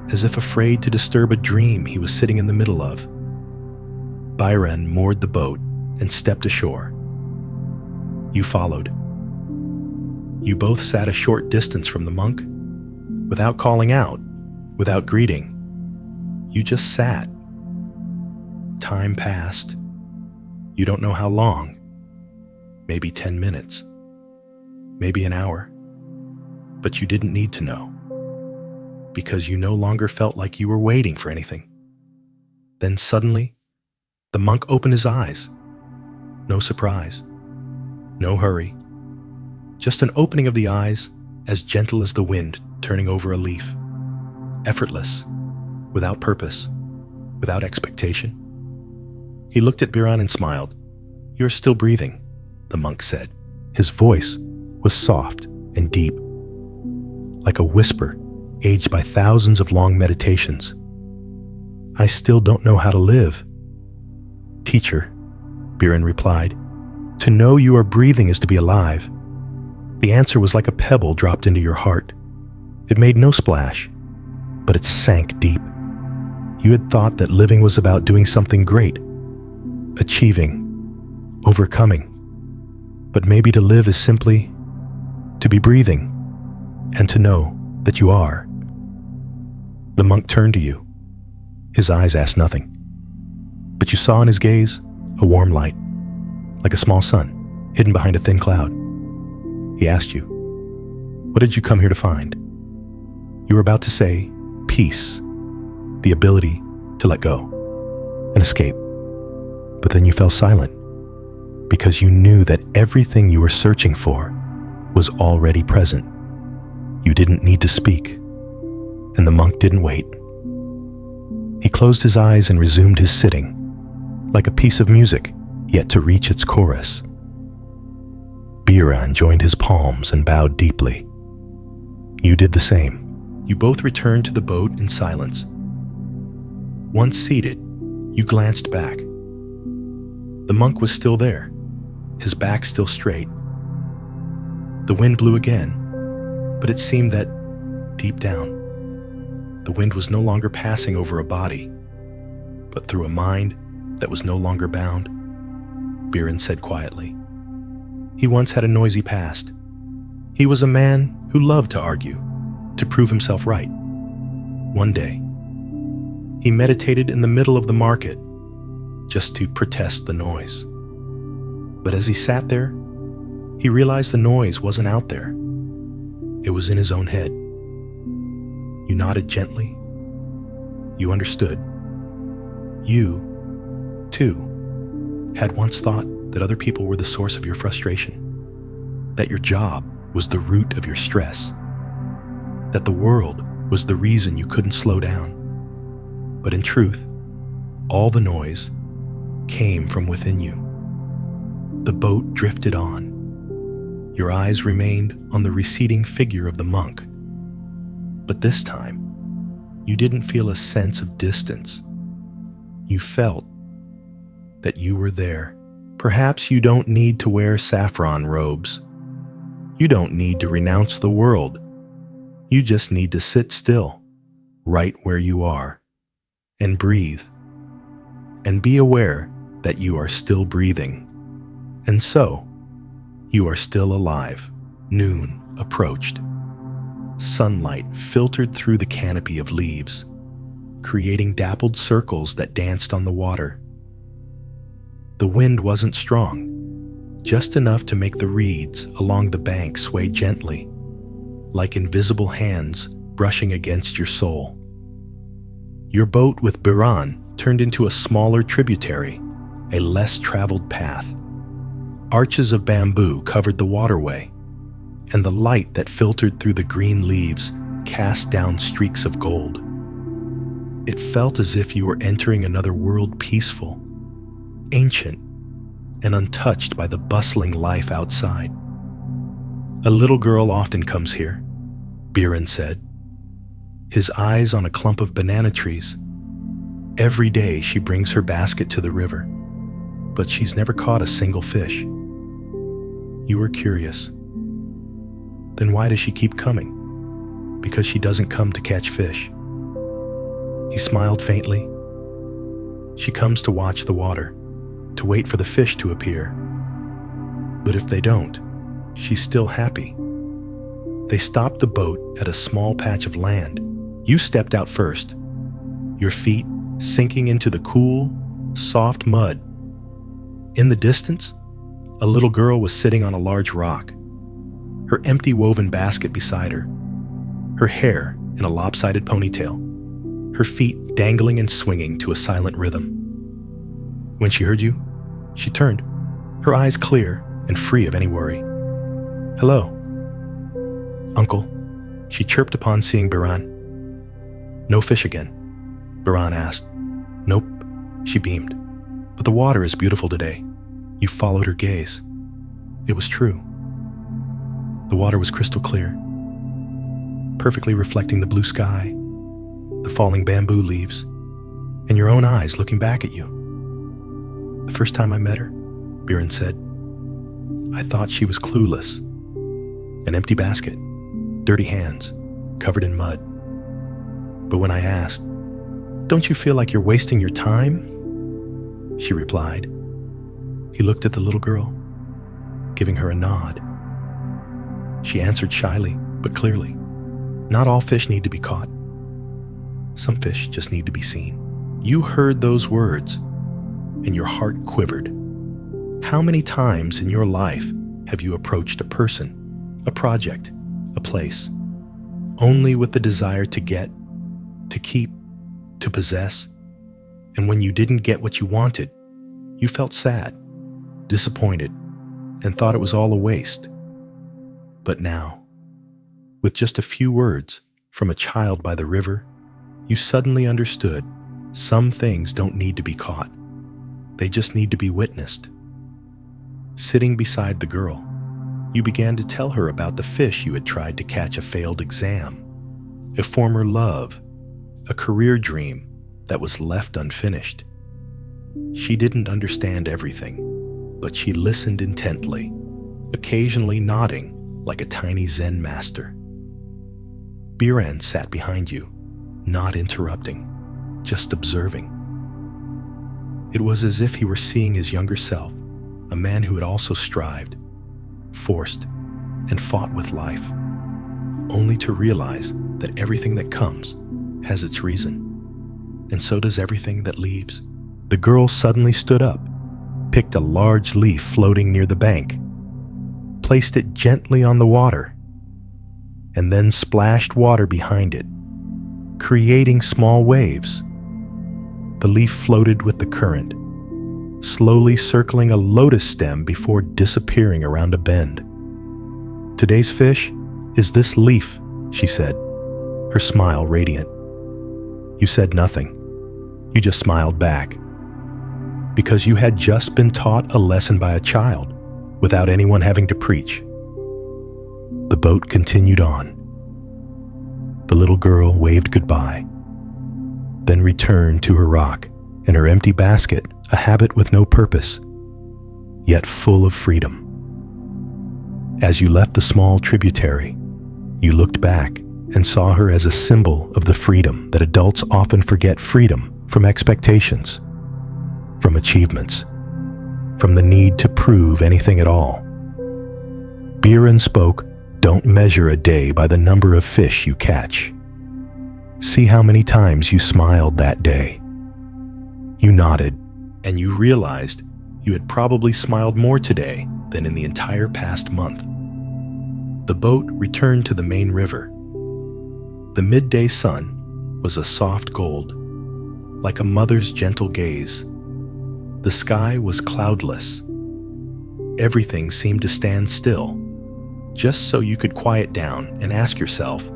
as if afraid to disturb a dream he was sitting in the middle of. Biren moored the boat and stepped ashore. You followed. You both sat a short distance from the monk, without calling out, without greeting. You just sat. Time passed. You don't know how long. Maybe 10 minutes. Maybe an hour. But you didn't need to know, because you no longer felt like you were waiting for anything. Then suddenly, the monk opened his eyes. No surprise. No hurry. Just an opening of the eyes, as gentle as the wind turning over a leaf. Effortless, without purpose, without expectation. He looked at Biran and smiled. "You're still breathing," the monk said. His voice was soft and deep, like a whisper aged by thousands of long meditations. "I still don't know how to live." "Teacher," Biran replied, "to know you are breathing is to be alive." The answer was like a pebble dropped into your heart. It made no splash, but it sank deep. You had thought that living was about doing something great, achieving, overcoming. But maybe to live is simply to be breathing and to know that you are. The monk turned to you. His eyes asked nothing, but you saw in his gaze a warm light, like a small sun hidden behind a thin cloud. He asked you, "What did you come here to find?" You were about to say, "Peace," the ability to let go, an escape. But then you fell silent, because you knew that everything you were searching for was already present. You didn't need to speak, and the monk didn't wait. He closed his eyes and resumed his sitting, like a piece of music yet to reach its chorus. Biran joined his palms and bowed deeply. You did the same. You both returned to the boat in silence. Once seated, you glanced back. The monk was still there, his back still straight. The wind blew again, but it seemed that, deep down, the wind was no longer passing over a body, but through a mind that was no longer bound. Biran said quietly. He once had a noisy past. He was a man who loved to argue, to prove himself right. One day, he meditated in the middle of the market, just to protest the noise. But as he sat there, he realized the noise wasn't out there. It was in his own head. You nodded gently. You understood. You, too, had once thought that other people were the source of your frustration, that your job was the root of your stress, that the world was the reason you couldn't slow down. But in truth, all the noise came from within you. The boat drifted on. Your eyes remained on the receding figure of the monk. But this time, you didn't feel a sense of distance. You felt that you were there. Perhaps you don't need to wear saffron robes. You don't need to renounce the world. You just need to sit still, right where you are, and breathe, and be aware that you are still breathing, and so you are still alive. Noon approached. Sunlight filtered through the canopy of leaves, creating dappled circles that danced on the water. The wind wasn't strong, just enough to make the reeds along the bank sway gently, like invisible hands brushing against your soul. Your boat with Biran turned into a smaller tributary, a less traveled path. Arches of bamboo covered the waterway, and the light that filtered through the green leaves cast down streaks of gold. It felt as if you were entering another world, peaceful, ancient, and untouched by the bustling life outside. A little girl often comes here, Biran said, his eyes on a clump of banana trees. Every day she brings her basket to the river, but she's never caught a single fish. You were curious. Then why does she keep coming? Because she doesn't come to catch fish. He smiled faintly. She comes to watch the water, to wait for the fish to appear. But if they don't, she's still happy. They stopped the boat at a small patch of land. You stepped out first, your feet sinking into the cool, soft mud. In the distance, a little girl was sitting on a large rock, her empty woven basket beside her, her hair in a lopsided ponytail, her feet dangling and swinging to a silent rhythm. When she heard you, she turned, her eyes clear and free of any worry. "Hello, Uncle," she chirped upon seeing Biran. "No fish again?" Biran asked. "Nope," she beamed. "But the water is beautiful today." You followed her gaze. It was true. The water was crystal clear, perfectly reflecting the blue sky, the falling bamboo leaves, and your own eyes looking back at you. "The first time I met her," Biran said, "I thought she was clueless. An empty basket, dirty hands, covered in mud. But when I asked, 'Don't you feel like you're wasting your time?' she replied." He looked at the little girl, giving her a nod. She answered shyly, but clearly, "Not all fish need to be caught. Some fish just need to be seen." You heard those words, and your heart quivered. How many times in your life have you approached a person, a project, a place, only with the desire to get, to keep, to possess, and when you didn't get what you wanted, you felt sad, disappointed, and thought it was all a waste. But now, with just a few words from a child by the river, you suddenly understood some things don't need to be caught. They just need to be witnessed. Sitting beside the girl, you began to tell her about the fish you had tried to catch a failed exam, a former love, a career dream that was left unfinished. She didn't understand everything, but she listened intently, occasionally nodding like a tiny Zen master. Biran sat behind you, not interrupting, just observing. It was as if he were seeing his younger self, a man who had also strived, forced, and fought with life, only to realize that everything that comes has its reason, and so does everything that leaves. The girl suddenly stood up, picked a large leaf floating near the bank, placed it gently on the water, and then splashed water behind it, creating small waves. The leaf floated with the current, slowly circling a lotus stem before disappearing around a bend. "Today's fish is this leaf," she said, her smile radiant. You said nothing. You just smiled back, because you had just been taught a lesson by a child without anyone having to preach. The boat continued on. The little girl waved goodbye, then returned to her rock and her empty basket, a habit with no purpose, yet full of freedom. As you left the small tributary, you looked back and saw her as a symbol of the freedom that adults often forget: freedom from expectations, from achievements, from the need to prove anything at all. Biren spoke, "Don't measure a day by the number of fish you catch. See how many times you smiled that day." You nodded, and you realized you had probably smiled more today than in the entire past month. The boat returned to the main river. The midday sun was a soft gold, like a mother's gentle gaze. The sky was cloudless. Everything seemed to stand still, just so you could quiet down and ask yourself,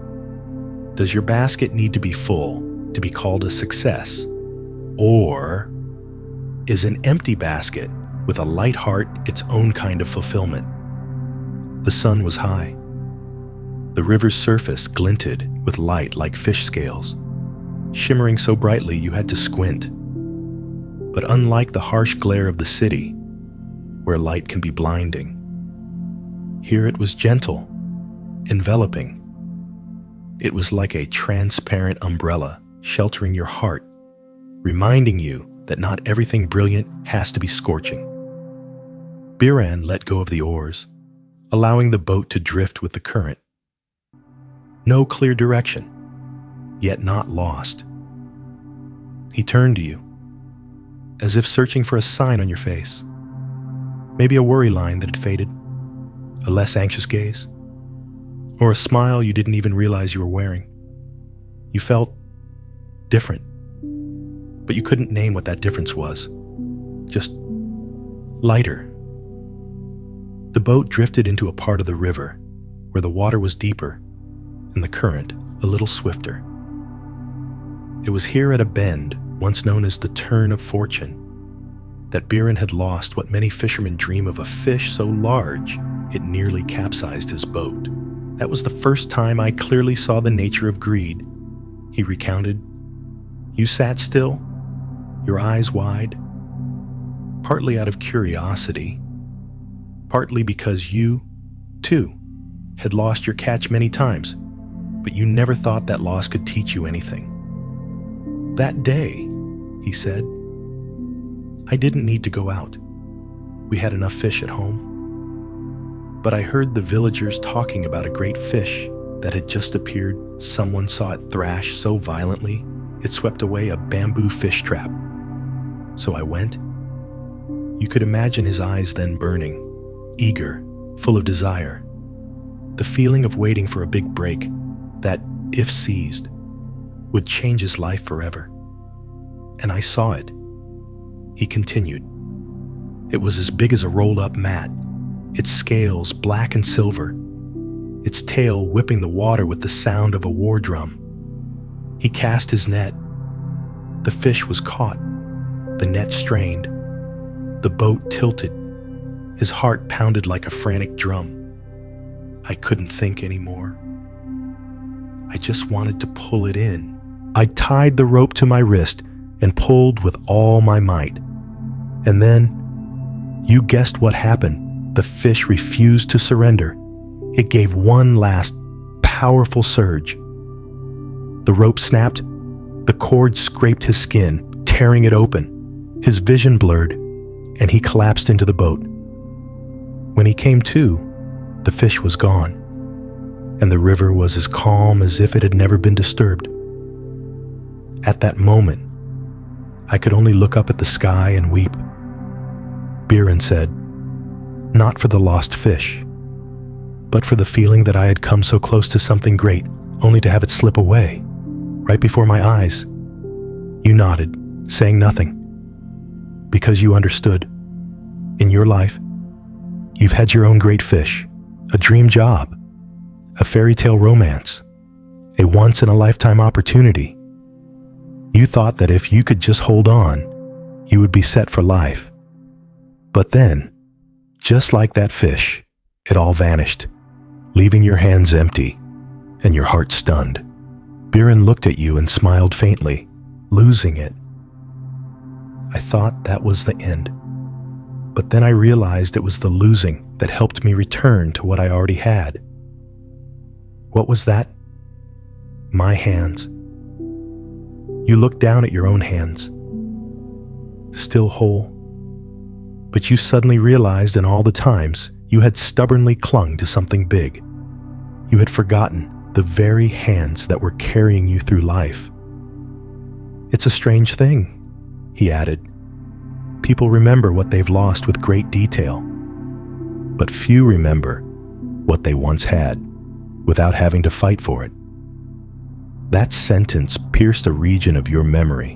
does your basket need to be full to be called a success? Or is an empty basket with a light heart its own kind of fulfillment? The sun was high. The river's surface glinted with light like fish scales, shimmering so brightly you had to squint. But unlike the harsh glare of the city, where light can be blinding, here it was gentle, enveloping. It was like a transparent umbrella sheltering your heart, reminding you that not everything brilliant has to be scorching. Biren let go of the oars, allowing the boat to drift with the current. No clear direction, yet not lost. He turned to you, as if searching for a sign on your face. Maybe a worry line that had faded, a less anxious gaze, or a smile you didn't even realize you were wearing. You felt different, but you couldn't name what that difference was. Just lighter. The boat drifted into a part of the river where the water was deeper and the current a little swifter. It was here at a bend, once known as the Turn of Fortune, that Biren had lost what many fishermen dream of: a fish so large it nearly capsized his boat. That was the first time I clearly saw the nature of greed, he recounted. You sat still, your eyes wide, partly out of curiosity, partly because you, too, had lost your catch many times, but you never thought that loss could teach you anything. That day, he said, I didn't need to go out. We had enough fish at home. But I heard the villagers talking about a great fish that had just appeared. Someone saw it thrash so violently, it swept away a bamboo fish trap. So I went. You could imagine his eyes then burning, eager, full of desire. The feeling of waiting for a big break that, if seized, would change his life forever. And I saw it. He continued. It was as big as a rolled-up mat, its scales black and silver, its tail whipping the water with the sound of a war drum. He cast his net. The fish was caught, the net strained, the boat tilted. His heart pounded like a frantic drum. I couldn't think anymore. I just wanted to pull it in. I tied the rope to my wrist and pulled with all my might. And then, you guessed what happened. The fish refused to surrender. It gave one last, powerful surge. The rope snapped. The cord scraped his skin, tearing it open. His vision blurred, and he collapsed into the boat. When he came to, the fish was gone, and the river was as calm as if it had never been disturbed. At that moment, I could only look up at the sky and weep. Biren said, not for the lost fish, but for the feeling that I had come so close to something great, only to have it slip away, right before my eyes. You nodded, saying nothing, because you understood. In your life, you've had your own great fish, a dream job, a fairy tale romance, a once-in-a-lifetime opportunity. You thought that if you could just hold on, you would be set for life. But then, just like that fish, it all vanished, leaving your hands empty and your heart stunned. Biren looked at you and smiled faintly, losing it. I thought that was the end. But then I realized it was the losing that helped me return to what I already had. What was that? My hands. You looked down at your own hands, still whole, but you suddenly realized in all the times you had stubbornly clung to something big. You had forgotten the very hands that were carrying you through life. It's a strange thing, he added. People remember what they've lost with great detail, but few remember what they once had without having to fight for it. That sentence pierced a region of your memory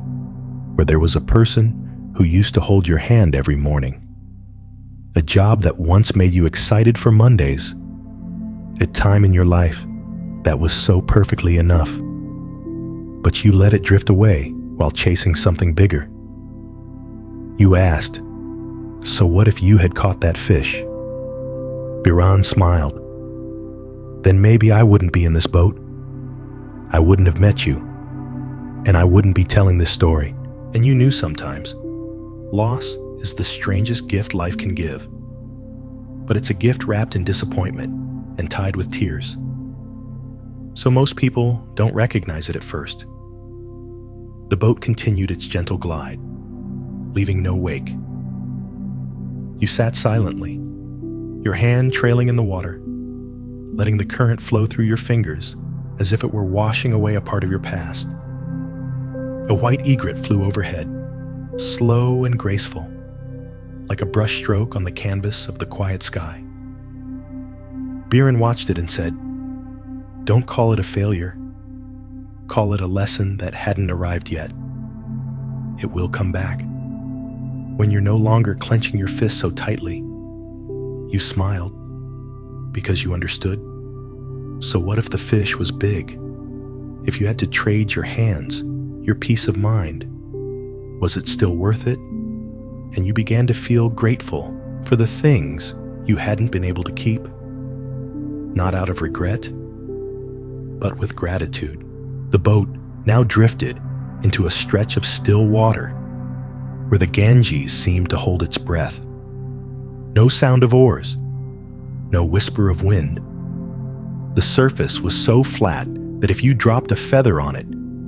where there was a person who used to hold your hand every morning, a job that once made you excited for Mondays, a time in your life that was so perfectly enough, but you let it drift away while chasing something bigger. You asked, "So what if you had caught that fish?" Biran smiled. "Then maybe I wouldn't be in this boat. I wouldn't have met you, and I wouldn't be telling this story." And you knew sometimes loss is the strangest gift life can give, but it's a gift wrapped in disappointment and tied with tears. So most people don't recognize it at first. The boat continued its gentle glide, leaving no wake. You sat silently, your hand trailing in the water, letting the current flow through your fingers as if it were washing away a part of your past. A white egret flew overhead, slow and graceful, like a brush stroke on the canvas of the quiet sky. Biran watched it and said, "Don't call it a failure. Call it a lesson that hadn't arrived yet. It will come back. When you're no longer clenching your fists so tightly." You smiled because you understood. So what if the fish was big? If you had to trade your hands, your peace of mind, was it still worth it? And you began to feel grateful for the things you hadn't been able to keep, not out of regret, but with gratitude. The boat now drifted into a stretch of still water where the Ganges seemed to hold its breath. No sound of oars, no whisper of wind. The surface was so flat that if you dropped a feather on it,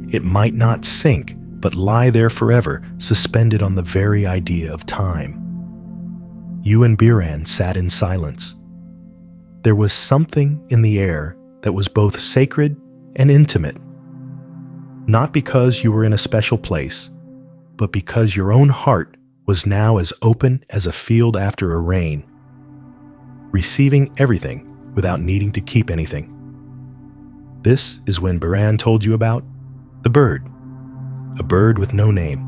it might not sink, but lie there forever, suspended on the very idea of time. You and Biran sat in silence. There was something in the air that was both sacred and intimate. Not because you were in a special place, but because your own heart was now as open as a field after a rain, receiving everything without needing to keep anything. This is when Biran told you about the bird, a bird with no name,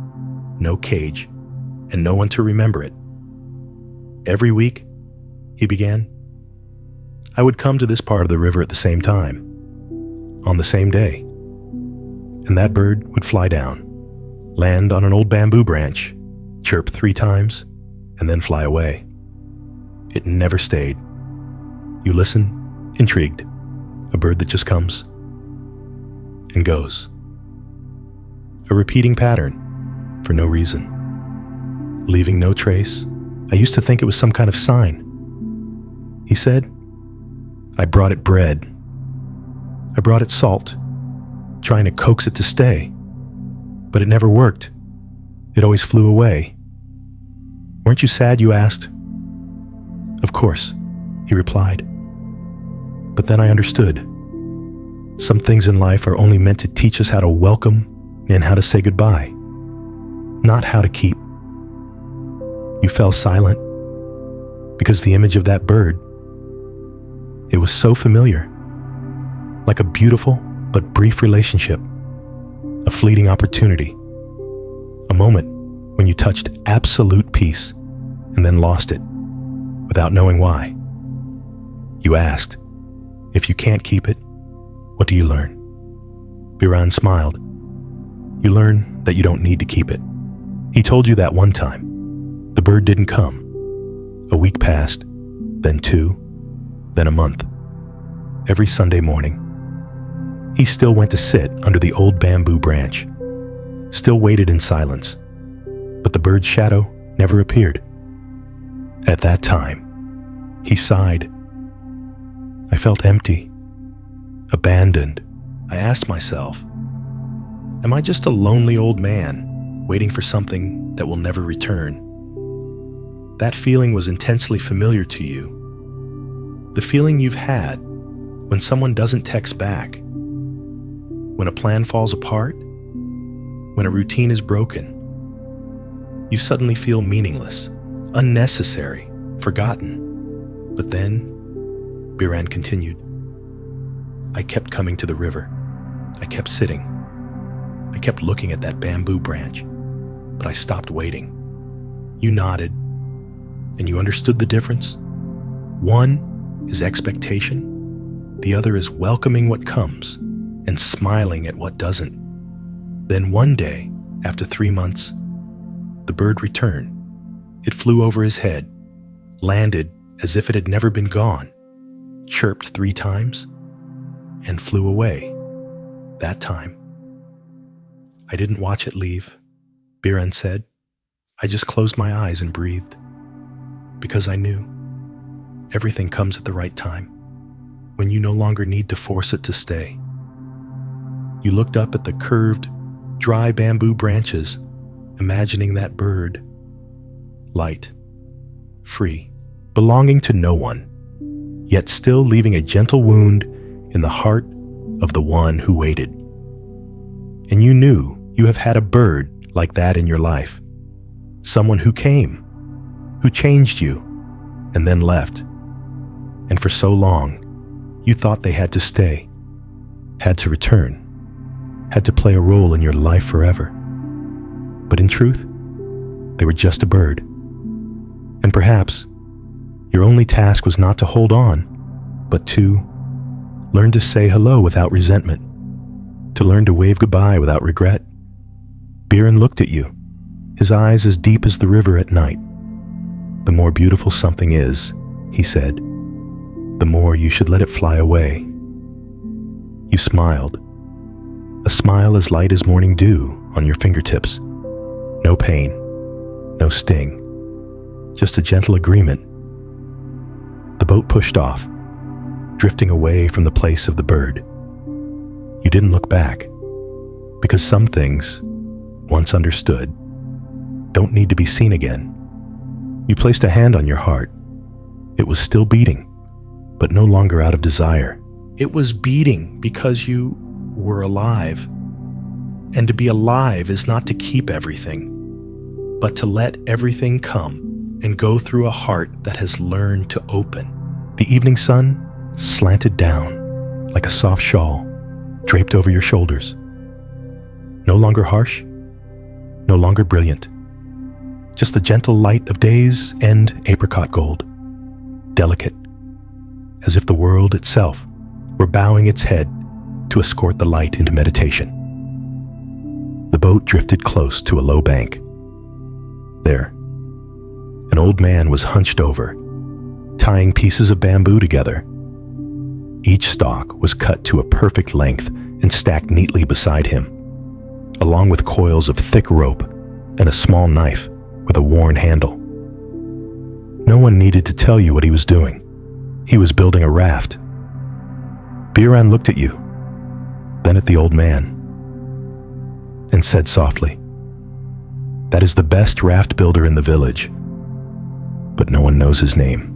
no cage, and no one to remember it. Every week, he began, I would come to this part of the river at the same time, on the same day, and that bird would fly down, land on an old bamboo branch, chirp 3 times, and then fly away. It never stayed. You listen, intrigued, a bird that just comes and goes. A repeating pattern for no reason, leaving no trace. I used to think it was some kind of sign. He said, I brought it bread. I brought it salt, trying to coax it to stay, but it never worked. It always flew away. Weren't you sad, you asked? Of course, he replied. But then I understood. Some things in life are only meant to teach us how to welcome and how to say goodbye, not how to keep. You fell silent because the image of that bird, it was so familiar, like a beautiful but brief relationship, a fleeting opportunity, a moment when you touched absolute peace and then lost it without knowing why. You asked, if you can't keep it, what do you learn? Biran smiled. You learn that you don't need to keep it. He told you that one time. The bird didn't come. A week passed, then 2, then a month. Every Sunday morning, he still went to sit under the old bamboo branch, still waited in silence, but the bird's shadow never appeared. At that time, he sighed. I felt empty, abandoned, I asked myself, am I just a lonely old man waiting for something that will never return? That feeling was intensely familiar to you. The feeling you've had when someone doesn't text back, when a plan falls apart, when a routine is broken. You suddenly feel meaningless, unnecessary, forgotten. But then, Biran continued, I kept coming to the river. I kept sitting. I kept looking at that bamboo branch, but I stopped waiting. You nodded, and you understood the difference. One is expectation, the other is welcoming what comes and smiling at what doesn't. Then one day, after 3 months, the bird returned. It flew over his head, landed as if it had never been gone, chirped 3 times, and flew away. That time. I didn't watch it leave, Biran said. I just closed my eyes and breathed. Because I knew everything comes at the right time, when you no longer need to force it to stay. You looked up at the curved, dry bamboo branches, imagining that bird, light, free, belonging to no one, yet still leaving a gentle wound in the heart of the one who waited. And you knew you have had a bird like that in your life, someone who came, who changed you, and then left. And for so long, you thought they had to stay, had to return, had to play a role in your life forever. But in truth, they were just a bird. And perhaps your only task was not to hold on, but to learn to say hello without resentment, to learn to wave goodbye without regret. Biran looked at you, his eyes as deep as the river at night. The more beautiful something is, he said, the more you should let it fly away. You smiled, a smile as light as morning dew on your fingertips. No pain, no sting, just a gentle agreement. The boat pushed off, drifting away from the place of the bird. You didn't look back, because some things, once understood, don't need to be seen again. You placed a hand on your heart. It was still beating, but no longer out of desire. It was beating because you were alive. And to be alive is not to keep everything, but to let everything come and go through a heart that has learned to open. The evening sun slanted down like a soft shawl draped over your shoulders. No longer harsh, no longer brilliant. Just the gentle light of day's end apricot gold, delicate, as if the world itself were bowing its head to escort the light into meditation. The boat drifted close to a low bank. There, an old man was hunched over, tying pieces of bamboo together. Each stalk was cut to a perfect length and stacked neatly beside him, along with coils of thick rope and a small knife with a worn handle. No one needed to tell you what he was doing. He was building a raft. Biran looked at you, then at the old man, and said softly, "That is the best raft builder in the village, but no one knows his name."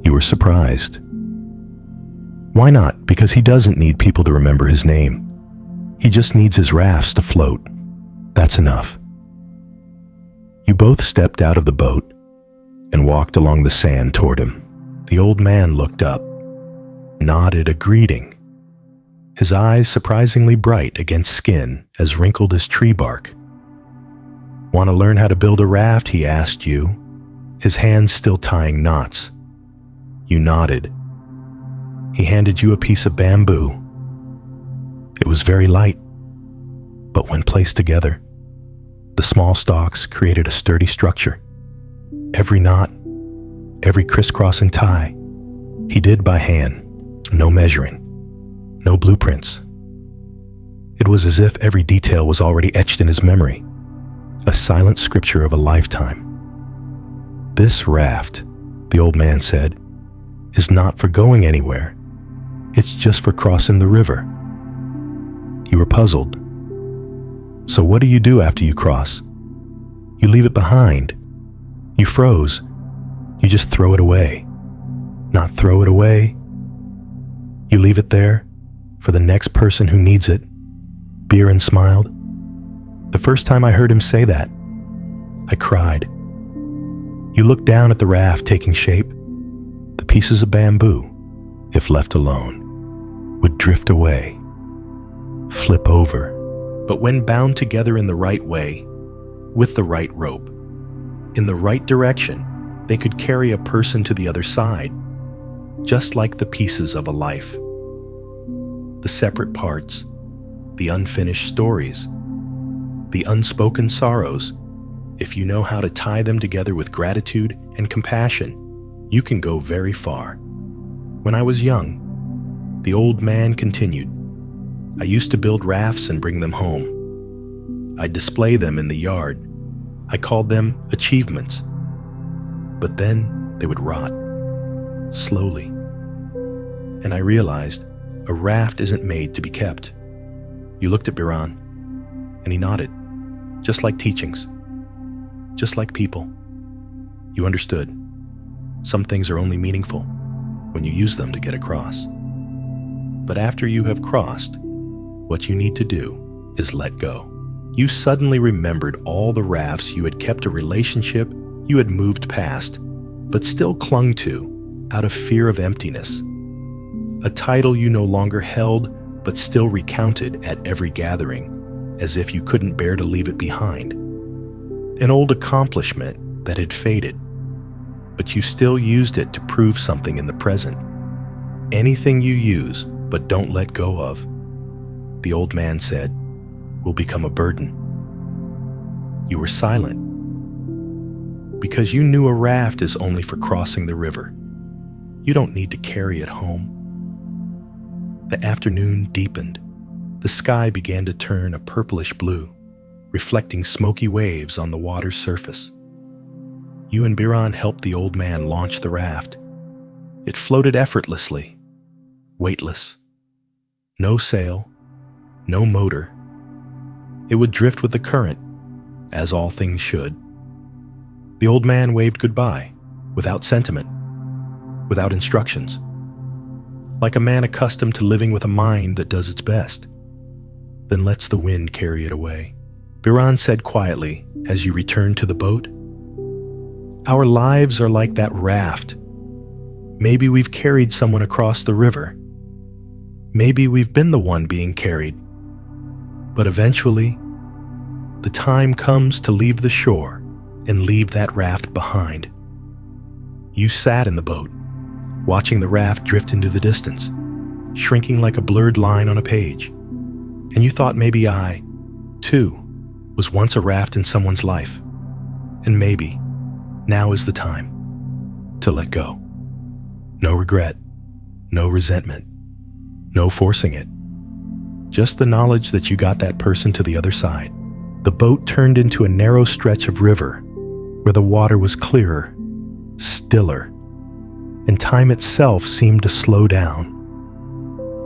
You were surprised. Why not? Because he doesn't need people to remember his name. He just needs his rafts to float. That's enough. You both stepped out of the boat and walked along the sand toward him. The old man looked up, nodded a greeting, his eyes surprisingly bright against skin as wrinkled as tree bark. "Want to learn how to build a raft?" he asked you, his hands still tying knots. You nodded. He handed you a piece of bamboo. It was very light, but when placed together, the small stalks created a sturdy structure. Every knot, every crisscross and tie, he did by hand, no measuring, no blueprints. It was as if every detail was already etched in his memory, a silent scripture of a lifetime. "This raft," the old man said, "is not for going anywhere. It's just for crossing the river." You were puzzled. "So what do you do after you cross?" "You leave it behind." You froze. "You just throw it away." "Not throw it away. You leave it there for the next person who needs it." Biren smiled. The first time I heard him say that, I cried. You looked down at the raft taking shape. The pieces of bamboo, if left alone, would drift away, flip over. But when bound together in the right way, with the right rope, in the right direction, they could carry a person to the other side, just like the pieces of a life. The separate parts, the unfinished stories, the unspoken sorrows. If you know how to tie them together with gratitude and compassion, you can go very far. When I was young, the old man continued, I used to build rafts and bring them home. I'd display them in the yard. I called them achievements. But then they would rot, slowly. And I realized a raft isn't made to be kept. You looked at Biran, and he nodded, just like teachings, just like people. You understood. Some things are only meaningful when you use them to get across. But after you have crossed, what you need to do is let go. You suddenly remembered all the rafts you had kept, a relationship you had moved past, but still clung to out of fear of emptiness. A title you no longer held, but still recounted at every gathering, as if you couldn't bear to leave it behind. An old accomplishment that had faded, but you still used it to prove something in the present. Anything you use but don't let go of, the old man said, will become a burden. You were silent because you knew a raft is only for crossing the river. You don't need to carry it home. The afternoon deepened. The sky began to turn a purplish blue, reflecting smoky waves on the water's surface. You and Biran helped the old man launch the raft. It floated effortlessly, weightless. No sail, no motor. It would drift with the current, as all things should. The old man waved goodbye, without sentiment, without instructions, like a man accustomed to living with a mind that does its best, then lets the wind carry it away. Biran said quietly as you returned to the boat, our lives are like that raft. Maybe we've carried someone across the river. Maybe we've been the one being carried. But eventually, the time comes to leave the shore and leave that raft behind. You sat in the boat, watching the raft drift into the distance, shrinking like a blurred line on a page. And you thought maybe I, too, was once a raft in someone's life. And maybe now is the time to let go. No regret, no resentment, no forcing it. Just the knowledge that you got that person to the other side. The boat turned into a narrow stretch of river where the water was clearer, stiller, and time itself seemed to slow down.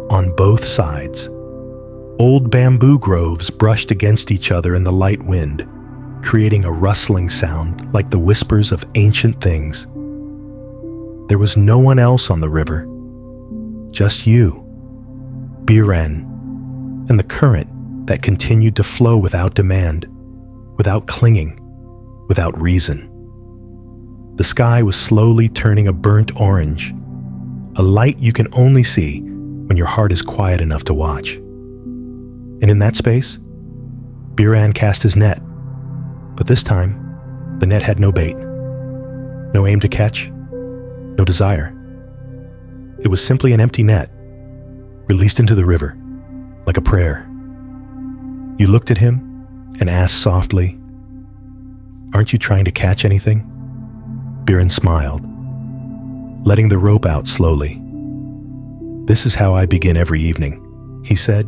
On both sides, old bamboo groves brushed against each other in the light wind, creating a rustling sound like the whispers of ancient things. There was no one else on the river, just you, Biren, and the current that continued to flow without demand, without clinging, without reason. The sky was slowly turning a burnt orange, a light you can only see when your heart is quiet enough to watch. And in that space, Biran cast his net, but this time, the net had no bait, no aim to catch, no desire. It was simply an empty net, released into the river, like a prayer. You looked at him and asked softly, aren't you trying to catch anything? Biren smiled, letting the rope out slowly. This is how I begin every evening, he said.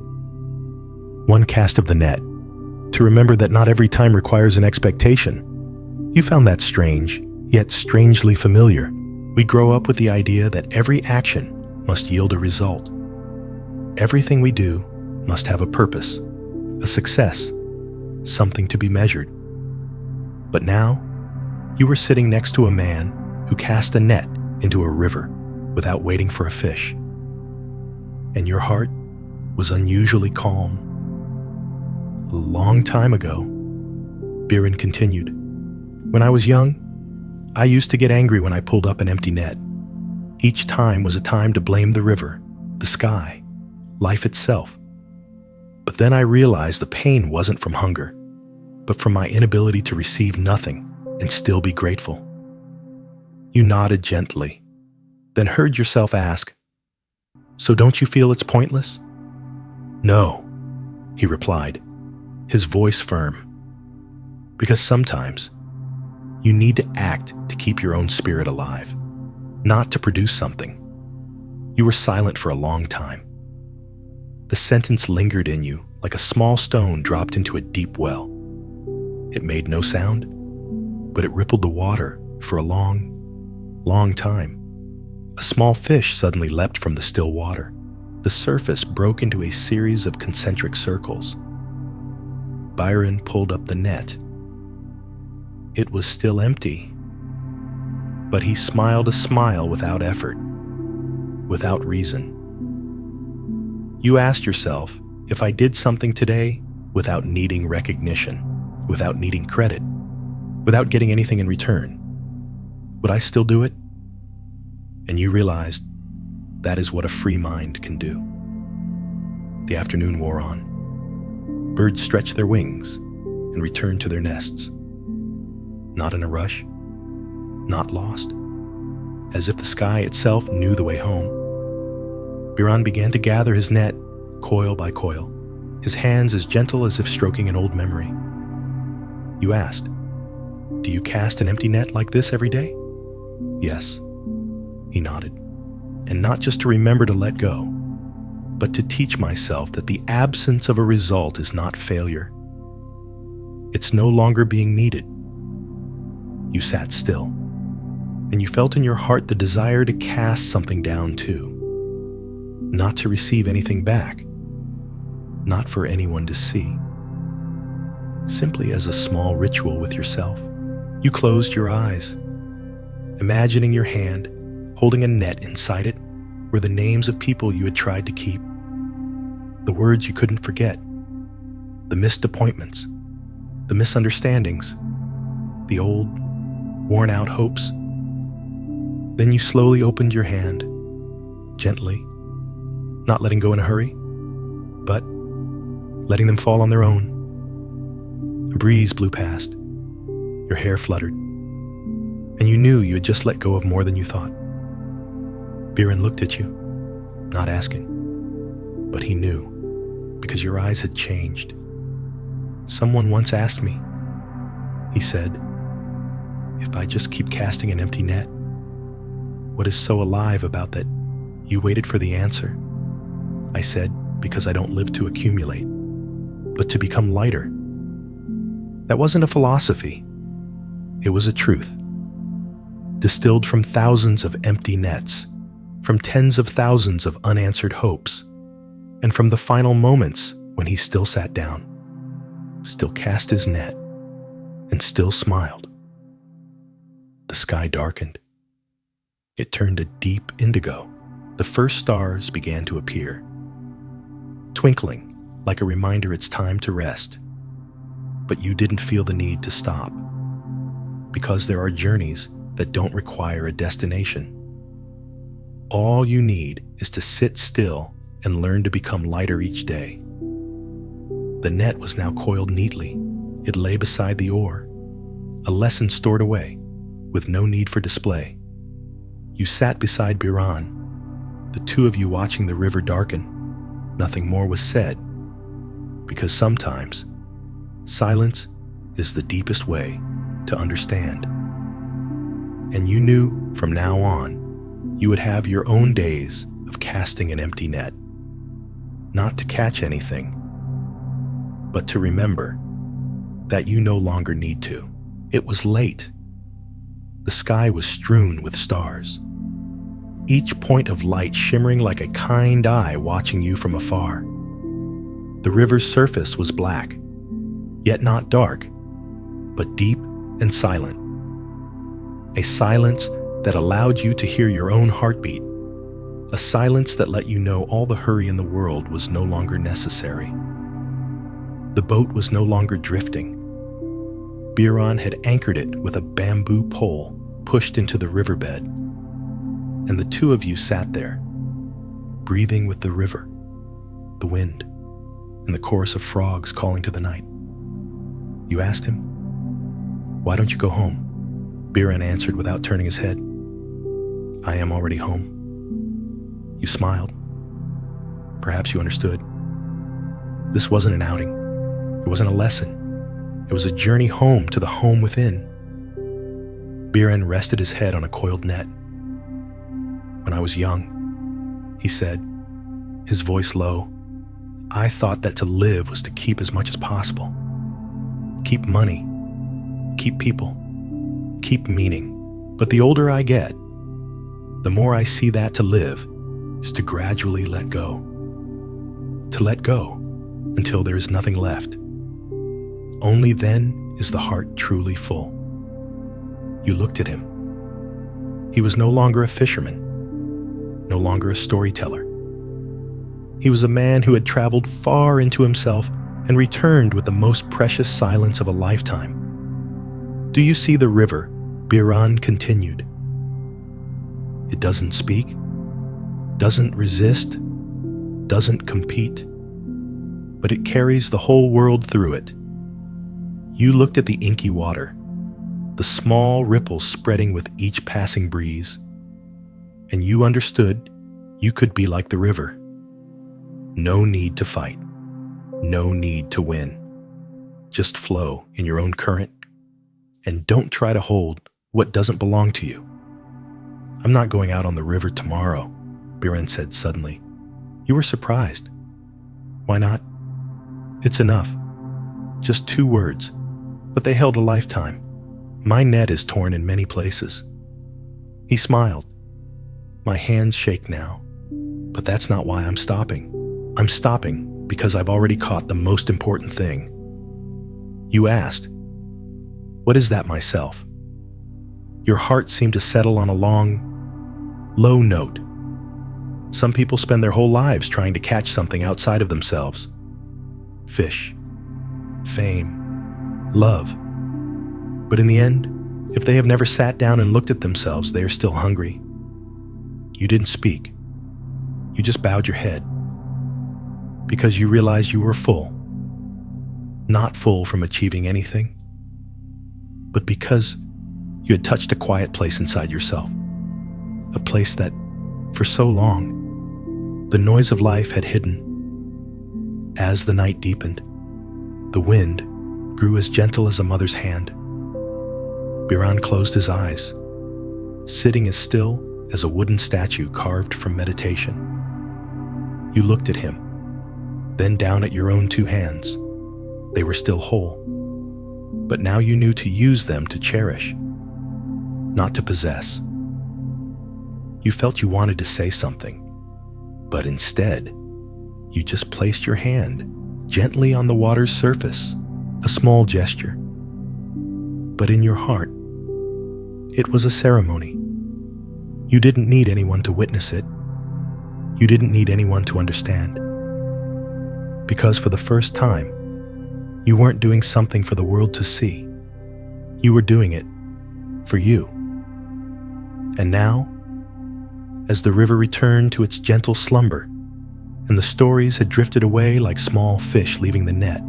One cast of the net, to remember that not every time requires an expectation. You found that strange, yet strangely familiar. We grow up with the idea that every action must yield a result. Everything we do must have a purpose, a success, something to be measured. But now, you were sitting next to a man who cast a net into a river without waiting for a fish. And your heart was unusually calm. A long time ago, Biren continued, when I was young, I used to get angry when I pulled up an empty net. Each time was a time to blame the river, the sky, life itself. But then I realized the pain wasn't from hunger, but from my inability to receive nothing and still be grateful. You nodded gently, then heard yourself ask, "So don't you feel it's pointless?" "No," he replied, his voice firm. "Because sometimes you need to act to keep your own spirit alive, not to produce something." You were silent for a long time. The sentence lingered in you like a small stone dropped into a deep well. It made no sound, but it rippled the water for a long, long time. A small fish suddenly leapt from the still water. The surface broke into a series of concentric circles. Byron pulled up the net. It was still empty, but he smiled a smile without effort, without reason. You asked yourself, if I did something today without needing recognition, without needing credit, without getting anything in return, would I still do it? And you realized that is what a free mind can do. The afternoon wore on. Birds stretched their wings and returned to their nests. Not in a rush, not lost, as if the sky itself knew the way home. Biran began to gather his net, coil by coil, his hands as gentle as if stroking an old memory. You asked, "Do you cast an empty net like this every day?" "Yes," he nodded. "And not just to remember to let go, but to teach myself that the absence of a result is not failure. It's no longer being needed." You sat still, and you felt in your heart the desire to cast something down too. Not to receive anything back, not for anyone to see. Simply as a small ritual with yourself, you closed your eyes, imagining your hand holding a net. Inside it were the names of people you had tried to keep, the words you couldn't forget, the missed appointments, the misunderstandings, the old, worn-out hopes. Then you slowly opened your hand, gently, not letting go in a hurry, but letting them fall on their own. A breeze blew past, your hair fluttered, and you knew you had just let go of more than you thought. Biren looked at you, not asking, but he knew, because your eyes had changed. "Someone once asked me," he said, "if I just keep casting an empty net, what is so alive about that you waited for the answer?" I said, "Because I don't live to accumulate, but to become lighter." That wasn't a philosophy. It was a truth, distilled from thousands of empty nets, from tens of thousands of unanswered hopes, and from the final moments when he still sat down, still cast his net, and still smiled. The sky darkened. It turned a deep indigo. The first stars began to appear, twinkling like a reminder it's time to rest. But you didn't feel the need to stop, because there are journeys that don't require a destination. All you need is to sit still and learn to become lighter each day. The net was now coiled neatly. It lay beside the oar, a lesson stored away, with no need for display. You sat beside Biran, the two of you watching the river darken. Nothing more was said, because sometimes silence is the deepest way to understand. And you knew from now on you would have your own days of casting an empty net, not to catch anything, but to remember that you no longer need to. It was late. The sky was strewn with stars. each point of light shimmering like a kind eye watching you from afar. The river's surface was black, yet not dark, but deep and silent. A silence that allowed you to hear your own heartbeat, a silence that let you know all the hurry in the world was no longer necessary. The boat was no longer drifting. Biran had anchored it with a bamboo pole pushed into the riverbed, and the two of you sat there, breathing with the river, the wind, and the chorus of frogs calling to the night. You asked him, "Why don't you go home?" Biran answered without turning his head, "I am already home." You smiled. Perhaps you understood. This wasn't an outing. It wasn't a lesson. It was a journey home to the home within. Biran rested his head on a coiled net. "When I was young," he said, his voice low, "I thought that to live was to keep as much as possible. Keep money, keep people, keep meaning. But the older I get, the more I see that to live is to gradually let go. To let go until there is nothing left. Only then is the heart truly full." You looked at him. He was no longer a fisherman, no longer a storyteller. He was a man who had traveled far into himself and returned with the most precious silence of a lifetime. "Do you see the river?" Biran continued. "It doesn't speak, doesn't resist, doesn't compete, but it carries the whole world through it." You looked at the inky water, the small ripples spreading with each passing breeze, and you understood you could be like the river. No need to fight, no need to win. Just flow in your own current, and don't try to hold what doesn't belong to you. "I'm not going out on the river tomorrow," Biran said suddenly. You were surprised. "Why not?" "It's enough. Just 2 words, but they held a lifetime. My net is torn in many places." He smiled. "My hands shake now, but that's not why I'm stopping. I'm stopping because I've already caught the most important thing." You asked, "What is that, myself?" Your heart seemed to settle on a long, low note. Some people spend their whole lives trying to catch something outside of themselves. Fish, fame, love. But in the end, if they have never sat down and looked at themselves, they are still hungry. You didn't speak. You just bowed your head because you realized you were full. Not full from achieving anything, but because you had touched a quiet place inside yourself. A place that, for so long, the noise of life had hidden. As the night deepened, the wind grew as gentle as a mother's hand. Biran closed his eyes, sitting as still as a wooden statue carved from meditation. You looked at him, then down at your own 2 hands. They were still whole, but now you knew to use them to cherish, not to possess. You felt you wanted to say something, but instead, you just placed your hand gently on the water's surface, a small gesture. But in your heart, it was a ceremony. You didn't need anyone to witness it. You didn't need anyone to understand. Because for the first time, you weren't doing something for the world to see. You were doing it for you. And now, as the river returned to its gentle slumber, and the stories had drifted away like small fish leaving the net,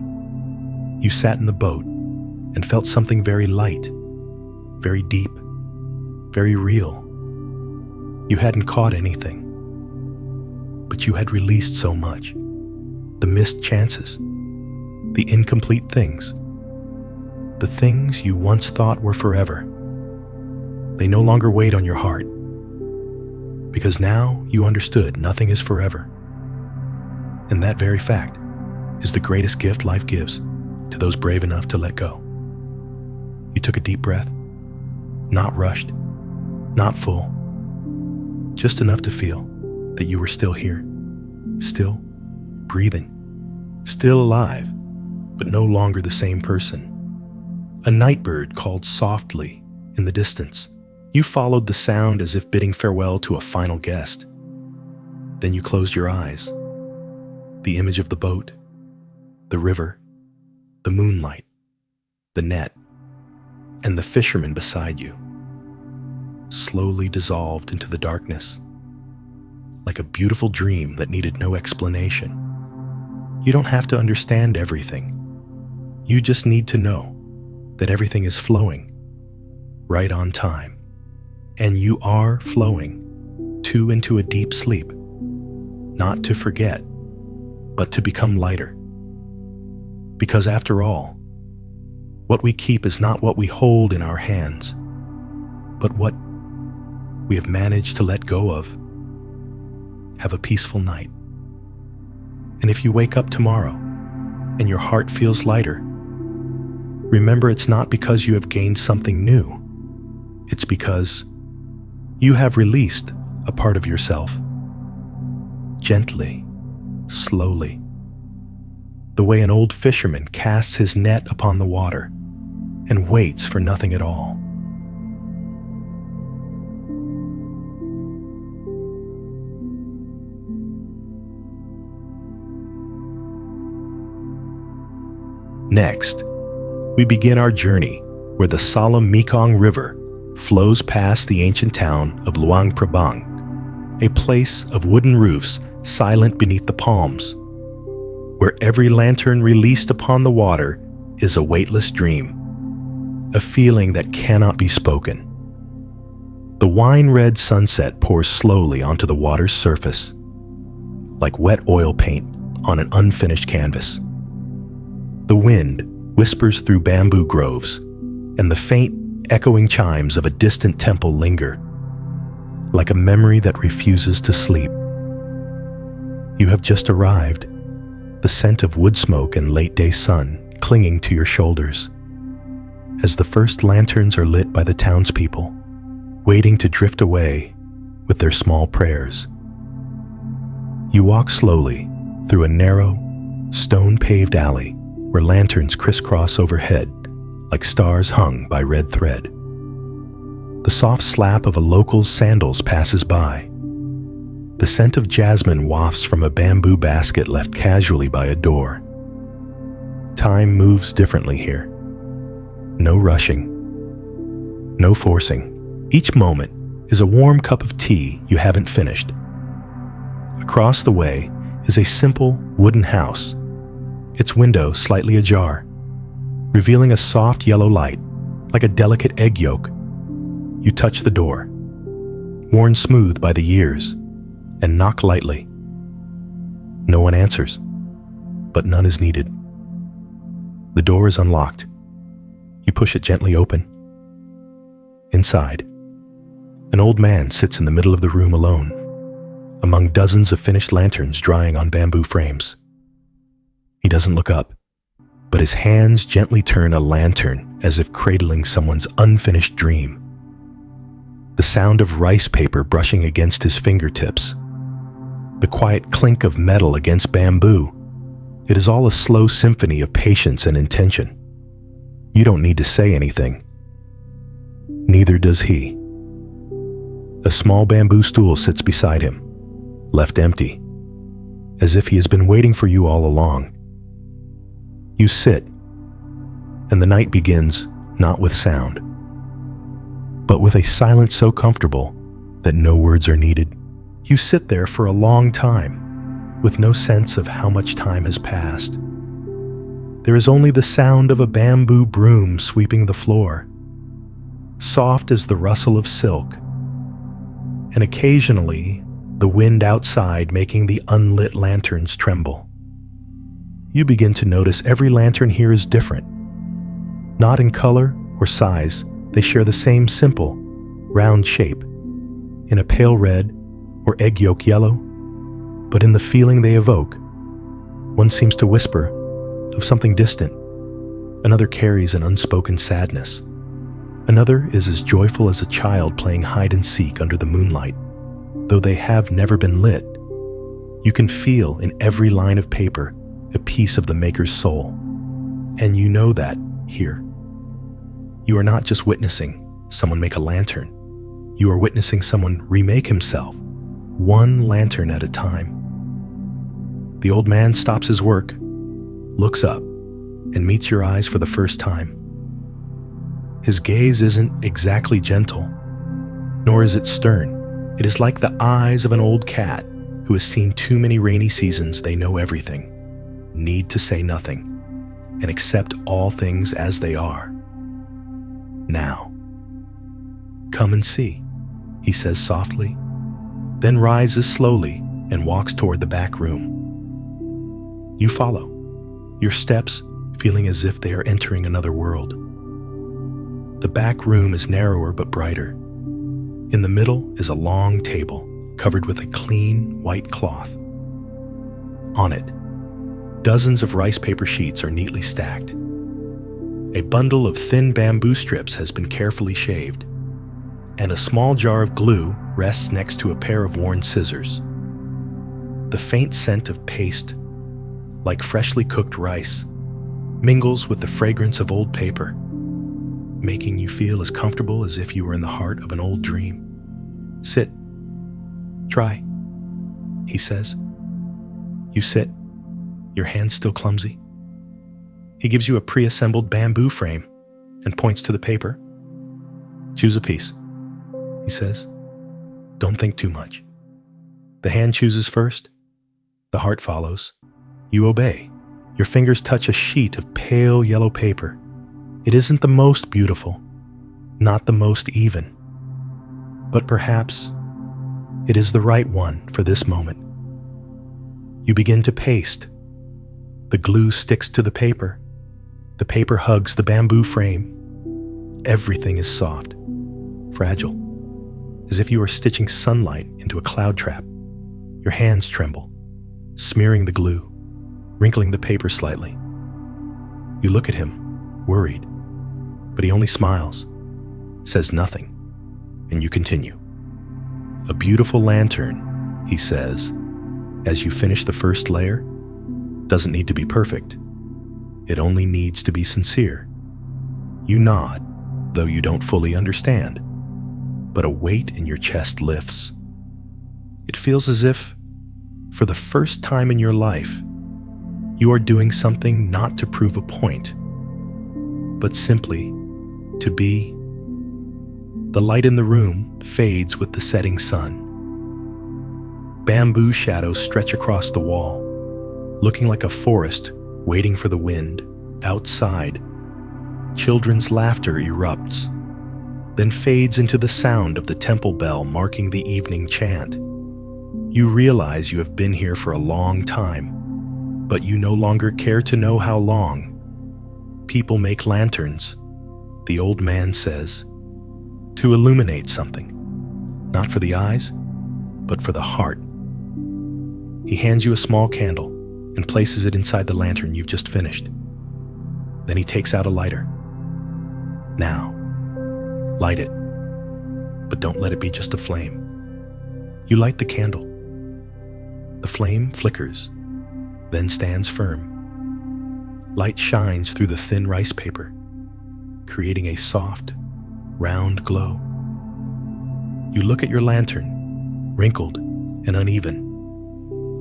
you sat in the boat and felt something very light, very deep, very real. You hadn't caught anything, but you had released so much. The missed chances, the incomplete things, the things you once thought were forever. They no longer weighed on your heart, because now you understood nothing is forever. And that very fact is the greatest gift life gives to those brave enough to let go. You took a deep breath, not rushed, not full, just enough to feel that you were still here, still breathing, still alive, but no longer the same person. A night bird called softly in the distance. You followed the sound as if bidding farewell to a final guest. Then you closed your eyes. The image of the boat, the river, the moonlight, the net, and the fisherman beside you slowly dissolved into the darkness, like a beautiful dream that needed no explanation. You don't have to understand everything. You just need to know that everything is flowing right on time. And you are flowing into a deep sleep, not to forget, but to become lighter. Because after all, what we keep is not what we hold in our hands, but what we have managed to let go of. Have a peaceful night. And if you wake up tomorrow and your heart feels lighter, remember it's not because you have gained something new. It's because you have released a part of yourself. Gently, slowly. The way an old fisherman casts his net upon the water and waits for nothing at all. Next, we begin our journey where the solemn Mekong River flows past the ancient town of Luang Prabang, a place of wooden roofs silent beneath the palms, where every lantern released upon the water is a weightless dream, a feeling that cannot be spoken. The wine-red sunset pours slowly onto the water's surface, like wet oil paint on an unfinished canvas. The wind whispers through bamboo groves, and the faint, echoing chimes of a distant temple linger, like a memory that refuses to sleep. You have just arrived, the scent of wood smoke and late-day sun clinging to your shoulders, as the first lanterns are lit by the townspeople, waiting to drift away with their small prayers. You walk slowly through a narrow, stone-paved alley where lanterns crisscross overhead like stars hung by red thread. The soft slap of a local's sandals passes by. The scent of jasmine wafts from a bamboo basket left casually by a door. Time moves differently here. No rushing, no forcing. Each moment is a warm cup of tea you haven't finished. Across the way is a simple wooden house, its window slightly ajar, revealing a soft yellow light, like a delicate egg yolk. You touch the door, worn smooth by the years, and knock lightly. No one answers, but none is needed. The door is unlocked. You push it gently open. Inside, an old man sits in the middle of the room alone, among dozens of finished lanterns drying on bamboo frames. He doesn't look up, but his hands gently turn a lantern as if cradling someone's unfinished dream. The sound of rice paper brushing against his fingertips, the quiet clink of metal against bamboo. It is all a slow symphony of patience and intention. You don't need to say anything. Neither does he. A small bamboo stool sits beside him, left empty, as if he has been waiting for you all along. You sit, and the night begins not with sound, but with a silence so comfortable that no words are needed. You sit there for a long time, with no sense of how much time has passed. There is only the sound of a bamboo broom sweeping the floor, soft as the rustle of silk, and occasionally the wind outside making the unlit lanterns tremble. You begin to notice every lantern here is different. Not in color or size, they share the same simple, round shape, in a pale red or egg yolk yellow, but in the feeling they evoke. One seems to whisper of something distant. Another carries an unspoken sadness. Another is as joyful as a child playing hide and seek under the moonlight. though they have never been lit. You can feel in every line of paper a piece of the maker's soul. And you know that here. You are not just witnessing someone make a lantern. You are witnessing someone remake himself, one lantern at a time. The old man stops his work, looks up, and meets your eyes for the first time. His gaze isn't exactly gentle, nor is it stern. It is like the eyes of an old cat who has seen too many rainy seasons. They know everything, need to say nothing, and accept all things as they are. Now, come and see, he says softly, then rises slowly and walks toward the back room. You follow, your steps feeling as if they are entering another world. The back room is narrower but brighter. In the middle is a long table covered with a clean white cloth. On it, dozens of rice paper sheets are neatly stacked. A bundle of thin bamboo strips has been carefully shaved, and a small jar of glue rests next to a pair of worn scissors. The faint scent of paste, like freshly cooked rice, mingles with the fragrance of old paper, making you feel as comfortable as if you were in the heart of an old dream. Sit. Try, he says. You sit, your hands still clumsy. He gives you a pre-assembled bamboo frame and points to the paper. Choose a piece, he says. Don't think too much. The hand chooses first. The heart follows. You obey. Your fingers touch a sheet of pale yellow paper. It isn't the most beautiful, not the most even, but perhaps it is the right one for this moment. You begin to paste. The glue sticks to the paper. The paper hugs the bamboo frame. Everything is soft, fragile, as if you are stitching sunlight into a cloud trap. Your hands tremble, smearing the glue, wrinkling the paper slightly. You look at him, worried, but he only smiles, says nothing, and you continue. A beautiful lantern, he says, as you finish the first layer, doesn't need to be perfect. It only needs to be sincere. You nod, though you don't fully understand, but a weight in your chest lifts. It feels as if, for the first time in your life, you are doing something not to prove a point, but simply to be. The light in the room fades with the setting sun. Bamboo shadows stretch across the wall, looking like a forest waiting for the wind. Outside, children's laughter erupts, then fades into the sound of the temple bell marking the evening chant. You realize you have been here for a long time, but you no longer care to know how long. People make lanterns, the old man says, to illuminate something, not for the eyes, but for the heart. He hands you a small candle and places it inside the lantern you've just finished. Then he takes out a lighter. Now, light it, but don't let it be just a flame. You light the candle. The flame flickers, then stands firm. Light shines through the thin rice paper, creating a soft, round glow. You look at your lantern, wrinkled and uneven,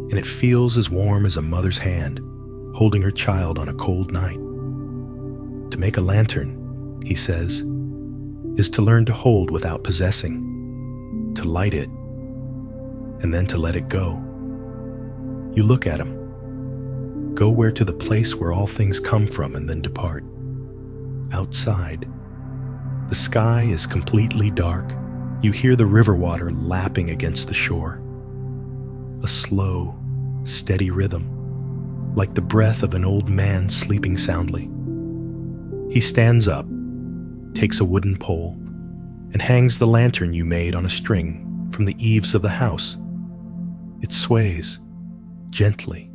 and it feels as warm as a mother's hand holding her child on a cold night. To make a lantern, he says, is to learn to hold without possessing, to light it, and then to let it go. You look at him. Go where to the place where all things come from and then depart. Outside, the sky is completely dark. You hear the river water lapping against the shore. A slow, steady rhythm, like the breath of an old man sleeping soundly. He stands up, takes a wooden pole, and hangs the lantern you made on a string from the eaves of the house. It sways, gently,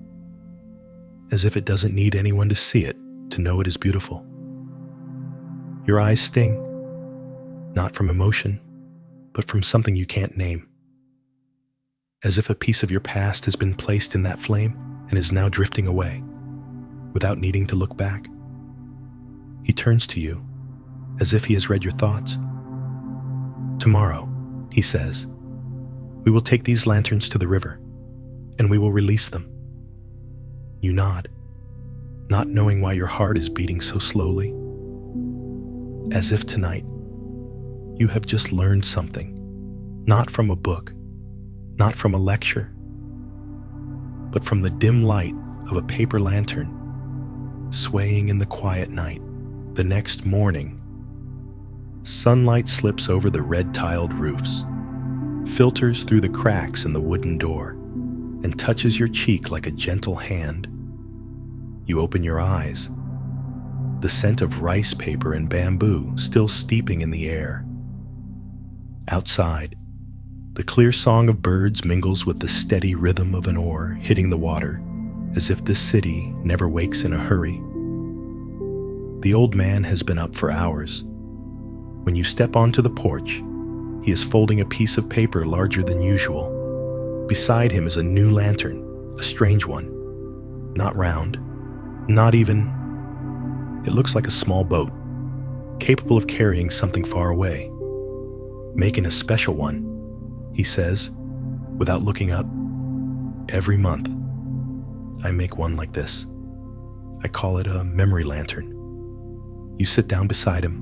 as if it doesn't need anyone to see it to know it is beautiful. Your eyes sting, not from emotion, but from something you can't name. as if a piece of your past has been placed in that flame and is now drifting away, without needing to look back. He turns to you, as if he has read your thoughts. "Tomorrow," he says, "we will take these lanterns to the river, and we will release them." You nod, not knowing why your heart is beating so slowly. As if tonight, you have just learned something, not from a book, not from a lecture, but from the dim light of a paper lantern, swaying in the quiet night. The next morning, sunlight slips over the red-tiled roofs, filters through the cracks in the wooden door, and touches your cheek like a gentle hand. You open your eyes, the scent of rice paper and bamboo still steeping in the air. Outside, the clear song of birds mingles with the steady rhythm of an oar hitting the water, as if this city never wakes in a hurry. The old man has been up for hours. When you step onto the porch, he is folding a piece of paper larger than usual. Beside him is a new lantern, a strange one. Not round, not even. It looks like a small boat, capable of carrying something far away. "Making a special one," he says, without looking up. "Every month, I make one like this. I call it a memory lantern." You sit down beside him,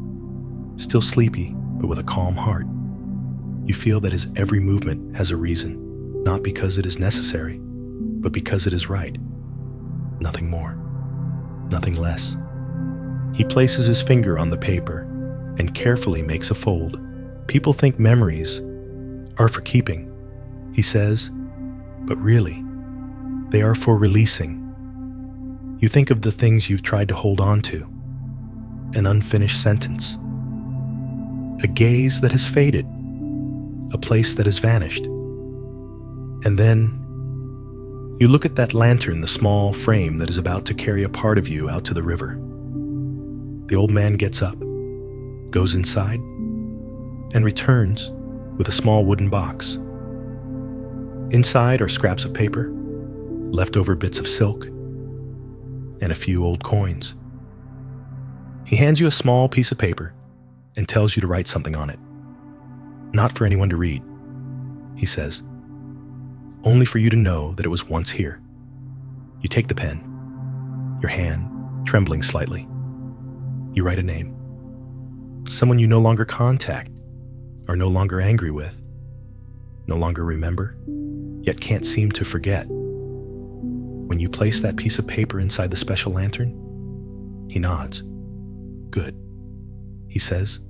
still sleepy, but with a calm heart. You feel that his every movement has a reason, not because it is necessary, but because it is right. Nothing more, nothing less. He places his finger on the paper and carefully makes a fold. "People think memories are for keeping," he says, "but really, they are for releasing." You think of the things you've tried to hold on to, an unfinished sentence, a gaze that has faded, a place that has vanished. And then you look at that lantern, the small frame that is about to carry a part of you out to the river. The old man gets up, goes inside, and returns with a small wooden box. Inside are scraps of paper, leftover bits of silk, and a few old coins. He hands you a small piece of paper and tells you to write something on it. "Not for anyone to read," he says. "Only for you to know that it was once here." You take the pen, your hand trembling slightly. You write a name. Someone you no longer contact, are no longer angry with, no longer remember, yet can't seem to forget. When you place that piece of paper inside the special lantern, he nods. "Good," he says.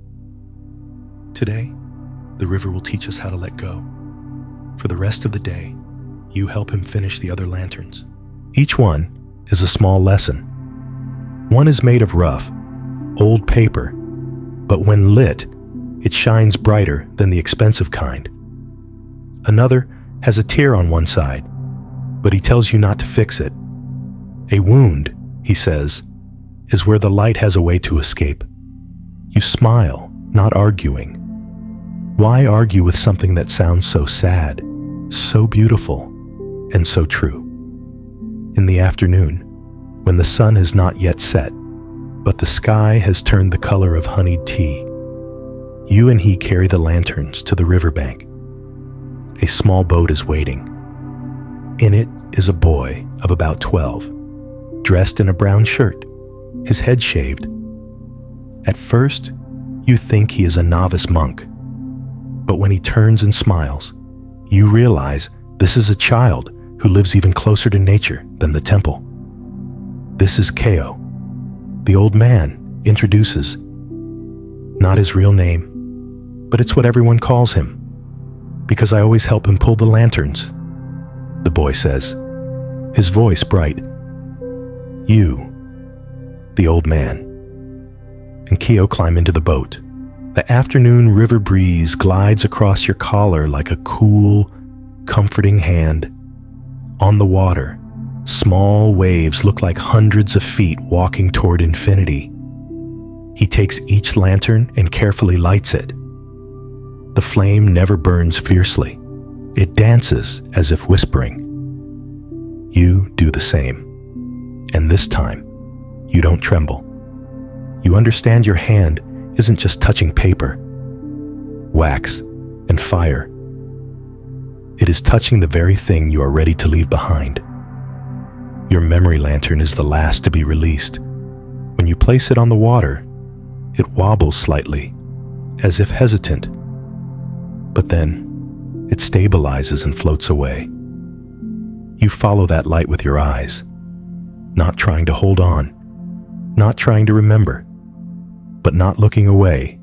"Today, the river will teach us how to let go. For the rest of the day, you help him finish the other lanterns." Each one is a small lesson. One is made of rough, old paper, but when lit, it shines brighter than the expensive kind. Another has a tear on one side, but he tells you not to fix it. "A wound," he says, "is where the light has a way to escape." You smile, not arguing. Why argue with something that sounds so sad, so beautiful, and so true? In the afternoon, when the sun has not yet set, but the sky has turned the color of honeyed tea, you and he carry the lanterns to the riverbank. A small boat is waiting. In it is a boy of about 12, dressed in a brown shirt, his head shaved. At first, you think he is a novice monk, but when he turns and smiles, you realize this is a child who lives even closer to nature than the temple. This is Keo. The old man introduces. Not his real name, but it's what everyone calls him, because I always help him pull the lanterns, the boy says, his voice bright. "You," the old man, and Keo climb into the boat. The afternoon river breeze glides across your collar like a cool, comforting hand. On the water, small waves look like hundreds of feet walking toward infinity. He takes each lantern and carefully lights it. The flame never burns fiercely. It dances as if whispering. You do the same. And this time, you don't tremble. You understand your hand isn't just touching paper, wax, and fire. It is touching the very thing you are ready to leave behind. Your memory lantern is the last to be released. When you place it on the water, it wobbles slightly, as if hesitant. But then, it stabilizes and floats away. You follow that light with your eyes, not trying to hold on, not trying to remember, but not looking away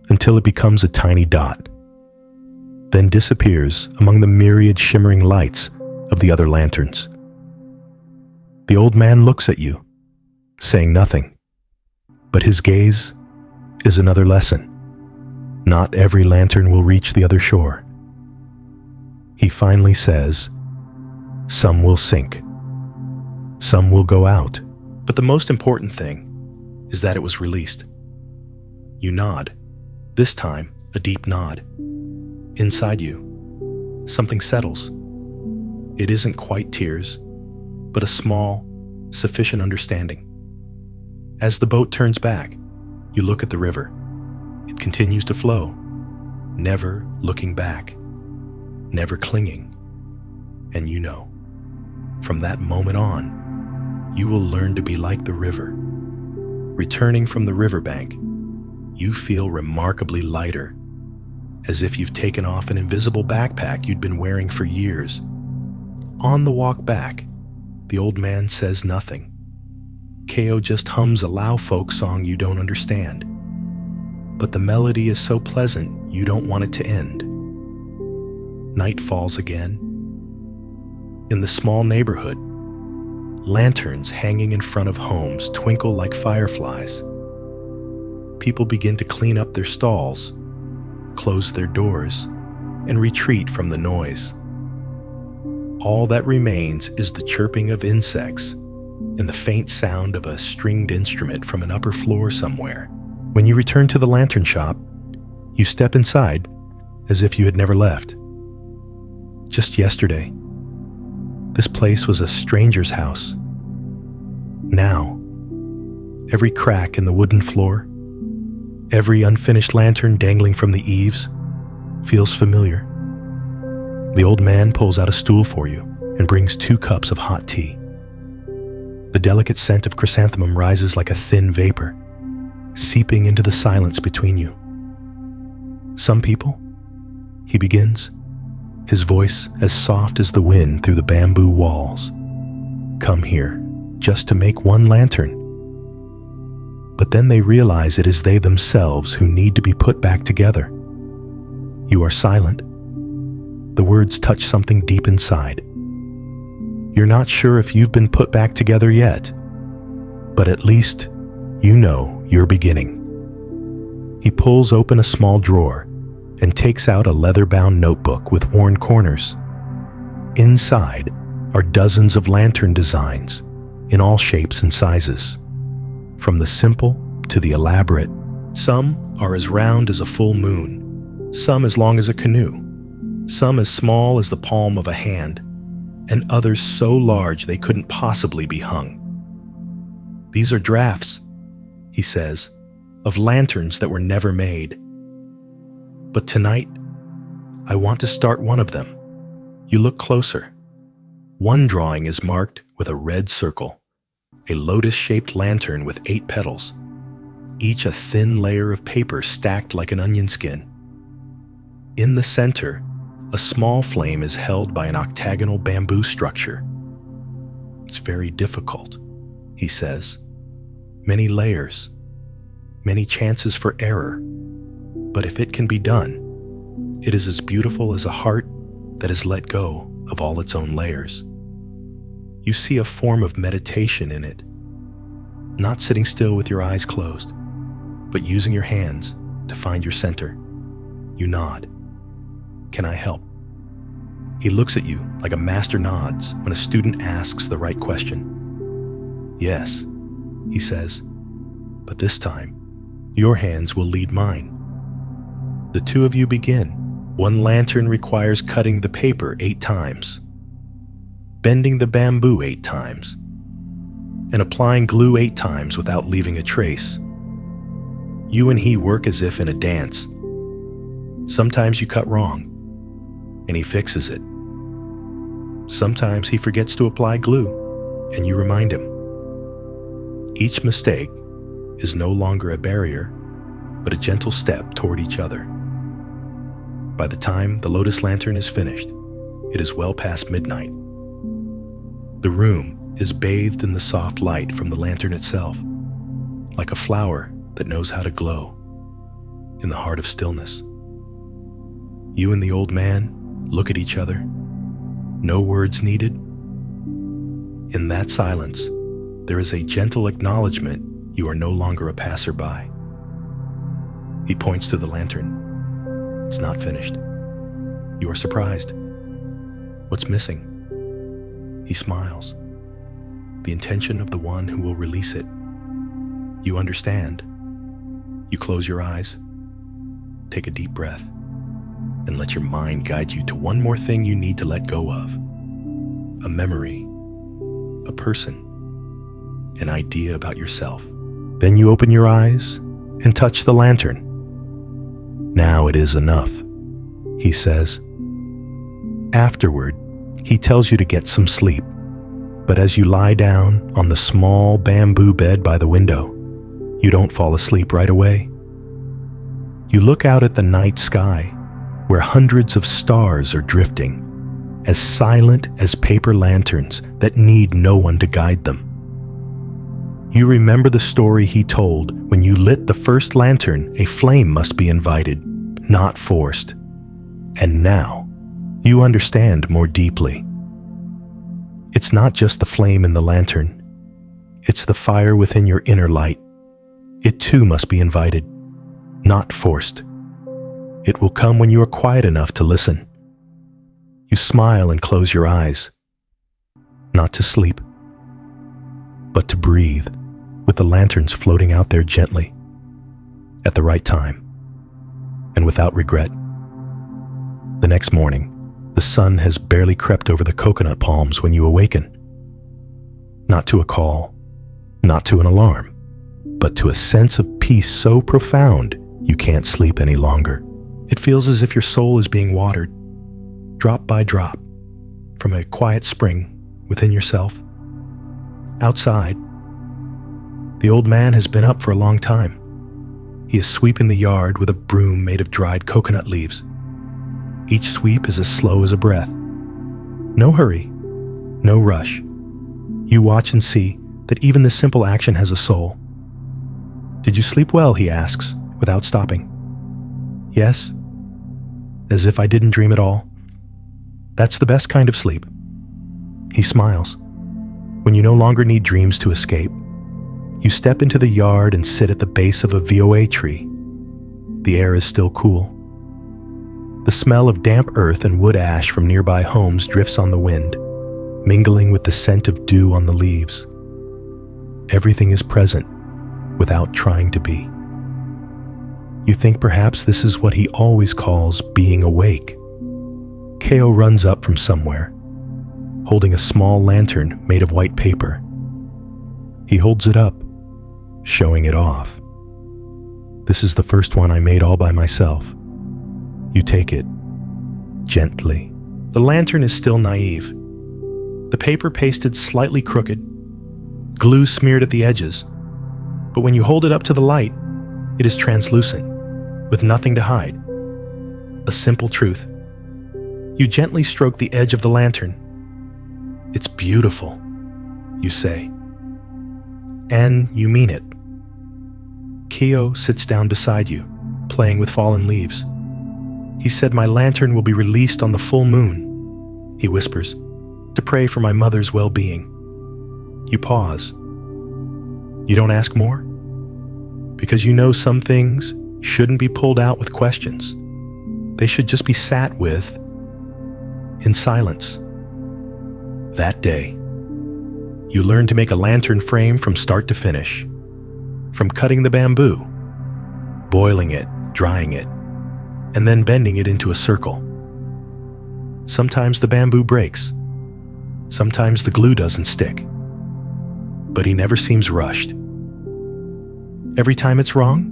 until it becomes a tiny dot, then disappears among the myriad shimmering lights of the other lanterns. The old man looks at you, saying nothing, but his gaze is another lesson. Not every lantern will reach the other shore. He finally says, some will sink, some will go out, but the most important thing is that it was released. You nod, this time a deep nod. Inside you, something settles. It isn't quite tears, but a small, sufficient understanding. As the boat turns back, you look at the river. It continues to flow, never looking back, never clinging. And you know, from that moment on, you will learn to be like the river. Returning from the riverbank, you feel remarkably lighter, as if you've taken off an invisible backpack you'd been wearing for years. On the walk back, the old man says nothing. Ko just hums a Lao folk song you don't understand. But the melody is so pleasant you don't want it to end. Night falls again. In the small neighborhood, lanterns hanging in front of homes twinkle like fireflies. People begin to clean up their stalls, close their doors, and retreat from the noise. All that remains is the chirping of insects and the faint sound of a stringed instrument from an upper floor somewhere. When you return to the lantern shop, you step inside as if you had never left. Just yesterday, this place was a stranger's house. Now, every crack in the wooden floor, every unfinished lantern dangling from the eaves, feels familiar. The old man pulls out a stool for you and brings 2 cups of hot tea. The delicate scent of chrysanthemum rises like a thin vapor, seeping into the silence between you. Some people, he begins, his voice as soft as the wind through the bamboo walls, come here just to make one lantern. But then they realize it is they themselves who need to be put back together. You are silent. The words touch something deep inside. You're not sure if you've been put back together yet, but at least you know you're beginning. He pulls open a small drawer and takes out a leather-bound notebook with worn corners. Inside are dozens of lantern designs in all shapes and sizes, from the simple to the elaborate. Some are as round as a full moon, some as long as a canoe, some as small as the palm of a hand, and others so large they couldn't possibly be hung. These are drafts, he says, of lanterns that were never made. But tonight, I want to start one of them. You look closer. One drawing is marked with a red circle, a lotus-shaped lantern with 8 petals, each a thin layer of paper stacked like an onion skin. In the center, a small flame is held by an octagonal bamboo structure. It's very difficult, he says. Many layers, many chances for error. But if it can be done, it is as beautiful as a heart that has let go of all its own layers. You see a form of meditation in it, not sitting still with your eyes closed, but using your hands to find your center. You nod. Can I help? He looks at you like a master nods when a student asks the right question. Yes, he says, but this time, your hands will lead mine. The 2 of you begin, One lantern requires cutting the paper 8 times, bending the bamboo 8 times, and applying glue 8 times without leaving a trace. You and he work as if in a dance. Sometimes you cut wrong, and he fixes it. Sometimes he forgets to apply glue, and you remind him. Each mistake is no longer a barrier, but a gentle step toward each other. By the time the lotus lantern is finished, it is well past midnight. The room is bathed in the soft light from the lantern itself, like a flower that knows how to glow in the heart of stillness. You and the old man look at each other, no words needed. In that silence, there is a gentle acknowledgement you are no longer a passerby. He points to the lantern. It's not finished. You are surprised. What's missing? He smiles. The intention of the one who will release it. You understand. You close your eyes, take a deep breath, and let your mind guide you to one more thing you need to let go of. A memory, a person, an idea about yourself. Then you open your eyes and touch the lantern. Now it is enough, he says. Afterward, he tells you to get some sleep. But as you lie down on the small bamboo bed by the window, you don't fall asleep right away. You look out at the night sky, where hundreds of stars are drifting, as silent as paper lanterns that need no one to guide them. You remember the story he told when you lit the first lantern. A flame must be invited, not forced. And now, you understand more deeply. It's not just the flame in the lantern. It's the fire within your inner light. It too must be invited, not forced. It will come when you are quiet enough to listen. You smile and close your eyes, not to sleep, but to breathe, with the lanterns floating out there gently, at the right time, and without regret. The next morning, the sun has barely crept over the coconut palms when you awaken. Not to a call, not to an alarm, but to a sense of peace so profound you can't sleep any longer. It feels as if your soul is being watered, drop by drop, from a quiet spring within yourself. Outside, the old man has been up for a long time. He is sweeping the yard with a broom made of dried coconut leaves. Each sweep is as slow as a breath. No hurry, no rush. You watch and see that even this simple action has a soul. "Did you sleep well?" he asks, without stopping. "Yes," as if I didn't dream at all. "That's the best kind of sleep." He smiles. When you no longer need dreams to escape, you step into the yard and sit at the base of a VOA tree. The air is still cool. The smell of damp earth and wood ash from nearby homes drifts on the wind, mingling with the scent of dew on the leaves. Everything is present without trying to be. You think perhaps this is what he always calls being awake. Keo runs up from somewhere, holding a small lantern made of white paper. He holds it up, showing it off. "This is the first one I made all by myself." You take it, gently. The lantern is still naive. The paper pasted slightly crooked, glue smeared at the edges. But when you hold it up to the light, it is translucent, with nothing to hide. A simple truth. You gently stroke the edge of the lantern. "It's beautiful," you say. And you mean it. Keo sits down beside you, playing with fallen leaves. "He said my lantern will be released on the full moon," he whispers, "to pray for my mother's well-being." You pause. You don't ask more, because you know some things shouldn't be pulled out with questions. They should just be sat with in silence. That day, you learn to make a lantern frame from start to finish. From cutting the bamboo, boiling it, drying it, and then bending it into a circle. Sometimes the bamboo breaks. Sometimes the glue doesn't stick. But he never seems rushed. Every time it's wrong,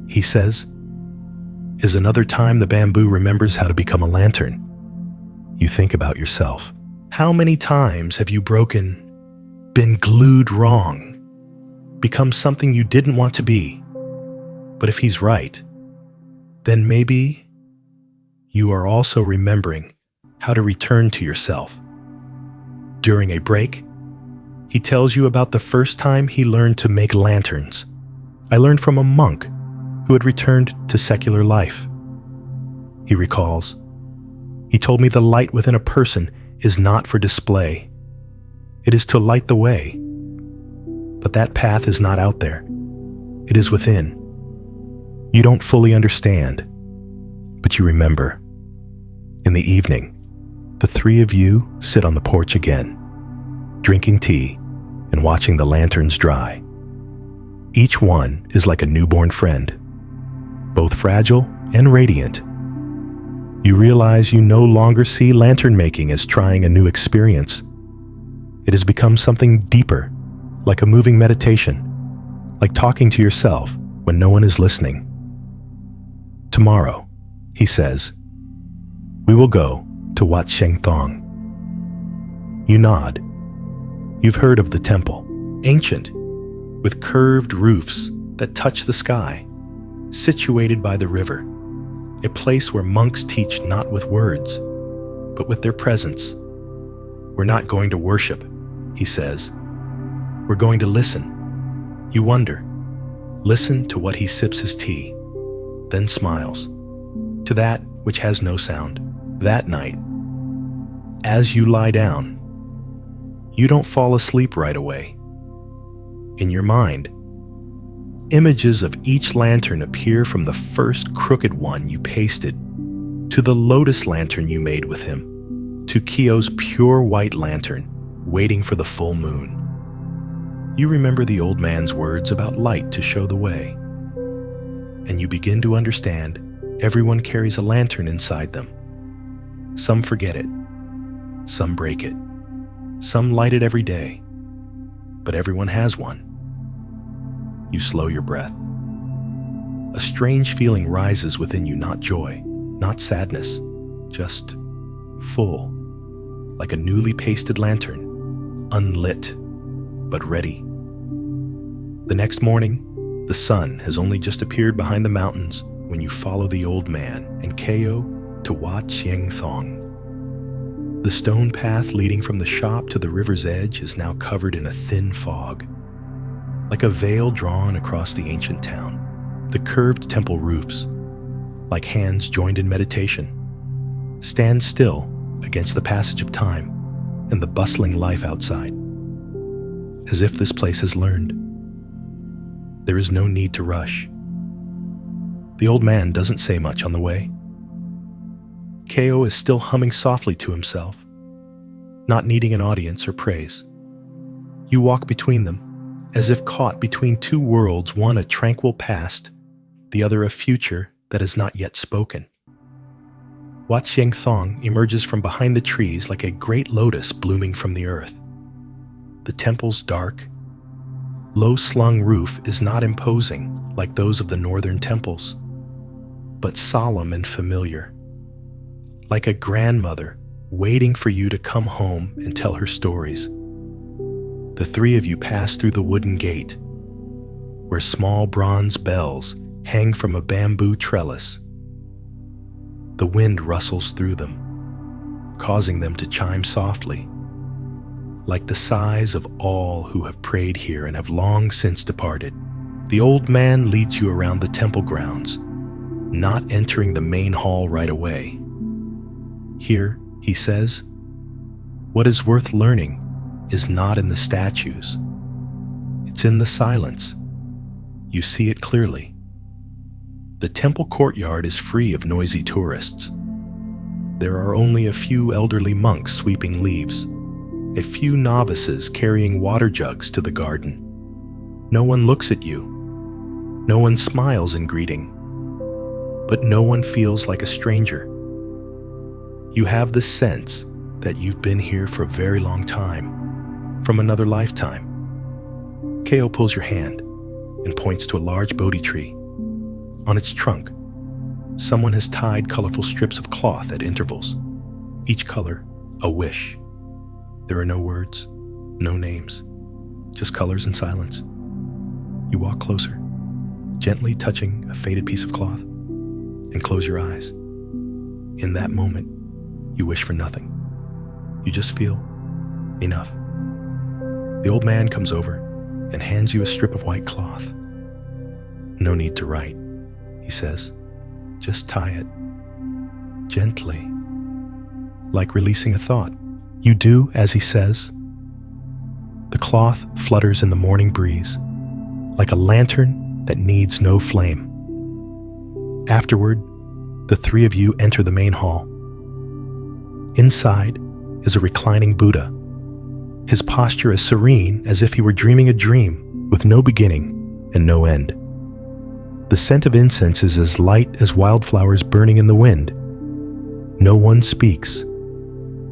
he says, is another time the bamboo remembers how to become a lantern. You think about yourself. How many times have you been glued wrong, become something you didn't want to be? But if he's right, then maybe you are also remembering how to return to yourself. During a break, he tells you about the first time he learned to make lanterns. I learned from a monk who had returned to secular life. He recalls, he told me the light within a person is not for display. It is to light the way. But that path is not out there. It is within. You don't fully understand, but you remember. In the evening, the three of you sit on the porch again, drinking tea and watching the lanterns dry. Each one is like a newborn friend, both fragile and radiant. You realize you no longer see lantern making as trying a new experience. It has become something deeper, like a moving meditation, like talking to yourself when no one is listening. Tomorrow, he says, we will go to Wat Sheng Thong. You nod. You've heard of the temple, ancient, with curved roofs that touch the sky, situated by the river, a place where monks teach not with words, but with their presence. We're not going to worship, he says. We're going to listen. You wonder. Listen to what he sips his tea, then smiles. To that which has no sound. That night, as you lie down, you don't fall asleep right away. In your mind, images of each lantern appear from the first crooked one you pasted, to the lotus lantern you made with him, to Kyo's pure white lantern, waiting for the full moon. You remember the old man's words about light to show the way, and you begin to understand everyone carries a lantern inside them. Some forget it, some break it, some light it every day, but everyone has one. You slow your breath. A strange feeling rises within you, not joy, not sadness, just full, like a newly pasted lantern, unlit, but ready. The next morning, the sun has only just appeared behind the mountains when you follow the old man and Ko to Wat Sheng Thong. The stone path leading from the shop to the river's edge is now covered in a thin fog, like a veil drawn across the ancient town. The curved temple roofs, like hands joined in meditation, stand still against the passage of time and the bustling life outside, as if this place has learned. There is no need to rush. The old man doesn't say much on the way. Ko is still humming softly to himself, not needing an audience or praise. You walk between them, as if caught between two worlds, one a tranquil past, the other a future that has not yet spoken. Wat Sheng Thong emerges from behind the trees like a great lotus blooming from the earth. The temple's dark, low-slung roof is not imposing like those of the northern temples, but solemn and familiar, like a grandmother waiting for you to come home and tell her stories. The three of you pass through the wooden gate, where small bronze bells hang from a bamboo trellis. The wind rustles through them, causing them to chime softly, like the sighs of all who have prayed here and have long since departed. The old man leads you around the temple grounds, not entering the main hall right away. Here, he says, what is worth learning is not in the statues. It's in the silence. You see it clearly. The temple courtyard is free of noisy tourists. There are only a few elderly monks sweeping leaves, a few novices carrying water jugs to the garden. No one looks at you. No one smiles in greeting. but no one feels like a stranger. You have the sense that you've been here for a very long time, from another lifetime. Ko pulls your hand and points to a large Bodhi tree. On its trunk, someone has tied colorful strips of cloth at intervals, each color a wish. There are no words, no names, just colors and silence. You walk closer, gently touching a faded piece of cloth, and close your eyes. In that moment, you wish for nothing. You just feel enough. The old man comes over and hands you a strip of white cloth. No need to write, he says. Just tie it gently, like releasing a thought. You do as he says. The cloth flutters in the morning breeze, like a lantern that needs no flame. Afterward, the three of you enter the main hall. Inside is a reclining Buddha. His posture is serene, as if he were dreaming a dream with no beginning and no end. The scent of incense is as light as wildflowers burning in the wind. No one speaks.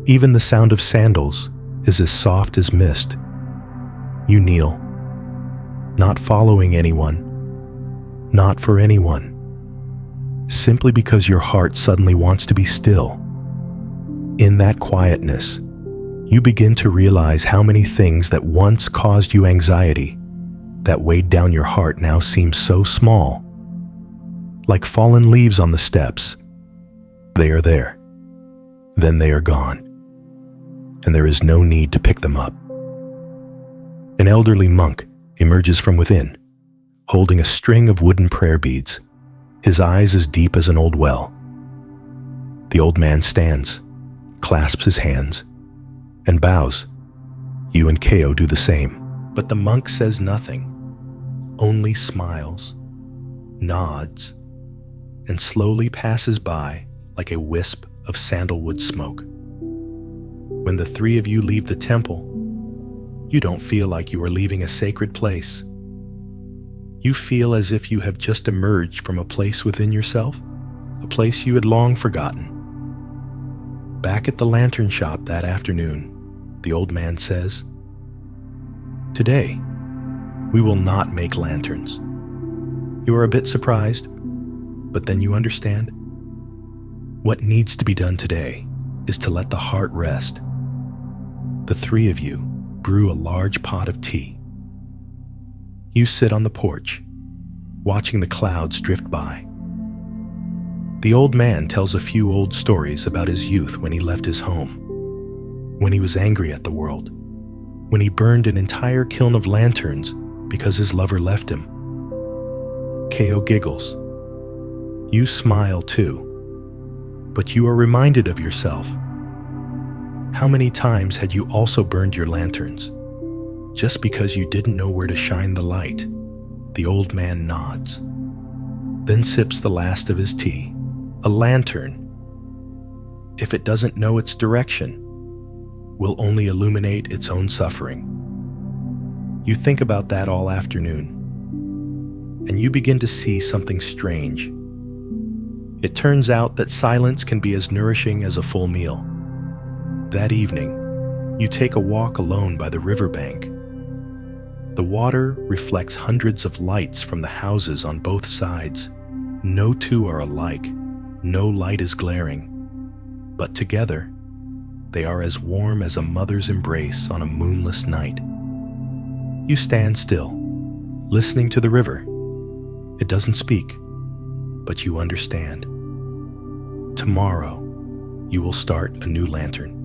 Even the sound of sandals is as soft as mist. You kneel, not following anyone, not for anyone, simply because your heart suddenly wants to be still. In that quietness, you begin to realize how many things that once caused you anxiety, that weighed down your heart, now seem so small. Like fallen leaves on the steps. They are there. Then they are gone. And there is no need to pick them up. An elderly monk emerges from within, holding a string of wooden prayer beads, his eyes as deep as an old well. The old man stands, clasps his hands, and bows. You and Ko do the same. But the monk says nothing, only smiles, nods, and slowly passes by like a wisp of sandalwood smoke. When the three of you leave the temple, you don't feel like you are leaving a sacred place. You feel as if you have just emerged from a place within yourself, a place you had long forgotten. Back at the lantern shop that afternoon, the old man says, "Today, we will not make lanterns." You are a bit surprised, but then you understand. What needs to be done today is to let the heart rest. The three of you brew a large pot of tea. You sit on the porch, watching the clouds drift by. The old man tells a few old stories about his youth when he left his home, when he was angry at the world, when he burned an entire kiln of lanterns because his lover left him. Ko giggles. You smile too, but you are reminded of yourself. How many times had you also burned your lanterns, just because you didn't know where to shine the light? The old man nods, then sips the last of his tea. A lantern, if it doesn't know its direction, will only illuminate its own suffering. You think about that all afternoon, and you begin to see something strange. It turns out that silence can be as nourishing as a full meal. That evening, you take a walk alone by the riverbank. The water reflects hundreds of lights from the houses on both sides. No two are alike. No light is glaring. But together, they are as warm as a mother's embrace on a moonless night. You stand still, listening to the river. It doesn't speak, but you understand. Tomorrow, you will start a new lantern.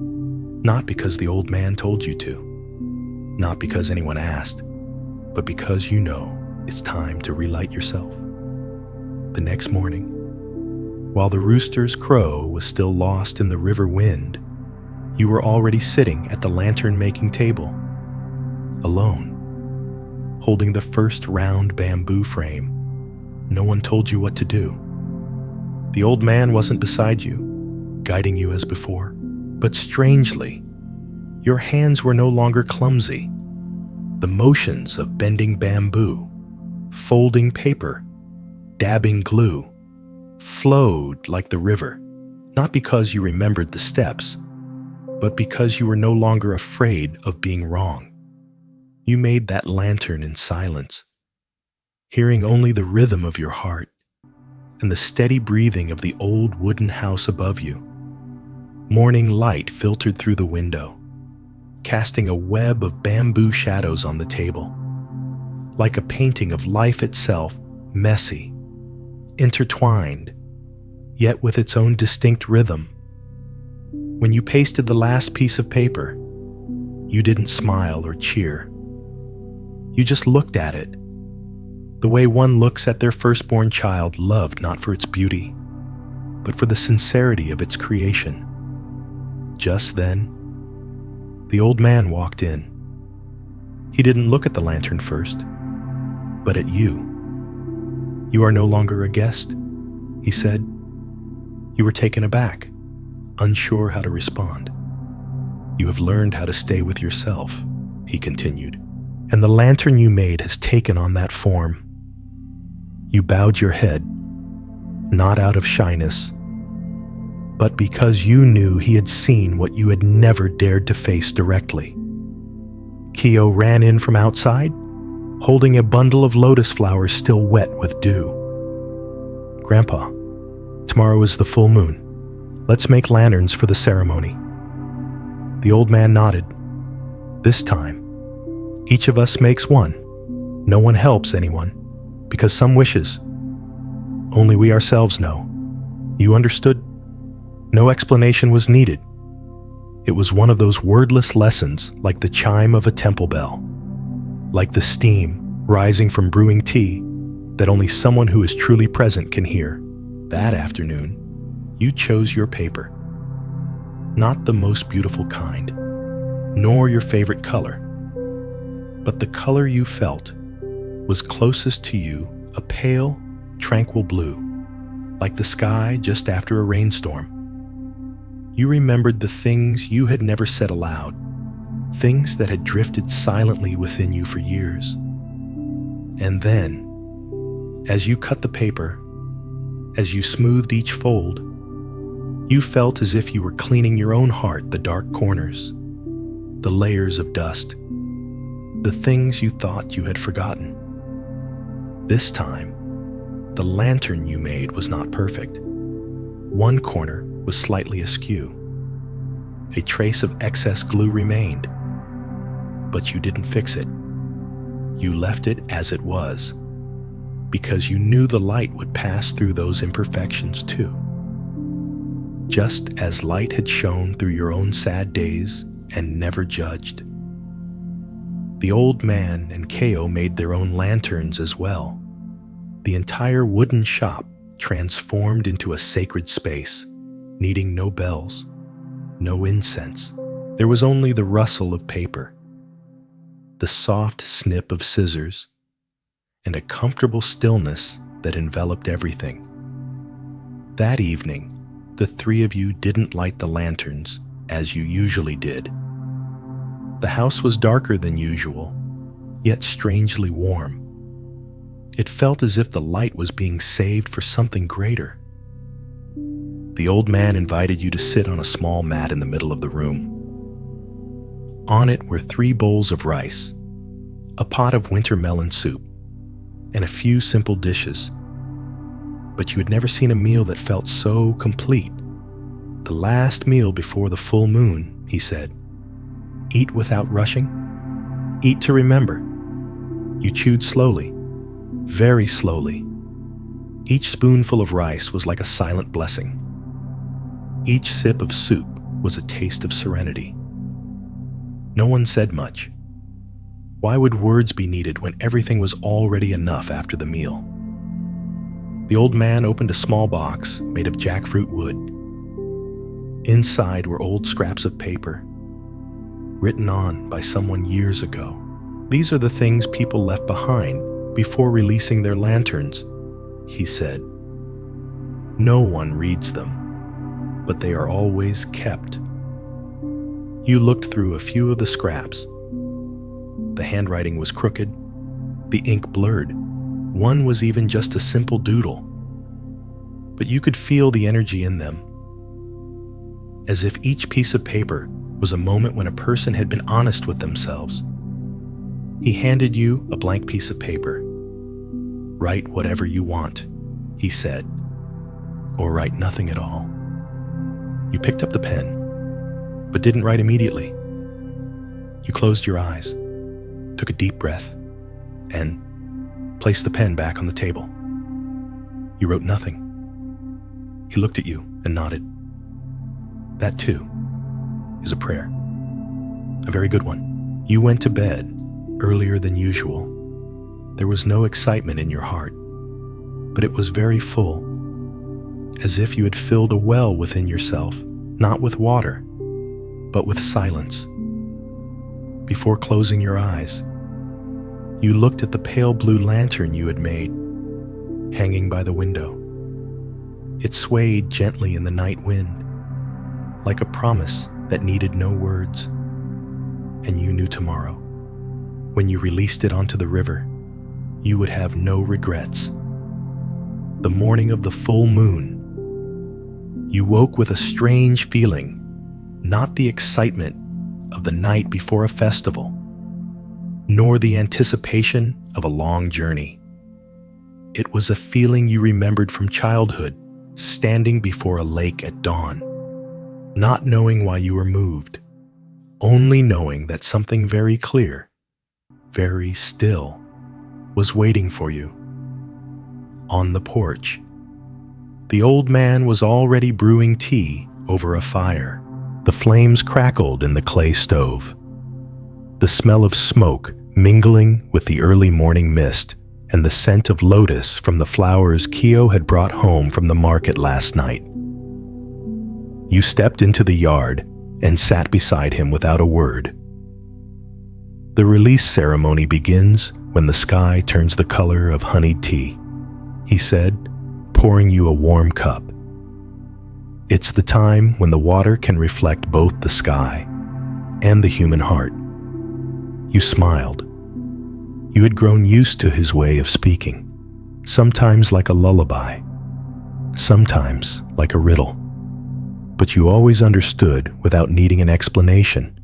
Not because the old man told you to, not because anyone asked, but because you know it's time to relight yourself. The next morning, while the rooster's crow was still lost in the river wind, you were already sitting at the lantern-making table, alone, holding the first round bamboo frame. No one told you what to do. The old man wasn't beside you, guiding you as before. But strangely, your hands were no longer clumsy. The motions of bending bamboo, folding paper, dabbing glue, flowed like the river, not because you remembered the steps, but because you were no longer afraid of being wrong. You made that lantern in silence, hearing only the rhythm of your heart and the steady breathing of the old wooden house above you. Morning light filtered through the window, casting a web of bamboo shadows on the table, like a painting of life itself, messy, intertwined, yet with its own distinct rhythm. When you pasted the last piece of paper, you didn't smile or cheer. You just looked at it, the way one looks at their firstborn child, loved not for its beauty, but for the sincerity of its creation. Just then, the old man walked in. He didn't look at the lantern first, but at you. "You are no longer a guest," he said. You were taken aback, unsure how to respond. "You have learned how to stay with yourself," he continued, "and the lantern you made has taken on that form." You bowed your head, not out of shyness, but because you knew he had seen what you had never dared to face directly. Kyo ran in from outside, holding a bundle of lotus flowers still wet with dew. "Grandpa, tomorrow is the full moon. Let's make lanterns for the ceremony." The old man nodded. "This time, each of us makes one. No one helps anyone, because some wishes only we ourselves know. You understood? No explanation was needed. It was one of those wordless lessons, like the chime of a temple bell, like the steam rising from brewing tea that only someone who is truly present can hear. That afternoon, you chose your paper. Not the most beautiful kind, nor your favorite color, but the color you felt was closest to you, a pale, tranquil blue, like the sky just after a rainstorm. You remembered the things you had never said aloud, things that had drifted silently within you for years. And then, as you cut the paper, as you smoothed each fold, you felt as if you were cleaning your own heart, the dark corners, the layers of dust, the things you thought you had forgotten. This time, the lantern you made was not perfect. One corner was slightly askew. A trace of excess glue remained, but you didn't fix it. You left it as it was, because you knew the light would pass through those imperfections too. Just as light had shone through your own sad days and never judged. The old man and Keo made their own lanterns as well. The entire wooden shop transformed into a sacred space, needing no bells, no incense. There was only the rustle of paper, the soft snip of scissors, and a comfortable stillness that enveloped everything. That evening, the three of you didn't light the lanterns as you usually did. The house was darker than usual, yet strangely warm. It felt as if the light was being saved for something greater. The old man invited you to sit on a small mat in the middle of the room. On it were 3 bowls of rice, a pot of winter melon soup, and a few simple dishes. But you had never seen a meal that felt so complete. "The last meal before the full moon," he said. "Eat without rushing. Eat to remember." You chewed slowly, very slowly. Each spoonful of rice was like a silent blessing. Each sip of soup was a taste of serenity. No one said much. Why would words be needed when everything was already enough after the meal? The old man opened a small box made of jackfruit wood. Inside were old scraps of paper, written on by someone years ago. "These are the things people left behind before releasing their lanterns," he said. "No one reads them, but they are always kept." You looked through a few of the scraps. The handwriting was crooked, the ink blurred. One was even just a simple doodle. but you could feel the energy in them, as if each piece of paper was a moment when a person had been honest with themselves. He handed you a blank piece of paper. "Write whatever you want," he said, "or write nothing at all." You picked up the pen, but didn't write immediately. You closed your eyes, took a deep breath, and placed the pen back on the table. You wrote nothing. He looked at you and nodded. That, too, is a prayer. A very good one. You went to bed earlier than usual. There was no excitement in your heart, but it was very full, as if you had filled a well within yourself, not with water, but with silence. Before closing your eyes, you looked at the pale blue lantern you had made, hanging by the window. It swayed gently in the night wind, like a promise that needed no words. And you knew tomorrow, when you released it onto the river, you would have no regrets. The morning of the full moon, you woke with a strange feeling, not the excitement of the night before a festival, nor the anticipation of a long journey. It was a feeling you remembered from childhood, standing before a lake at dawn, not knowing why you were moved, only knowing that something very clear, very still, was waiting for you. On the porch, the old man was already brewing tea over a fire. The flames crackled in the clay stove, the smell of smoke mingling with the early morning mist and the scent of lotus from the flowers Kyo had brought home from the market last night. You stepped into the yard and sat beside him without a word. The release ceremony begins when the sky turns the color of honeyed tea, he said, pouring you a warm cup. It's the time when the water can reflect both the sky and the human heart. You smiled. You had grown used to his way of speaking, sometimes like a lullaby, sometimes like a riddle. But you always understood without needing an explanation,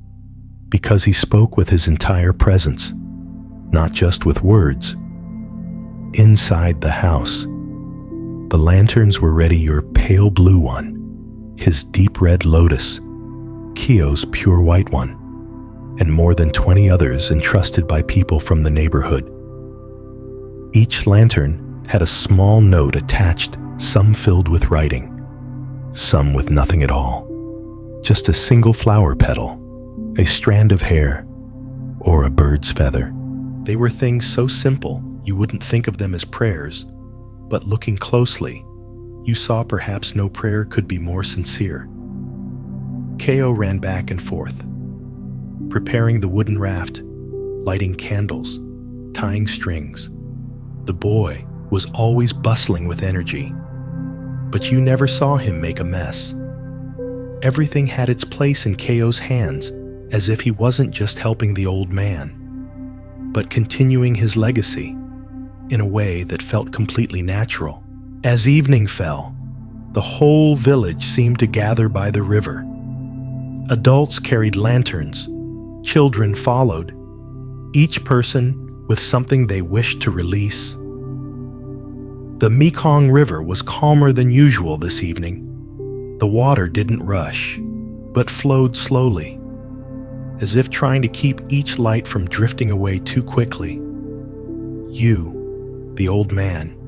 because he spoke with his entire presence, not just with words. Inside the house, the lanterns were ready, your pale blue one, his deep red lotus, Kyo's pure white one, and more than 20 others entrusted by people from the neighborhood. Each lantern had a small note attached, some filled with writing, some with nothing at all, just a single flower petal, a strand of hair, or a bird's feather. They were things so simple you wouldn't think of them as prayers, but looking closely, you saw perhaps no prayer could be more sincere. Kyo ran back and forth, preparing the wooden raft, lighting candles, tying strings. The boy was always bustling with energy, but you never saw him make a mess. Everything had its place in Kyo's hands, as if he wasn't just helping the old man, but continuing his legacy in a way that felt completely natural. As evening fell, the whole village seemed to gather by the river. Adults carried lanterns, children followed, each person with something they wished to release. The Mekong River was calmer than usual this evening. The water didn't rush, but flowed slowly, as if trying to keep each light from drifting away too quickly. You, the old man,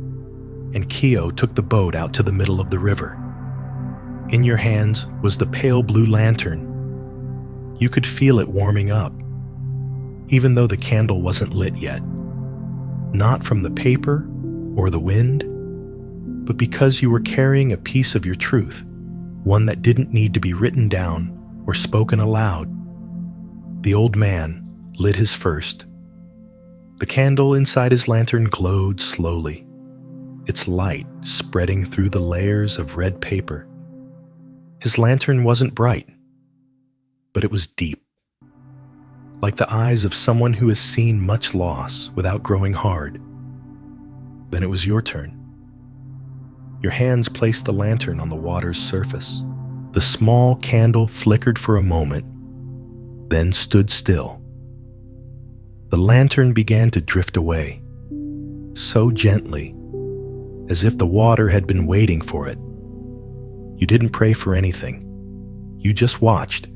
and Kyo took the boat out to the middle of the river. In your hands was the pale blue lantern. You could feel it warming up, even though the candle wasn't lit yet. Not from the paper or the wind, but because you were carrying a piece of your truth, one that didn't need to be written down or spoken aloud. The old man lit his first. The candle inside his lantern glowed slowly, its light spreading through the layers of red paper. His lantern wasn't bright, but it was deep, like the eyes of someone who has seen much loss without growing hard. Then it was your turn. Your hands placed the lantern on the water's surface. The small candle flickered for a moment, then stood still. The lantern began to drift away, so gently, as if the water had been waiting for it. You didn't pray for anything. You just watched.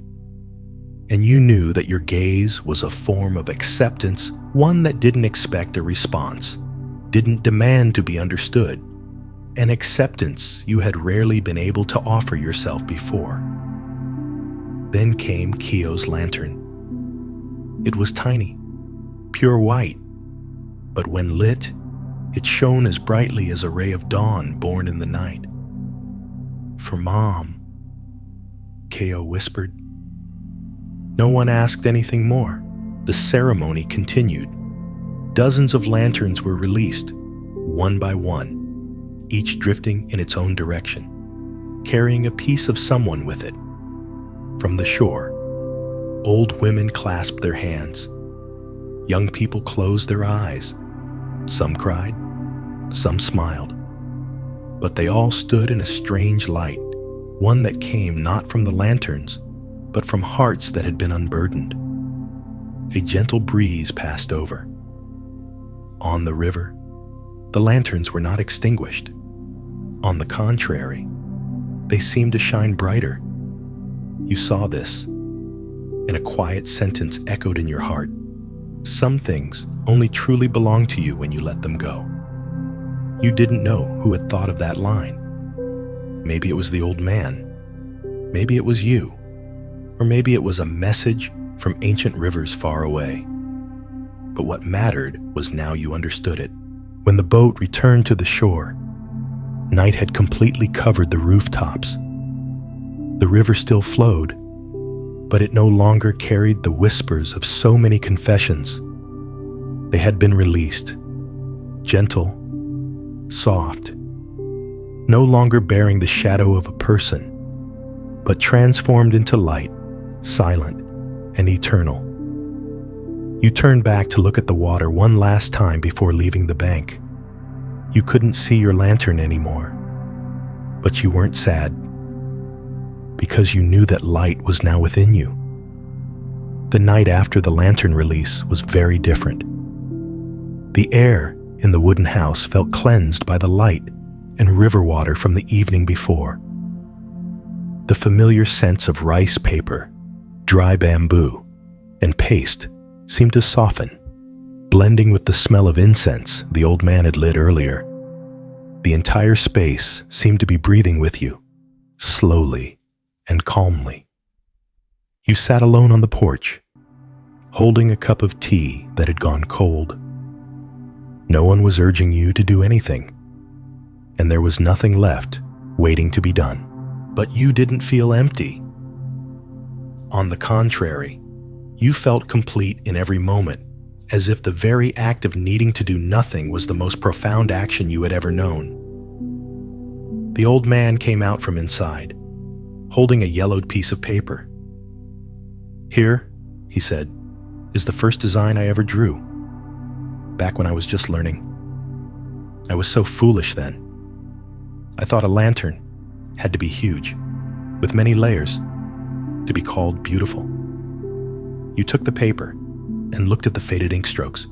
And you knew that your gaze was a form of acceptance, one that didn't expect a response, didn't demand to be understood, an acceptance you had rarely been able to offer yourself before. Then came Kyo's lantern. It was tiny, pure white, but when lit, it shone as brightly as a ray of dawn born in the night. "For Mom," Kyo whispered. No one asked anything more. The ceremony continued. Dozens of lanterns were released, one by one, each drifting in its own direction, carrying a piece of someone with it. From the shore, old women clasped their hands. Young people closed their eyes. Some cried, some smiled. But they all stood in a strange light, one that came not from the lanterns, but from hearts that had been unburdened. A gentle breeze passed over. On the river, the lanterns were not extinguished. On the contrary, they seemed to shine brighter. You saw this, and a quiet sentence echoed in your heart. Some things only truly belong to you when you let them go. You didn't know who had thought of that line. Maybe it was the old man. Maybe it was you. Or maybe it was a message from ancient rivers far away. But what mattered was now you understood it. When the boat returned to the shore, night had completely covered the rooftops. The river still flowed, but it no longer carried the whispers of so many confessions. They had been released, gentle, soft, no longer bearing the shadow of a person, but transformed into light, silent and eternal. You turned back to look at the water one last time before leaving the bank. You couldn't see your lantern anymore, but you weren't sad, because you knew that light was now within you. The night after the lantern release was very different. The air in the wooden house felt cleansed by the light and river water from the evening before. The familiar scents of rice paper, dry bamboo, and paste seemed to soften, blending with the smell of incense the old man had lit earlier. The entire space seemed to be breathing with you, slowly and calmly. You sat alone on the porch, holding a cup of tea that had gone cold. No one was urging you to do anything, and there was nothing left waiting to be done. But you didn't feel empty. On the contrary, you felt complete in every moment, as if the very act of needing to do nothing was the most profound action you had ever known. The old man came out from inside, holding a yellowed piece of paper. "Here," he said, "is the first design I ever drew, back when I was just learning. I was so foolish then. I thought a lantern had to be huge, with many layers, to be called beautiful." You took the paper and looked at the faded ink strokes.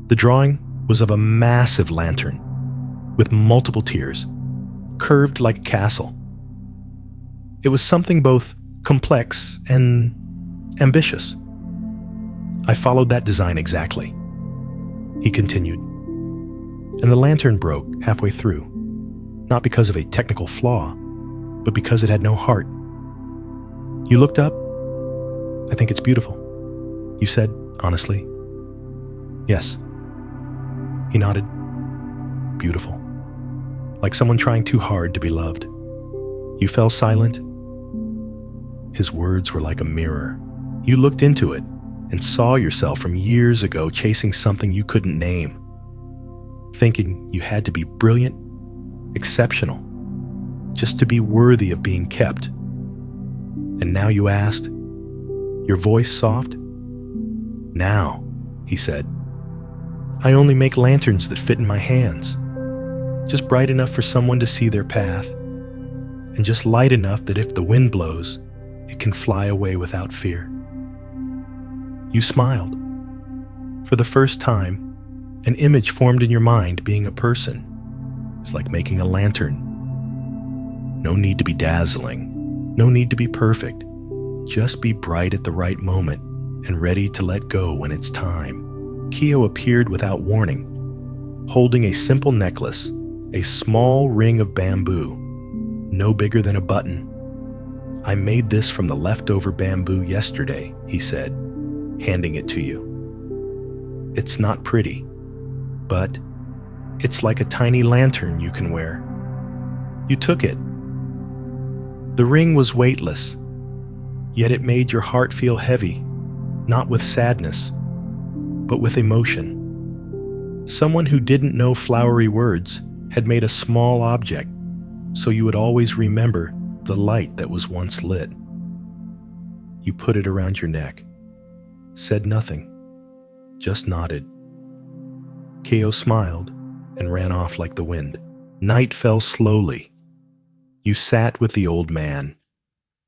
The drawing was of a massive lantern, with multiple tiers, curved like a castle. It was something both complex and ambitious. "I followed that design exactly," he continued. "And the lantern broke halfway through, not because of a technical flaw, but because it had no heart. You looked up. 'I think it's beautiful,' you said, honestly. 'Yes.' He nodded. 'Beautiful.' Like someone trying too hard to be loved. You fell silent. His words were like a mirror. You looked into it and saw yourself from years ago chasing something you couldn't name, thinking you had to be brilliant, exceptional, just to be worthy of being kept. And now you asked, your voice soft. 'Now,' he said, 'I only make lanterns that fit in my hands. just bright enough for someone to see their path, and just light enough that if the wind blows, it can fly away without fear. You smiled. For the first time, an image formed in your mind being a person. It's like making a lantern. No need to be dazzling, no need to be perfect. Just be bright at the right moment and ready to let go when it's time. Kyo appeared without warning, holding a simple necklace, a small ring of bamboo, no bigger than a button. "I made this from the leftover bamboo yesterday," he said, handing it to you. "It's not pretty, but it's like a tiny lantern you can wear." You took it. The ring was weightless, yet it made your heart feel heavy, not with sadness, but with emotion. Someone who didn't know flowery words had made a small object, so you would always remember the light that was once lit. You put it around your neck, said nothing, just nodded. Kyo smiled and ran off like the wind. Night fell slowly. You sat with the old man.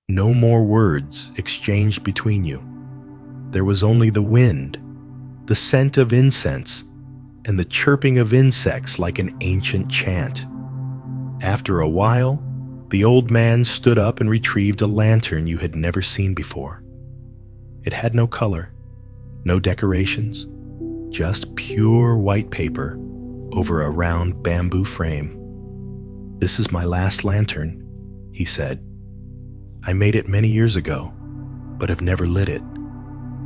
No more words exchanged between you. There was only the wind, the scent of incense, and the chirping of insects like an ancient chant. After a while, the old man stood up and retrieved a lantern you had never seen before. It had no color, no decorations, just pure white paper over a round bamboo frame. "This is my last lantern," he said. "I made it many years ago, but have never lit it,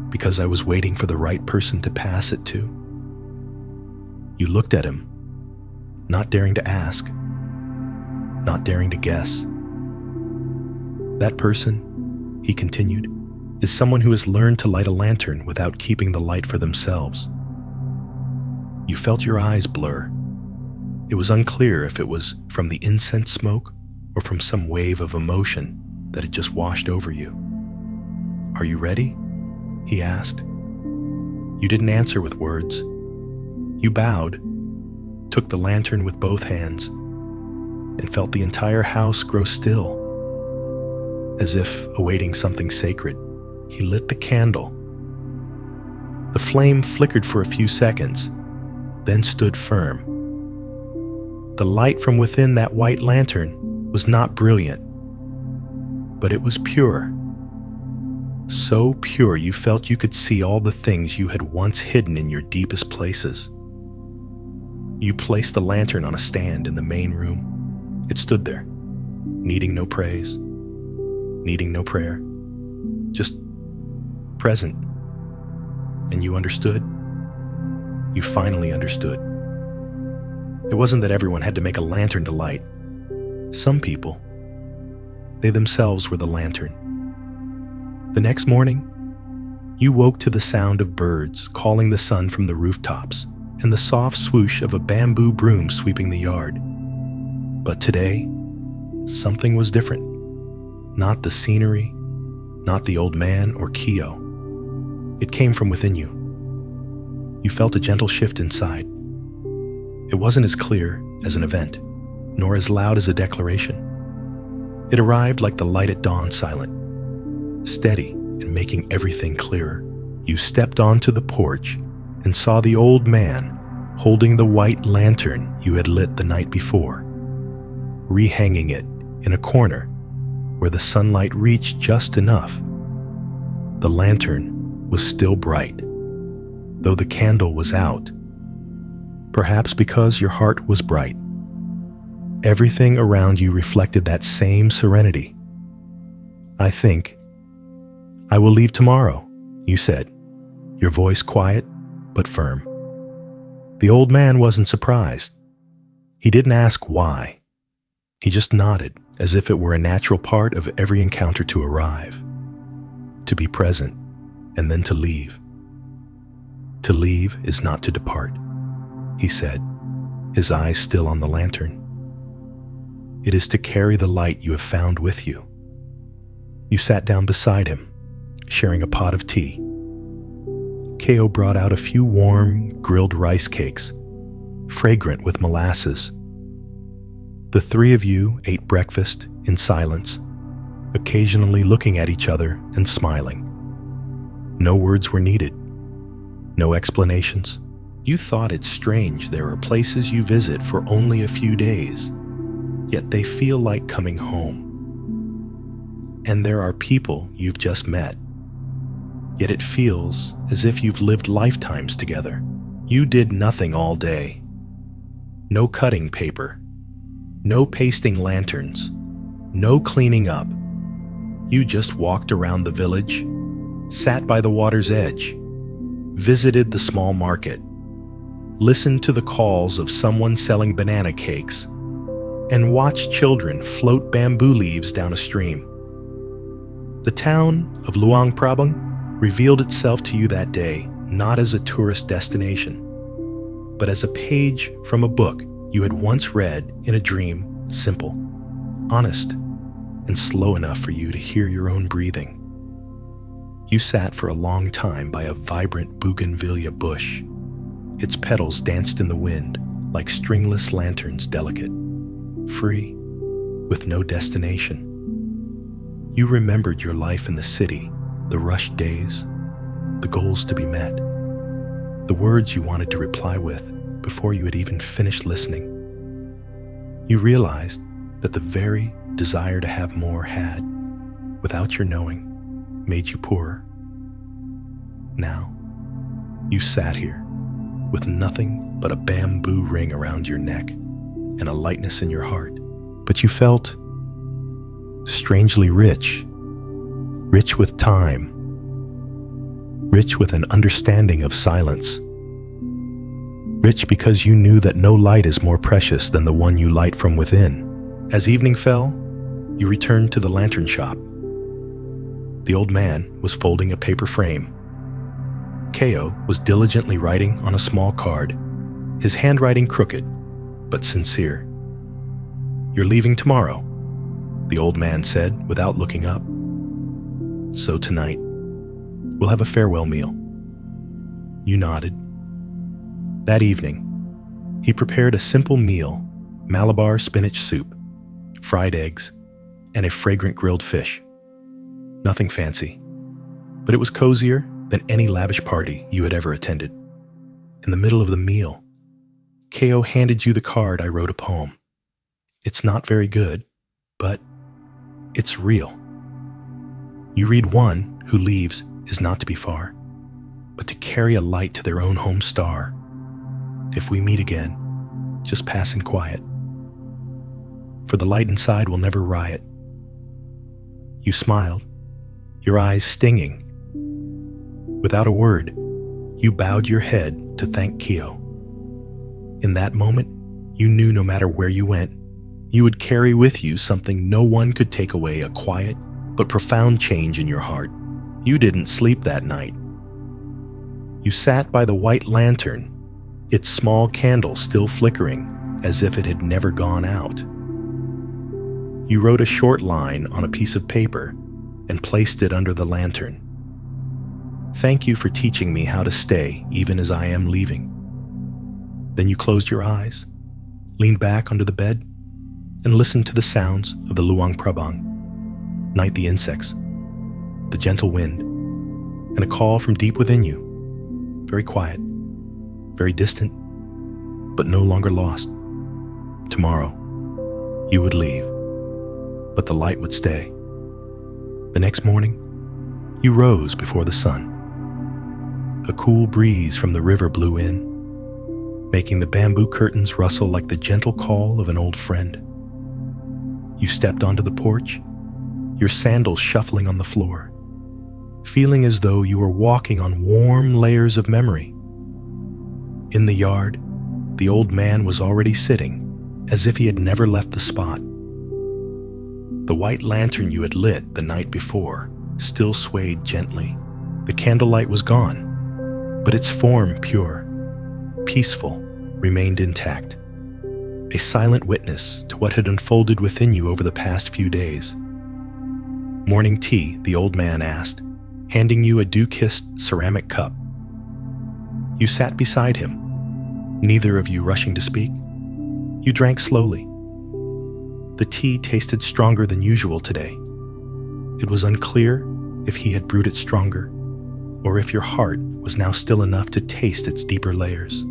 because I was waiting for the right person to pass it to." You looked at him, not daring to ask, not daring to guess. "That person," he continued, "is someone who has learned to light a lantern without keeping the light for themselves." You felt your eyes blur. It was unclear if it was from the incense smoke or from some wave of emotion that had just washed over you. "Are you ready?" he asked. You didn't answer with words. You bowed, took the lantern with both hands, and felt the entire house grow still. As if awaiting something sacred, he lit the candle. The flame flickered for a few seconds, then stood firm. The light from within that white lantern was not brilliant, but it was pure. So pure you felt you could see all the things you had once hidden in your deepest places. You placed the lantern on a stand in the main room. It stood there, needing no praise, needing no prayer, just present. And you understood. You finally understood. It wasn't that everyone had to make a lantern to light. Some people, they themselves were the lantern. The next morning, you woke to the sound of birds calling the sun from the rooftops and the soft swoosh of a bamboo broom sweeping the yard. But today, something was different. Not the scenery, not the old man or Kyo. It came from within you. You felt a gentle shift inside. It wasn't as clear as an event, nor as loud as a declaration. It arrived like the light at dawn, silent, steady, and making everything clearer. You stepped onto the porch and saw the old man holding the white lantern you had lit the night before, rehanging it in a corner where the sunlight reached just enough. The lantern was still bright, though the candle was out. Perhaps because your heart was bright. Everything around you reflected that same serenity. "I think I will leave tomorrow," you said, your voice quiet but firm. The old man wasn't surprised. He didn't ask why. He just nodded as if it were a natural part of every encounter to arrive, to be present, and then to leave. "To leave is not to depart," he said, his eyes still on the lantern. "It is to carry the light you have found with you." You sat down beside him, sharing a pot of tea. Kyo brought out a few warm, grilled rice cakes, fragrant with molasses, The three of you ate breakfast in silence, occasionally looking at each other and smiling. No words were needed, no explanations. You thought it strange there are places you visit for only a few days, yet they feel like coming home. And there are people you've just met, yet it feels as if you've lived lifetimes together. You did nothing all day. No cutting paper, no pasting lanterns, no cleaning up. You just walked around the village, sat by the water's edge, visited the small market, listened to the calls of someone selling banana cakes, and watched children float bamboo leaves down a stream. The town of Luang Prabang revealed itself to you that day not as a tourist destination, but as a page from a book you had once read in a dream, simple, honest, and slow enough for you to hear your own breathing. You sat for a long time by a vibrant bougainvillea bush. Its petals danced in the wind like stringless lanterns, delicate, free, with no destination. You remembered your life in the city, the rushed days, the goals to be met, the words you wanted to reply with before you had even finished listening. You realized that the very desire to have more had, without your knowing, made you poorer. Now, you sat here with nothing but a bamboo ring around your neck and a lightness in your heart, but you felt strangely rich, rich with time, rich with an understanding of silence, rich because you knew that no light is more precious than the one you light from within. As evening fell, you returned to the lantern shop. The old man was folding a paper frame. Keo was diligently writing on a small card, his handwriting crooked, but sincere. "You're leaving tomorrow," the old man said without looking up. "So tonight, we'll have a farewell meal." You nodded. That evening, he prepared a simple meal, Malabar spinach soup, fried eggs, and a fragrant grilled fish. Nothing fancy, but it was cozier than any lavish party you had ever attended. In the middle of the meal, Keo handed you the card I wrote a poem. It's not very good, but it's real. You read, "One who leaves is not to be far, but to carry a light to their own home star. If we meet again, just pass in quiet, for the light inside will never riot." You smiled, your eyes stinging. Without a word, you bowed your head to thank Keo. In that moment, you knew no matter where you went, you would carry with you something no one could take away, a quiet but profound change in your heart. You didn't sleep that night. You sat by the white lantern, its small candle still flickering as if it had never gone out. You wrote a short line on a piece of paper and placed it under the lantern. "Thank you for teaching me how to stay even as I am leaving." Then you closed your eyes, leaned back onto the bed, and listened to the sounds of the Luang Prabang. Night, the insects, the gentle wind, and a call from deep within you. Very quiet, very distant, but no longer lost. Tomorrow, you would leave, but the light would stay. The next morning, you rose before the sun. A cool breeze from the river blew in, making the bamboo curtains rustle like the gentle call of an old friend. You stepped onto the porch, your sandals shuffling on the floor, feeling as though you were walking on warm layers of memory. In the yard, the old man was already sitting, as if he had never left the spot. The white lantern you had lit the night before still swayed gently. The candlelight was gone, but its form, pure, peaceful, remained intact, a silent witness to what had unfolded within you over the past few days. "Morning tea?" the old man asked, handing you a dew-kissed ceramic cup. You sat beside him, neither of you rushing to speak. You drank slowly, The tea tasted stronger than usual today. It was unclear if he had brewed it stronger, or if your heart was now still enough to taste its deeper layers.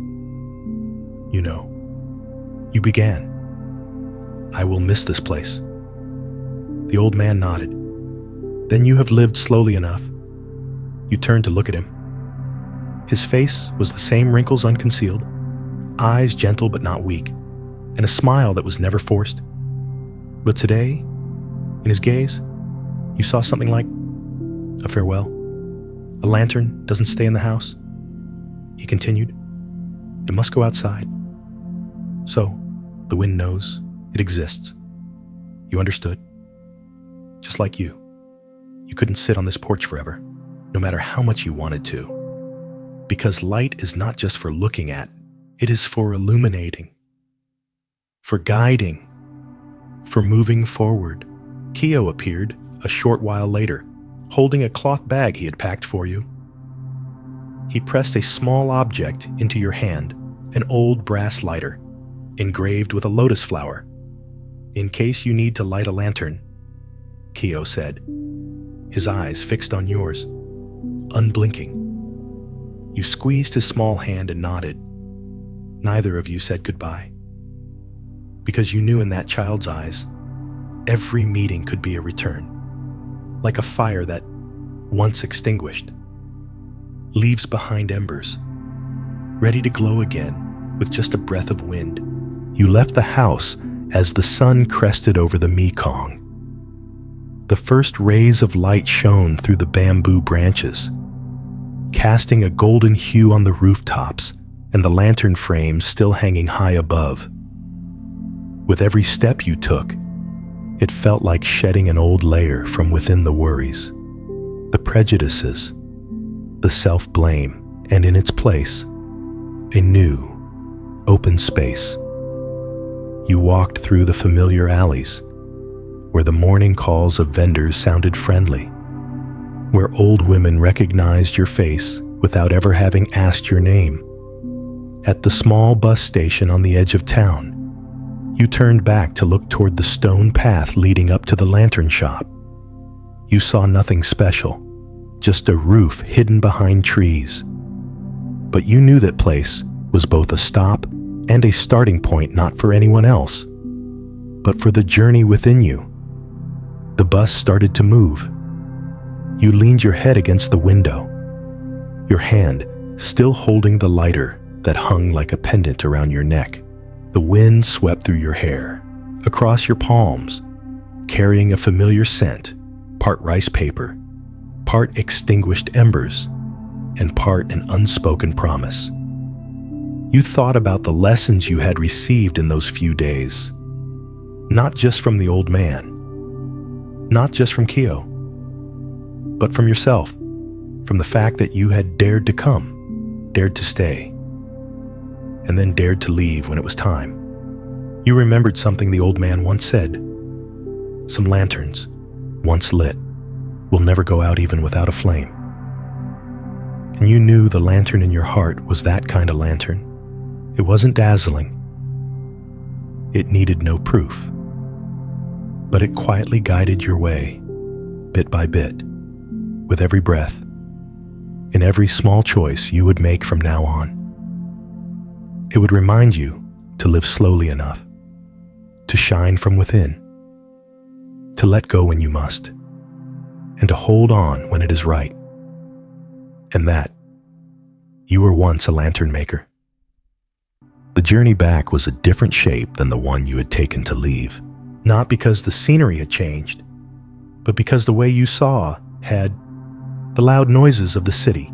You began. "I will miss this place." The old man nodded. "Then you have lived slowly enough." You turned to look at him. His face was the same wrinkles unconcealed, eyes gentle but not weak, and a smile that was never forced. But today, in his gaze, you saw something like a farewell. "A lantern doesn't stay in the house," he continued. "It must go outside. So, the wind knows it exists. You understood. Just like you. You couldn't sit on this porch forever, no matter how much you wanted to. Because light is not just for looking at, it is for illuminating, for guiding, for moving forward." Keo appeared a short while later, holding a cloth bag he had packed for you. He pressed a small object into your hand, an old brass lighter, engraved with a lotus flower. "In case you need to light a lantern," Keo said, his eyes fixed on yours, unblinking. You squeezed his small hand and nodded. Neither of you said goodbye, because you knew in that child's eyes, every meeting could be a return, like a fire that, once extinguished, leaves behind embers, ready to glow again with just a breath of wind. You left the house as the sun crested over the Mekong. The first rays of light shone through the bamboo branches, casting a golden hue on the rooftops and the lantern frames still hanging high above. With every step you took, it felt like shedding an old layer from within the worries, the prejudices, the self-blame, and in its place, a new, open space. You walked through the familiar alleys, where the morning calls of vendors sounded friendly, where old women recognized your face without ever having asked your name. At the small bus station on the edge of town, you turned back to look toward the stone path leading up to the lantern shop. You saw nothing special, just a roof hidden behind trees. But you knew that place was both a stop and a starting point not for anyone else, but for the journey within you. The bus started to move. You leaned your head against the window, your hand still holding the lighter that hung like a pendant around your neck. The wind swept through your hair, across your palms, carrying a familiar scent, part rice paper, part extinguished embers, and part an unspoken promise. You thought about the lessons you had received in those few days, not just from the old man, not just from Keo, but from yourself, from the fact that you had dared to come, dared to stay, and then dared to leave when it was time. You remembered something the old man once said. Some lanterns, once lit, will never go out even without a flame. And you knew the lantern in your heart was that kind of lantern. It wasn't dazzling. It needed no proof. But it quietly guided your way, bit by bit, with every breath, in every small choice you would make from now on. It would remind you to live slowly enough, to shine from within, to let go when you must, and to hold on when it is right. And that you were once a lantern maker. The journey back was a different shape than the one you had taken to leave, not because the scenery had changed, but because the way you saw had the loud noises of the city,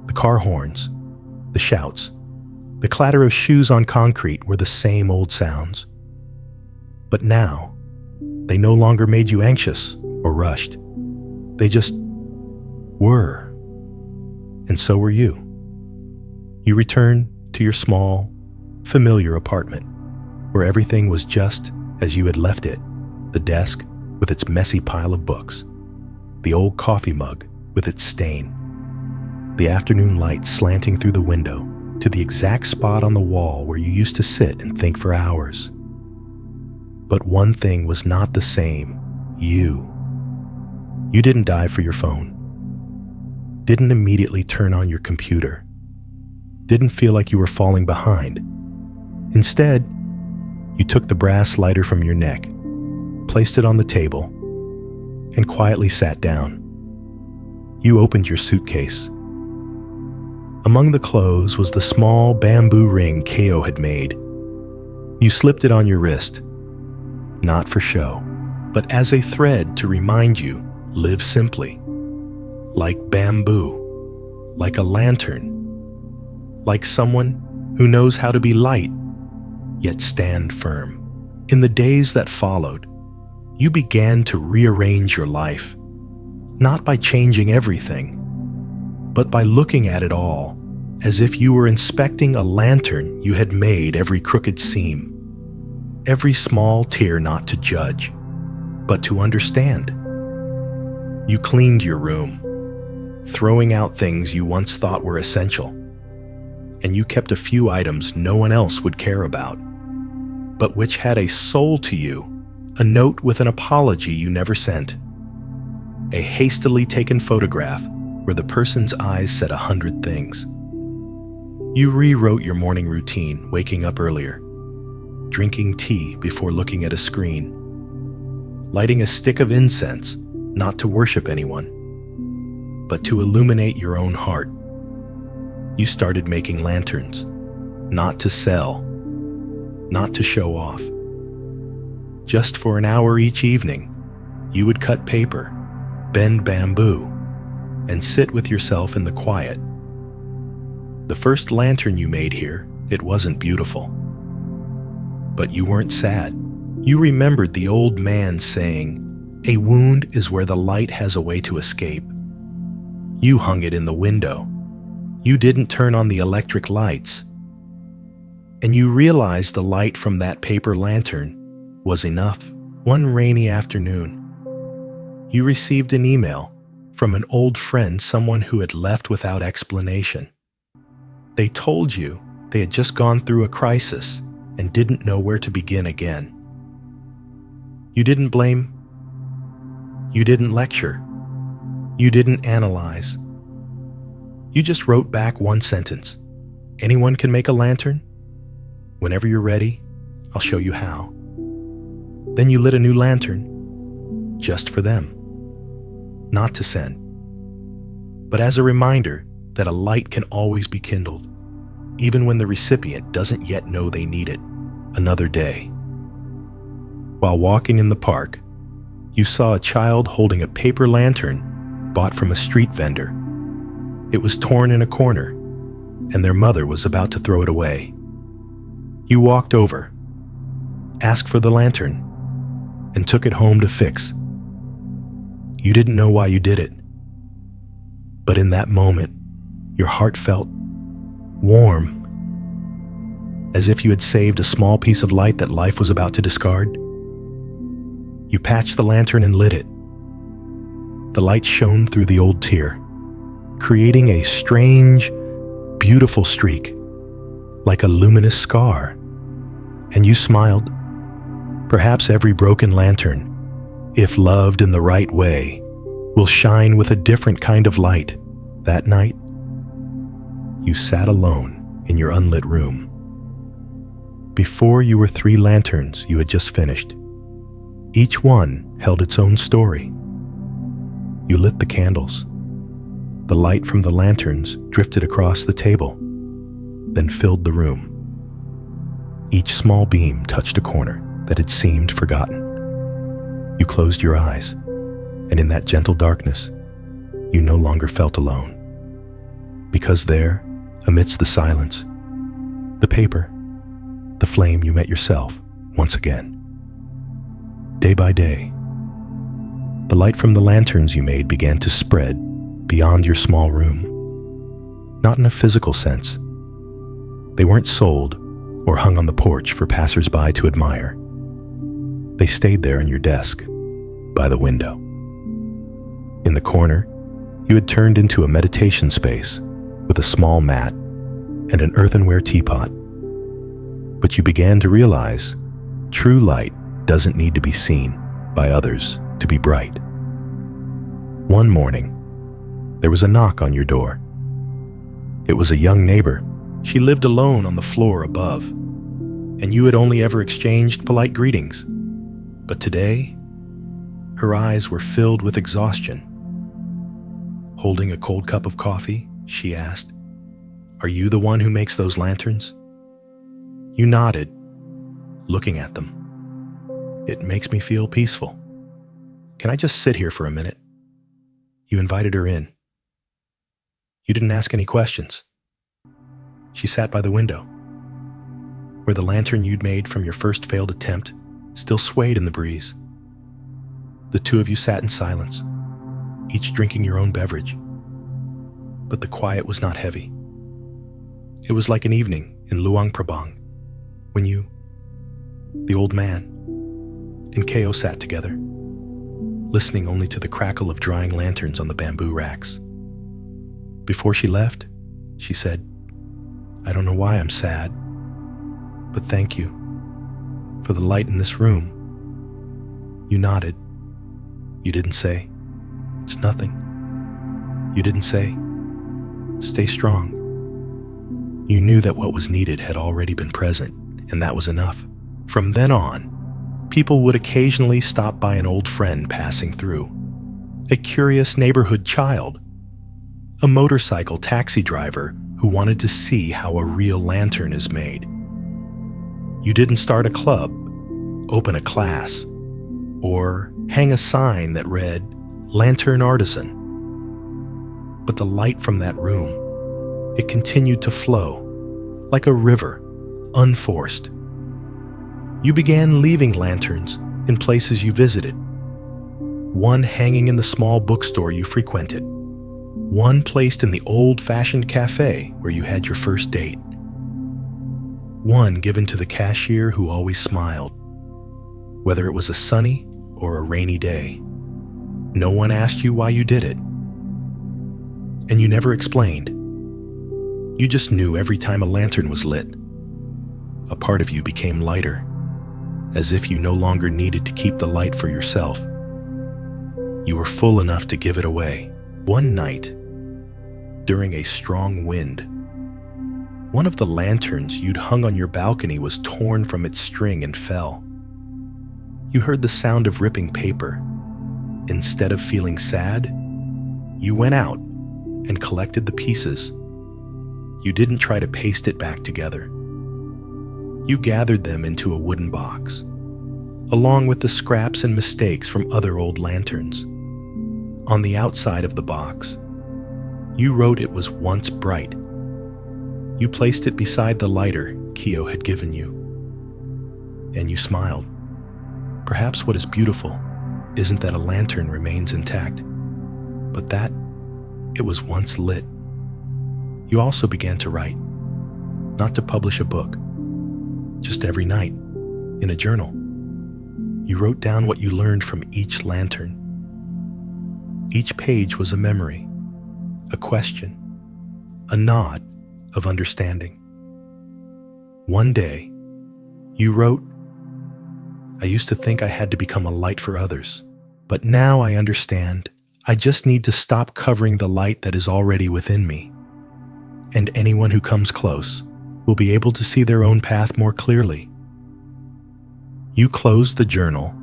the car horns, the shouts, the clatter of shoes on concrete were the same old sounds. But now, they no longer made you anxious or rushed. They just were. And so were you. You returned to your small, familiar apartment, where everything was just as you had left it. The desk with its messy pile of books, the old coffee mug with its stain, the afternoon light slanting through the window to the exact spot on the wall where you used to sit and think for hours. But one thing was not the same. You. You didn't dive for your phone. Didn't immediately turn on your computer. Didn't feel like you were falling behind. Instead, you took the brass lighter from your neck, placed it on the table, and quietly sat down. You opened your suitcase. Among the clothes was the small bamboo ring Ko had made. You slipped it on your wrist, not for show, but as a thread to remind you, live simply. Like bamboo, like a lantern, like someone who knows how to be light, yet stand firm. In the days that followed, you began to rearrange your life, not by changing everything, but by looking at it all as if you were inspecting a lantern you had made every crooked seam, every small tear not to judge, but to understand. You cleaned your room, throwing out things you once thought were essential, and you kept a few items no one else would care about, but which had a soul to you, a note with an apology you never sent, a hastily taken photograph where the person's eyes said 100 things. You rewrote your morning routine, waking up earlier, drinking tea before looking at a screen, lighting a stick of incense, not to worship anyone, but to illuminate your own heart. You started making lanterns, not to sell, not to show off. Just for an hour each evening, you would cut paper, bend bamboo, and sit with yourself in the quiet. The first lantern you made here, it wasn't beautiful. But you weren't sad. You remembered the old man saying, "A wound is where the light has a way to escape." You hung it in the window. You didn't turn on the electric lights. And you realized the light from that paper lantern was enough. One rainy afternoon, you received an email from an old friend, someone who had left without explanation. They told you they had just gone through a crisis and didn't know where to begin again. You didn't blame. You didn't lecture. You didn't analyze. You just wrote back one sentence. "Anyone can make a lantern? Whenever you're ready, I'll show you how." Then you lit a new lantern, just for them. Not to send, but as a reminder that a light can always be kindled, even when the recipient doesn't yet know they need it. Another day. While walking in the park, you saw a child holding a paper lantern bought from a street vendor. It was torn in a corner, and their mother was about to throw it away. You walked over, asked for the lantern, and took it home to fix. You didn't know why you did it, but in that moment, your heart felt warm, as if you had saved a small piece of light that life was about to discard. You patched the lantern and lit it. The light shone through the old tear, creating a strange, beautiful streak, like a luminous scar. And you smiled. Perhaps every broken lantern, if loved in the right way, will shine with a different kind of light. That night, you sat alone in your unlit room. Before you were 3 lanterns you had just finished. Each one held its own story. You lit the candles. The light from the lanterns drifted across the table, then filled the room. Each small beam touched a corner that had seemed forgotten. You closed your eyes, and in that gentle darkness, you no longer felt alone. Because there, amidst the silence, the paper, the flame, you met yourself once again. Day by day, the light from the lanterns you made began to spread beyond your small room. Not in a physical sense. They weren't sold or hung on the porch for passers-by to admire. They stayed there in your desk, by the window. In the corner, you had turned into a meditation space with a small mat and an earthenware teapot. But you began to realize true light doesn't need to be seen by others to be bright. One morning, there was a knock on your door. It was a young neighbor. She lived alone on the floor above, and you had only ever exchanged polite greetings. But today, her eyes were filled with exhaustion. Holding a cold cup of coffee, she asked, "Are you the one who makes those lanterns?" You nodded, looking at them. "It makes me feel peaceful. Can I just sit here for a minute?" You invited her in. You didn't ask any questions. She sat by the window, where the lantern you'd made from your first failed attempt still swayed in the breeze. The two of you sat in silence, each drinking your own beverage. But the quiet was not heavy. It was like an evening in Luang Prabang, when you, the old man, and Ko sat together, listening only to the crackle of drying lanterns on the bamboo racks. Before she left, she said, "I don't know why I'm sad, but thank you for the light in this room." You nodded. You didn't say, "It's nothing." You didn't say, "Stay strong." You knew that what was needed had already been present, and that was enough. From then on, people would occasionally stop by an old friend passing through, a curious neighborhood child, a motorcycle taxi driver who wanted to see how a real lantern is made. You didn't start a club, open a class, or hang a sign that read, "Lantern Artisan." But the light from that room, it continued to flow, like a river, unforced. You began leaving lanterns in places you visited. One hanging in the small bookstore you frequented. One placed in the old-fashioned cafe where you had your first date. One given to the cashier who always smiled, whether it was a sunny or a rainy day. No one asked you why you did it. And you never explained. You just knew every time a lantern was lit, a part of you became lighter, as if you no longer needed to keep the light for yourself. You were full enough to give it away. One night, during a strong wind, one of the lanterns you'd hung on your balcony was torn from its string and fell. You heard the sound of ripping paper. Instead of feeling sad, you went out and collected the pieces. You didn't try to paste it back together. You gathered them into a wooden box, along with the scraps and mistakes from other old lanterns. On the outside of the box, you wrote it was once bright. You placed it beside the lighter Kyo had given you. And you smiled. Perhaps what is beautiful isn't that a lantern remains intact, but that it was once lit. You also began to write, not to publish a book, just every night, in a journal. You wrote down what you learned from each lantern. Each page was a memory, a question, a nod of understanding. One day, you wrote, "I used to think I had to become a light for others, but now I understand I just need to stop covering the light that is already within me, and anyone who comes close will be able to see their own path more clearly." You closed the journal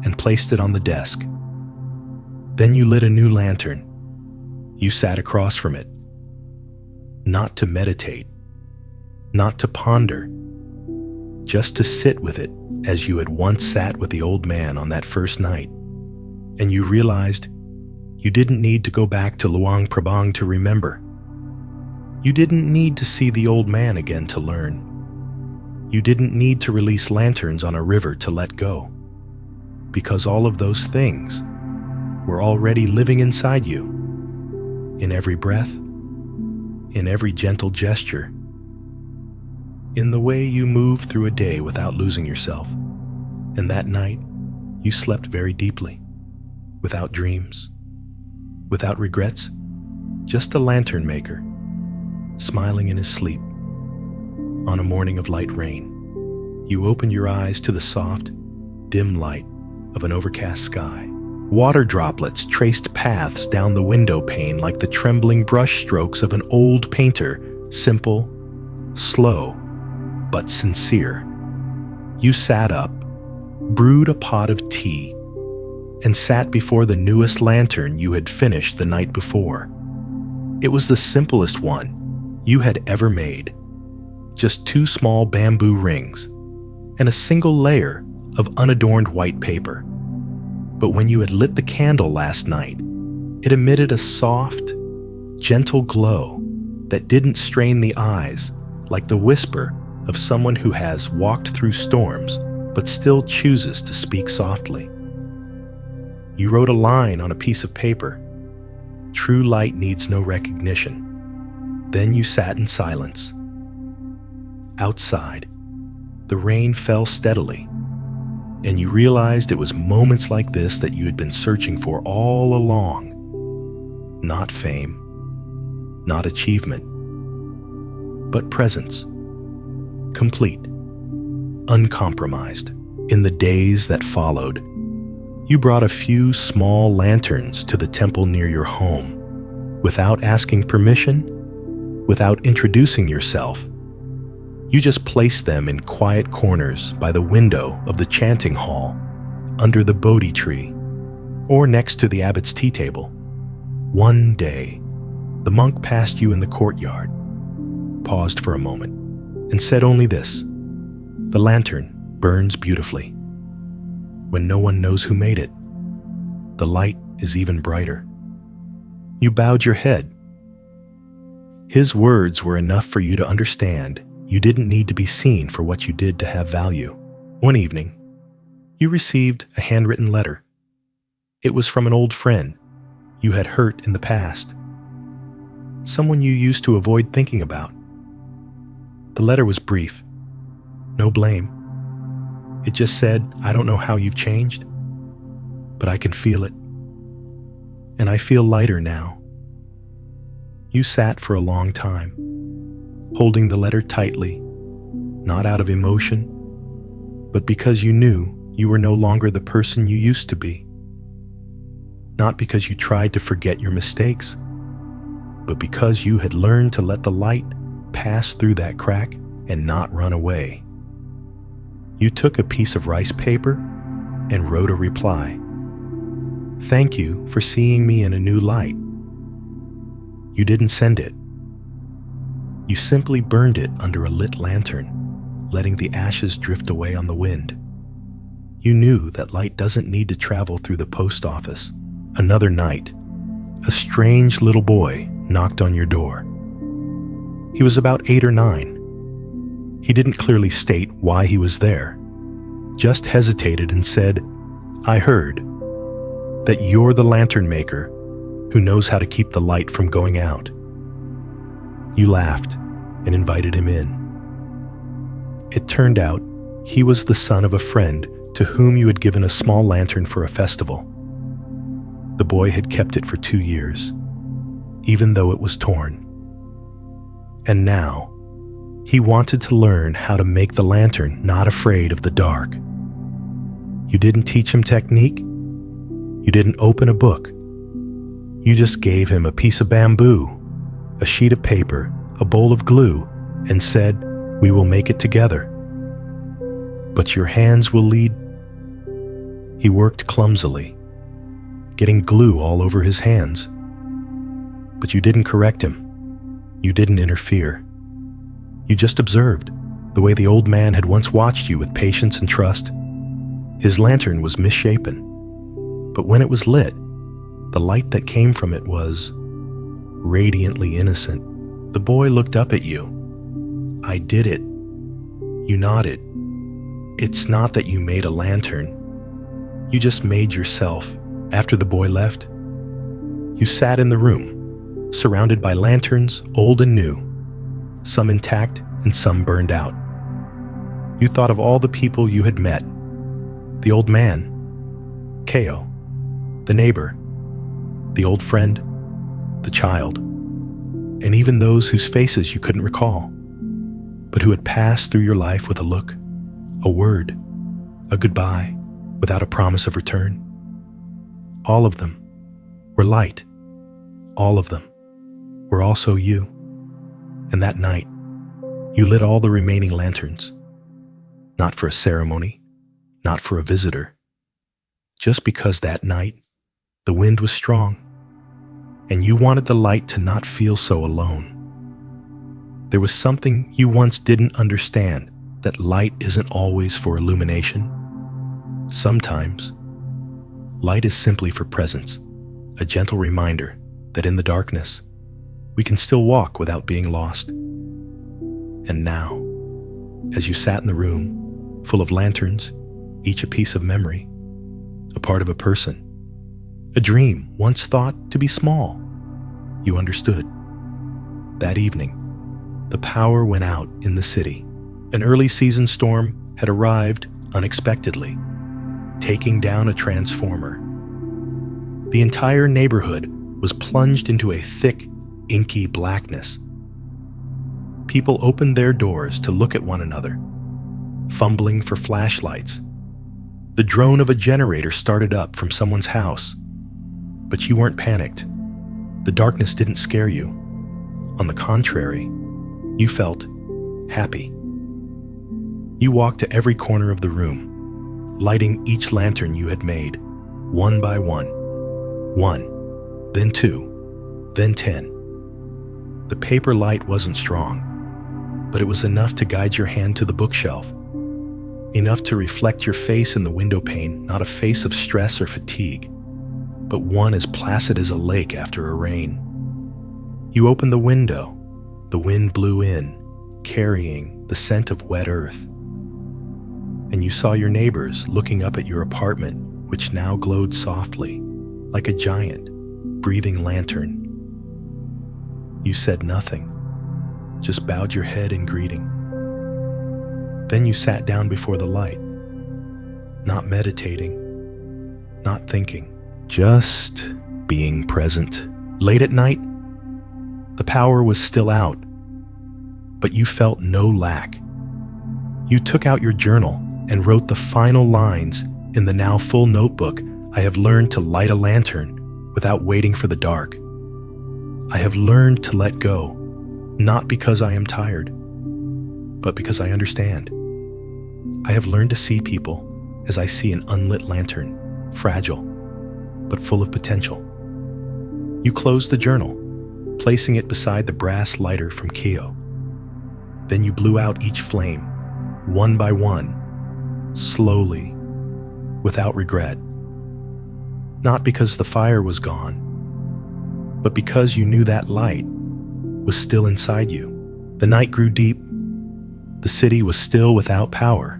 and placed it on the desk. Then you lit a new lantern. You sat across from it, not to meditate, not to ponder, just to sit with it as you had once sat with the old man on that first night. And you realized you didn't need to go back to Luang Prabang to remember. You didn't need to see the old man again to learn. You didn't need to release lanterns on a river to let go, because all of those things were already living inside you, in every breath, in every gentle gesture, in the way you move through a day without losing yourself. And that night, you slept very deeply, without dreams, without regrets, just a lantern maker, smiling in his sleep. On a morning of light rain, you opened your eyes to the soft, dim light of an overcast sky. Water droplets traced paths down the window pane like the trembling brush strokes of an old painter, simple, slow, but sincere. You sat up, brewed a pot of tea, and sat before the newest lantern you had finished the night before. It was the simplest one you had ever made. Just 2 small bamboo rings and a single layer of unadorned white paper. But when you had lit the candle last night, it emitted a soft, gentle glow that didn't strain the eyes like the whisper of someone who has walked through storms but still chooses to speak softly. You wrote a line on a piece of paper. True light needs no recognition. Then you sat in silence. Outside, the rain fell steadily, and you realized it was moments like this that you had been searching for all along. Not fame, not achievement, but presence. Complete, uncompromised. In the days that followed, you brought a few small lanterns to the temple near your home. Without asking permission, without introducing yourself, you just placed them in quiet corners by the window of the chanting hall, under the Bodhi tree, or next to the abbot's tea table. One day, the monk passed you in the courtyard, paused for a moment, and said only this: "The lantern burns beautifully. When no one knows who made it, the light is even brighter." You bowed your head. His words were enough for you to understand you didn't need to be seen for what you did to have value. One evening, you received a handwritten letter. It was from an old friend you had hurt in the past, someone you used to avoid thinking about. The letter was brief, no blame. It just said, "I don't know how you've changed, but I can feel it. And I feel lighter now." You sat for a long time, holding the letter tightly, not out of emotion, but because you knew you were no longer the person you used to be. Not because you tried to forget your mistakes, but because you had learned to let the light pass through that crack and not run away. You took a piece of rice paper and wrote a reply. "Thank you for seeing me in a new light." You didn't send it. You simply burned it under a lit lantern, letting the ashes drift away on the wind. You knew that light doesn't need to travel through the post office. Another night, a strange little boy knocked on your door. He was about 8 or 9. He didn't clearly state why he was there, just hesitated and said, "I heard that you're the lantern maker who knows how to keep the light from going out." You laughed and invited him in. It turned out he was the son of a friend to whom you had given a small lantern for a festival. The boy had kept it for 2 years, even though it was torn. And now, he wanted to learn how to make the lantern not afraid of the dark. You didn't teach him technique. You didn't open a book. You just gave him a piece of bamboo, a sheet of paper, a bowl of glue, and said, "We will make it together. But your hands will lead." He worked clumsily, getting glue all over his hands. But you didn't correct him. You didn't interfere. You just observed, the way the old man had once watched you with patience and trust. His lantern was misshapen, but when it was lit, the light that came from it was radiantly innocent. The boy looked up at you. "I did it." You nodded. "It's not that you made a lantern. You just made yourself." After the boy left, you sat in the room, surrounded by lanterns, old and new, some intact and some burned out. You thought of all the people you had met: the old man, Ko, the neighbor, the old friend, the child, and even those whose faces you couldn't recall, but who had passed through your life with a look, a word, a goodbye, without a promise of return. All of them were light. All of them were also you. And that night, you lit all the remaining lanterns, not for a ceremony, not for a visitor, just because that night the wind was strong, and you wanted the light to not feel so alone. There was something you once didn't understand, that light isn't always for illumination. Sometimes, light is simply for presence, a gentle reminder that in the darkness, we can still walk without being lost. And now, as you sat in the room, full of lanterns, each a piece of memory, a part of a person, a dream once thought to be small, you understood. That evening, the power went out in the city. An early season storm had arrived unexpectedly, taking down a transformer. The entire neighborhood was plunged into a thick, inky blackness. People opened their doors to look at one another, fumbling for flashlights. The drone of a generator started up from someone's house, but you weren't panicked. The darkness didn't scare you. On the contrary, you felt happy. You walked to every corner of the room, lighting each lantern you had made, one by one. 1, then 2, then 10. The paper light wasn't strong, but it was enough to guide your hand to the bookshelf, enough to reflect your face in the window pane, not a face of stress or fatigue, but one as placid as a lake after a rain. You opened the window. The wind blew in, carrying the scent of wet earth. And you saw your neighbors looking up at your apartment, which now glowed softly, like a giant, breathing lantern. You said nothing, just bowed your head in greeting. Then you sat down before the light, not meditating, not thinking, just being present. Late at night, the power was still out, but you felt no lack. You took out your journal and wrote the final lines in the now full notebook. I have learned to light a lantern without waiting for the dark. I have learned to let go, not because I am tired, but because I understand. I have learned to see people as I see an unlit lantern, fragile, but full of potential. You closed the journal, placing it beside the brass lighter from Keo. Then you blew out each flame, one by one, slowly, without regret. Not because the fire was gone, but because you knew that light was still inside you. The night grew deep. The city was still without power.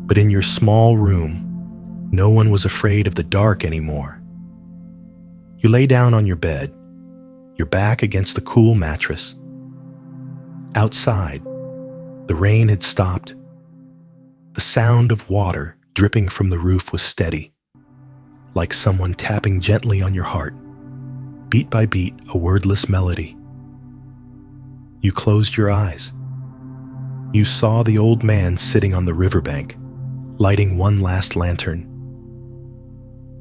But in your small room, no one was afraid of the dark anymore. You lay down on your bed, your back against the cool mattress. Outside, the rain had stopped. The sound of water dripping from the roof was steady, like someone tapping gently on your heart, beat by beat, a wordless melody. You closed your eyes. You saw the old man sitting on the riverbank, lighting one last lantern.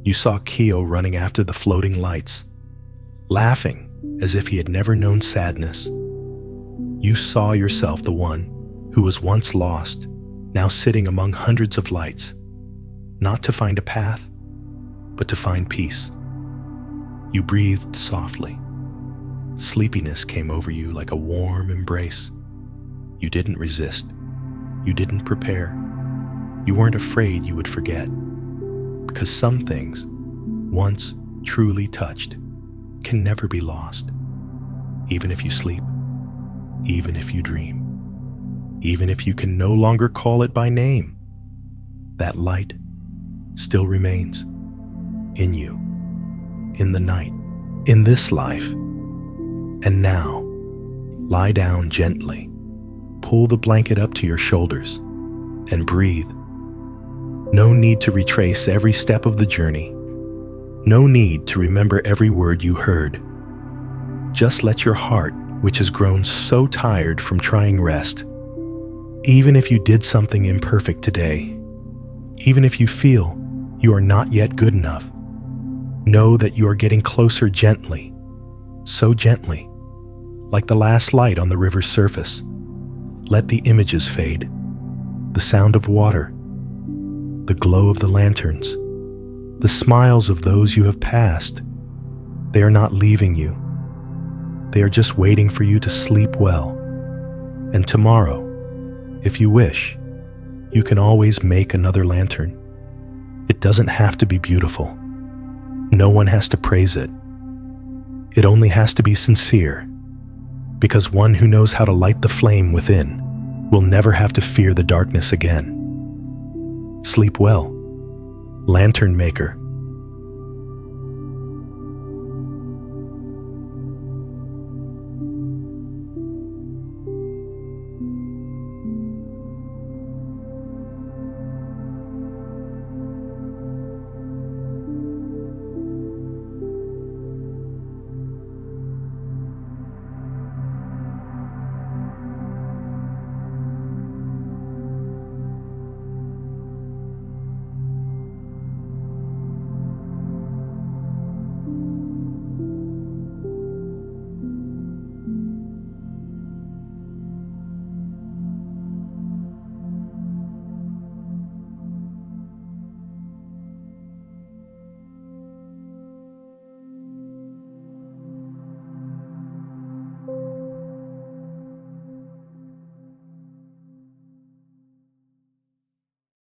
You saw Keo running after the floating lights, laughing as if he had never known sadness. You saw yourself, the one who was once lost, now sitting among hundreds of lights, not to find a path, but to find peace. You breathed softly. Sleepiness came over you like a warm embrace. You didn't resist. You didn't prepare. You weren't afraid you would forget, because some things, once truly touched, can never be lost, even if you sleep, even if you dream, even if you can no longer call it by name. That light still remains in you, in the night, in this life. And now, lie down gently, pull the blanket up to your shoulders, and breathe. No need to retrace every step of the journey. No need to remember every word you heard. Just let your heart, which has grown so tired from trying, rest. Even if you did something imperfect today, even if you feel You are not yet good enough. Know that you are getting closer gently, so gently, like the last light on the river's surface. Let the images fade, the sound of water, the glow of the lanterns, the smiles of those you have passed. They are not leaving you. They are just waiting for you to sleep well. And tomorrow, if you wish, you can always make another lantern. It doesn't have to be beautiful. No one has to praise it. It only has to be sincere, because one who knows how to light the flame within will never have to fear the darkness again. Sleep well, lantern maker.